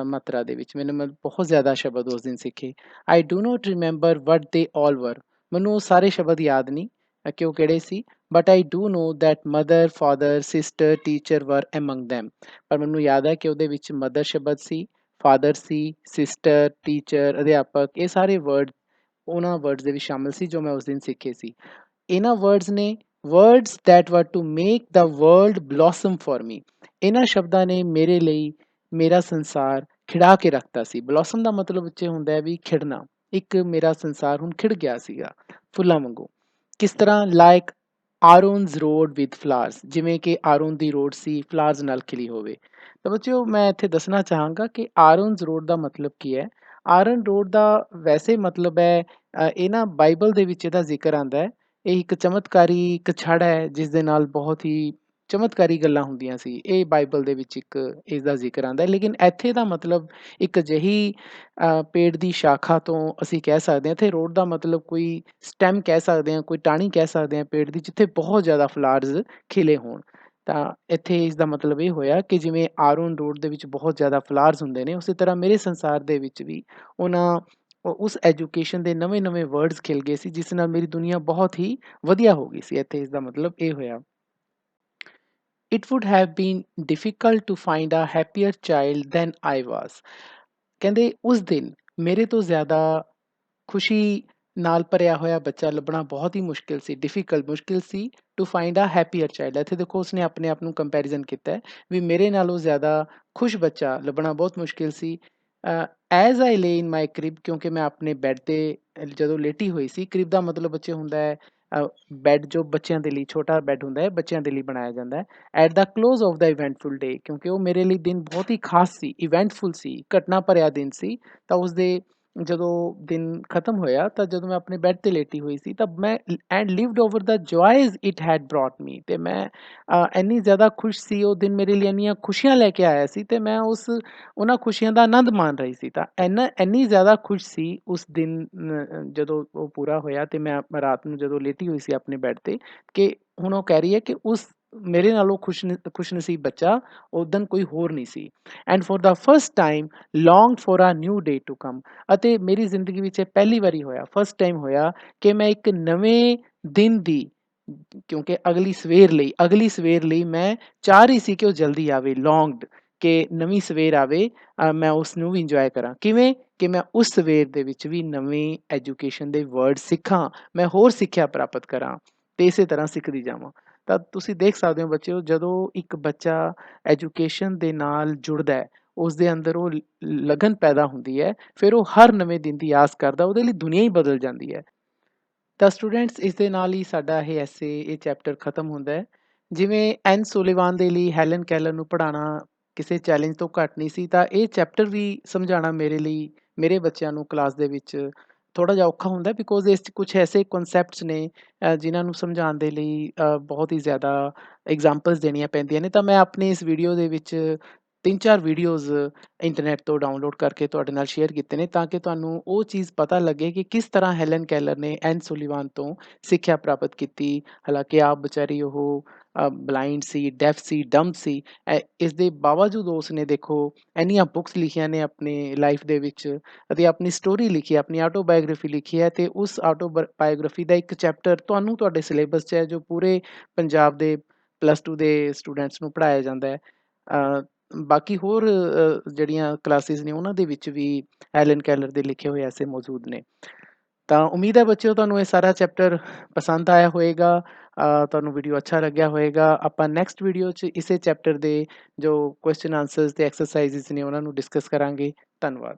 ਮਾਤਰਾ ਦੇ ਵਿੱਚ। ਮੈਂ ਬਹੁਤ ਜ਼ਿਆਦਾ ਸ਼ਬਦ ਉਸ ਦਿਨ ਸਿੱਖੇ। ਆਈ ਡੂ ਨੋਟ ਰਿਮੈਂਬਰ ਵਟ ਦੇ ਆਲ ਵਰ। ਮੈਨੂੰ ਉਹ ਸਾਰੇ ਸ਼ਬਦ ਯਾਦ ਨਹੀਂ ਕਿ ਉਹ ਕਿਹੜੇ ਸੀ, but I do know that mother, father, sister, teacher were among them. ਪਰ ਮੈਨੂੰ ਯਾਦ ਹੈ ਕਿ ਉਹਦੇ ਵਿੱਚ ਮਦਰ ਸ਼ਬਦ ਸੀ, ਫਾਦਰ ਸੀ, ਸਿਸਟਰ, ਟੀਚਰ, ਅਧਿਆਪਕ, ਇਹ ਸਾਰੇ ਵਰਡ ਉਹਨਾਂ ਵਰਡਸ ਦੇ ਵਿੱਚ ਸ਼ਾਮਿਲ ਸੀ ਜੋ ਮੈਂ ਉਸ ਦਿਨ ਸਿੱਖੇ ਸੀ। ਇਹਨਾਂ ਵਰਡਸ ਨੇ, words that were to make the world blossom for me. ਇਹਨਾਂ ਸ਼ਬਦਾਂ ਨੇ ਮੇਰੇ ਲਈ ਮੇਰਾ ਸੰਸਾਰ ਖਿੜਾ ਕੇ ਰੱਖਤਾ ਸੀ। ਬਲੌਸਮ ਦਾ ਮਤਲਬ ਵਿੱਚ ਹੁੰਦਾ ਹੈ ਵੀ ਖਿੜਨਾ। ਇੱਕ ਮੇਰਾ ਸੰਸਾਰ ਹੁਣ ਖਿੜ ਗਿਆ ਸੀਗਾ ਫੁੱਲਾਂ ਵਾਂਗੂ। ਕਿਸ ਤਰ੍ਹਾਂ? Like Aaron's rod with flowers. ਜਿਵੇਂ ਕਿ ਆਰੋਨ ਦੀ ਰੋਡ ਸੀ, ਫਲਾਵਰਸ ਨਾਲ ਖਿੜੀ ਹੋਵੇ। ਤਾਂ ਬੱਚਿਓ ਮੈਂ ਇੱਥੇ ਦੱਸਣਾ ਚਾਹਾਂਗਾ ਕਿ ਆਰੋਨਸ ਰੋਡ ਦਾ ਮਤਲਬ ਕੀ ਹੈ। ਆਰਨ ਰੋਡ ਦਾ ਵੈਸੇ ਮਤਲਬ ਹੈ ਇਹ ਨਾ ਬਾਈਬਲ ਦੇ ਵਿੱਚ ਇਹਦਾ ਜ਼ਿਕਰ ਆਉਂਦਾ ਹੈ। ਇਹ ਇੱਕ ਚਮਤਕਾਰੀ ਇੱਕ ਛੜ ਹੈ ਜਿਸ ਦੇ ਨਾਲ ਬਹੁਤ ਹੀ ਚਮਤਕਾਰੀ ਗੱਲਾਂ ਹੁੰਦੀਆਂ ਸੀ। ਇਹ ਬਾਈਬਲ ਦੇ ਵਿੱਚ ਇੱਕ ਇਸ ਦਾ ਜ਼ਿਕਰ ਆਉਂਦਾ ਹੈ, ਲੇਕਿਨ ਇੱਥੇ ਦਾ ਮਤਲਬ ਇੱਕ ਅਜਿਹੀ ਪੇੜ ਦੀ ਸ਼ਾਖਾ ਤੋਂ ਅਸੀਂ ਕਹਿ ਸਕਦੇ ਹਾਂ। ਇੱਥੇ ਰੋਟ ਦਾ ਮਤਲਬ ਕੋਈ ਸਟੈਮ ਕਹਿ ਸਕਦੇ ਹਾਂ, ਕੋਈ ਟਾਹਣੀ ਕਹਿ ਸਕਦੇ ਹਾਂ ਪੇੜ ਦੀ, ਜਿੱਥੇ ਬਹੁਤ ਜ਼ਿਆਦਾ ਫਲਾਵਰਸ ਖਿਲੇ ਹੋਣ। ਤਾਂ ਇੱਥੇ ਇਸ ਦਾ ਮਤਲਬ ਇਹ ਹੋਇਆ ਕਿ ਜਿਵੇਂ ਆਰੋਨ ਰੋਡ ਦੇ ਵਿੱਚ ਬਹੁਤ ਜ਼ਿਆਦਾ ਫਲਾਵਰਸ ਹੁੰਦੇ ਨੇ, ਉਸੇ ਤਰ੍ਹਾਂ ਮੇਰੇ ਸੰਸਾਰ ਦੇ ਵਿੱਚ ਵੀ ਉਹਨਾਂ ਉਸ ਐਜੂਕੇਸ਼ਨ ਦੇ ਨਵੇਂ-ਨਵੇਂ ਵਰਡਸ ਖਿਲ ਗਏ ਸੀ, ਜਿਸ ਨਾਲ ਮੇਰੀ ਦੁਨੀਆ ਬਹੁਤ ਹੀ ਵਧੀਆ ਹੋ ਗਈ ਸੀ। ਇੱਥੇ ਇਸ ਦਾ ਮਤਲਬ ਇਹ ਹੋਇਆ। It would have been difficult to find a happier child than I was. ਕਹਿੰਦੇ ਉਸ ਦਿਨ ਮੇਰੇ ਤੋਂ ਜ਼ਿਆਦਾ ਖੁਸ਼ੀ ਨਾਲ ਭਰਿਆ ਹੋਇਆ ਬੱਚਾ ਲੱਭਣਾ ਬਹੁਤ ਹੀ ਮੁਸ਼ਕਿਲ ਸੀ, ਮੁਸ਼ਕਿਲ ਸੀ to find a happier child. ਇੱਥੇ ਦੇਖੋ ਉਸਨੇ ਆਪਣੇ ਆਪ ਨੂੰ ਕੰਪੈਰੀਜ਼ਨ ਕੀਤਾ ਹੈ ਵੀ ਮੇਰੇ ਨਾਲੋਂ ਜ਼ਿਆਦਾ ਖੁਸ਼ ਬੱਚਾ ਲੱਭਣਾ ਬਹੁਤ ਮੁਸ਼ਕਿਲ ਸੀ। ਐਜ਼ ਆਈ ਲੇ ਇਨ ਮਾਈ ਕ੍ਰਿਬ, ਕਿਉਂਕਿ ਮੈਂ ਆਪਣੇ ਬੈੱਡ 'ਤੇ ਜਦੋਂ ਲੇਟੀ ਹੋਈ ਸੀ। ਕ੍ਰਿਬ ਦਾ ਮਤਲਬ ਬੱਚੇ ਹੁੰਦਾ ਹੈ ਬੈੱਡ ਜੋ ਬੱਚਿਆਂ ਦੇ ਲਈ ਛੋਟਾ ਬੈੱਡ ਹੁੰਦਾ ਹੈ, ਬੱਚਿਆਂ ਦੇ ਲਈ ਬਣਾਇਆ ਜਾਂਦਾ ਹੈ। At the close of the eventful day, ਕਿਉਂਕਿ ਉਹ ਮੇਰੇ ਲਈ ਦਿਨ ਬਹੁਤ ਹੀ ਖਾਸ ਸੀ, ਇਵੈਂਟਫੁਲ ਸੀ, ਘਟਨਾ ਭਰਿਆ ਦਿਨ ਸੀ। ਤਾਂ ਉਸਦੇ ਜਦੋਂ ਦਿਨ ਖਤਮ ਹੋਇਆ ਤਾਂ ਜਦੋਂ ਮੈਂ ਆਪਣੇ ਬੈੱਡ 'ਤੇ ਲੇਟੀ ਹੋਈ ਸੀ ਤਾਂ ਮੈਂ and lived over the joys it had brought me. ਅਤੇ ਮੈਂ ਇੰਨੀ ਜ਼ਿਆਦਾ ਖੁਸ਼ ਸੀ, ਉਹ ਦਿਨ ਮੇਰੇ ਲਈ ਇੰਨੀਆਂ ਖੁਸ਼ੀਆਂ ਲੈ ਕੇ ਆਇਆ ਸੀ ਅਤੇ ਮੈਂ ਉਹਨਾਂ ਖੁਸ਼ੀਆਂ ਦਾ ਆਨੰਦ ਮਾਣ ਰਹੀ ਸੀ। ਤਾਂ ਇੰਨੀ ਜ਼ਿਆਦਾ ਖੁਸ਼ ਸੀ ਉਸ ਦਿਨ ਜਦੋਂ ਉਹ ਪੂਰਾ ਹੋਇਆ ਅਤੇ ਮੈਂ ਰਾਤ ਨੂੰ ਜਦੋਂ ਲੇਟੀ ਹੋਈ ਸੀ ਆਪਣੇ ਬੈੱਡ 'ਤੇ, ਕਿ ਹੁਣ ਉਹ ਕਹਿ ਰਹੀ ਹੈ ਕਿ ਮੇਰੇ ਨਾਲੋਂ ਖੁਸ਼ਨਸੀਬ ਬੱਚਾ ਉੱਦਣ ਕੋਈ ਹੋਰ ਨਹੀਂ ਸੀ। And for the first time longed for a new day to come. ਅਤੇ ਮੇਰੀ ਜ਼ਿੰਦਗੀ ਵਿੱਚ ਇਹ ਪਹਿਲੀ ਵਾਰੀ ਹੋਇਆ, ਫਸਟ ਟਾਈਮ ਹੋਇਆ ਕਿ ਮੈਂ ਇੱਕ ਨਵੇਂ ਦਿਨ ਦੀ, ਕਿਉਂਕਿ ਅਗਲੀ ਸਵੇਰ ਲਈ ਮੈਂ ਚਾਹ ਰਹੀ ਸੀ ਕਿ ਉਹ ਜਲਦੀ ਆਵੇ। ਲੌਂਗਡ ਕਿ ਨਵੀਂ ਸਵੇਰ ਆਵੇ, ਮੈਂ ਉਸ ਨੂੰ ਵੀ ਇੰਜੋਏ ਕਰਾਂ। ਕਿਵੇਂ ਕਿ ਮੈਂ ਉਸ ਸਵੇਰ ਦੇ ਵਿੱਚ ਵੀ ਨਵੀਂ ਐਜੂਕੇਸ਼ਨ ਦੇ ਵਰਡ ਸਿੱਖਾਂ, ਮੈਂ ਹੋਰ ਸਿੱਖਿਆ ਪ੍ਰਾਪਤ ਕਰਾਂ ਅਤੇ ਇਸੇ ਤਰ੍ਹਾਂ ਸਿੱਖਦੀ ਜਾਵਾਂ। ਤਾਂ ਤੁਸੀਂ ਦੇਖ ਸਕਦੇ ਹੋ ਬੱਚਿਓ, ਜਦੋਂ ਇੱਕ ਬੱਚਾ ਐਜੂਕੇਸ਼ਨ ਦੇ ਨਾਲ ਜੁੜਦਾ ਹੈ, ਉਸ ਦੇ ਅੰਦਰ ਉਹ ਲਗਨ ਪੈਦਾ ਹੁੰਦੀ ਹੈ, ਫਿਰ ਉਹ ਹਰ ਨਵੇਂ ਦਿਨ ਦੀ ਆਸ ਕਰਦਾ, ਉਹਦੇ ਲਈ ਦੁਨੀਆ ਹੀ ਬਦਲ ਜਾਂਦੀ ਹੈ। ਤਾਂ ਸਟੂਡੈਂਟਸ, ਇਸ ਦੇ ਨਾਲ ਹੀ ਸਾਡਾ ਇਹ ਚੈਪਟਰ ਖਤਮ ਹੁੰਦਾ ਹੈ। ਜਿਵੇਂ ਐਨ ਸੁਲੀਵਾਨ ਦੇ ਲਈ ਹੈਲਨ ਕੈਲਰ ਨੂੰ ਪੜ੍ਹਾਉਣਾ ਕਿਸੇ ਚੈਲੰਜ ਤੋਂ ਘੱਟ ਨਹੀਂ ਸੀ, ਤਾਂ ਇਹ ਚੈਪਟਰ ਵੀ ਸਮਝਾਉਣਾ ਮੇਰੇ ਲਈ, ਮੇਰੇ ਬੱਚਿਆਂ ਨੂੰ ਕਲਾਸ ਦੇ ਵਿੱਚ ਥੋੜ੍ਹਾ ਜਿਹਾ ਔਖਾ ਹੁੰਦਾ, ਬਿਕੋਜ਼ ਇਸ 'ਚ ਕੁਛ ਐਸੇ ਕਨਸੈਪਟਸ ਨੇ ਜਿਨ੍ਹਾਂ ਨੂੰ ਸਮਝਾਉਣ ਦੇ ਲਈ ਬਹੁਤ ਹੀ ਜ਼ਿਆਦਾ ਐਗਜ਼ਾਮਪਲਸ ਦੇਣੀਆਂ ਪੈਂਦੀਆਂ ਨੇ। ਤਾਂ ਮੈਂ ਆਪਣੀ ਇਸ ਵੀਡੀਓ ਦੇ ਵਿੱਚ 3-4 ਵੀਡੀਓਜ਼ ਇੰਟਰਨੈਟ ਤੋਂ ਡਾਊਨਲੋਡ ਕਰਕੇ ਤੁਹਾਡੇ ਨਾਲ ਸ਼ੇਅਰ ਕੀਤੇ ਨੇ, ਤਾਂ ਕਿ ਤੁਹਾਨੂੰ ਉਹ ਚੀਜ਼ ਪਤਾ ਲੱਗੇ ਕਿ ਕਿਸ ਤਰ੍ਹਾਂ ਹੈਲਨ ਕੈਲਰ ਨੇ ਐਨ ਸੁਲੀਵਾਨ ਤੋਂ ਸਿੱਖਿਆ ਪ੍ਰਾਪਤ ਕੀਤੀ। ਹਾਲਾਂਕਿ ਆਪ ਵਿਚਾਰੀ ਉਹ ਬਲਾਈਂਡ ਸੀ, ਡੈਫ ਸੀ, ਡੰਬ ਸੀ। ਇਸ ਦੇ ਬਾਵਜੂਦ ਉਸ ਨੇ ਦੇਖੋ ਇੰਨੀਆਂ ਬੁੱਕਸ ਲਿਖੀਆਂ ਨੇ ਆਪਣੀ ਲਾਈਫ ਦੇ ਵਿੱਚ, ਅਤੇ ਆਪਣੀ ਸਟੋਰੀ ਲਿਖੀ ਹੈ, ਆਪਣੀ ਆਟੋਬਾਇਓਗ੍ਰਾਫੀ ਲਿਖੀ ਹੈ। ਅਤੇ ਉਸ ਆਟੋਬਾਇਓਗ੍ਰਾਫੀ ਦਾ ਇੱਕ ਚੈਪਟਰ ਤੁਹਾਨੂੰ ਤੁਹਾਡੇ ਸਿਲੇਬਸ 'ਚ ਹੈ, ਜੋ ਪੂਰੇ ਪੰਜਾਬ ਦੇ +2 ਦੇ ਸਟੂਡੈਂਟਸ ਨੂੰ ਪੜ੍ਹਾਇਆ ਜਾਂਦਾ ਹੈ। ਬਾਕੀ ਹੋਰ ਜਿਹੜੀਆਂ ਕਲਾਸਿਸ ਨੇ ਉਹਨਾਂ ਦੇ ਵਿੱਚ ਵੀ ਐਲਨ ਕੈਲਰ ਦੇ ਲਿਖੇ ਹੋਏ ਐਸੇ ਮੌਜੂਦ ਨੇ। ਤਾਂ ਉਮੀਦ ਹੈ ਬੱਚਿਓ ਤੁਹਾਨੂੰ ਇਹ ਸਾਰਾ ਚੈਪਟਰ ਪਸੰਦ ਆਇਆ ਹੋਏਗਾ, ਤੁਹਾਨੂੰ ਵੀਡੀਓ ਅੱਛਾ ਲੱਗਿਆ ਹੋਏਗਾ। ਆਪਾਂ ਨੈਕਸਟ ਵੀਡੀਓ 'ਚ ਇਸੇ ਚੈਪਟਰ ਦੇ ਜੋ ਕੁਐਸਚਨ ਆਨਸਰਸ ਅਤੇ ਐਕਸਰਸਾਈਜ਼ਿਸ ਨੇ ਉਹਨਾਂ ਨੂੰ ਡਿਸਕਸ ਕਰਾਂਗੇ। ਧੰਨਵਾਦ।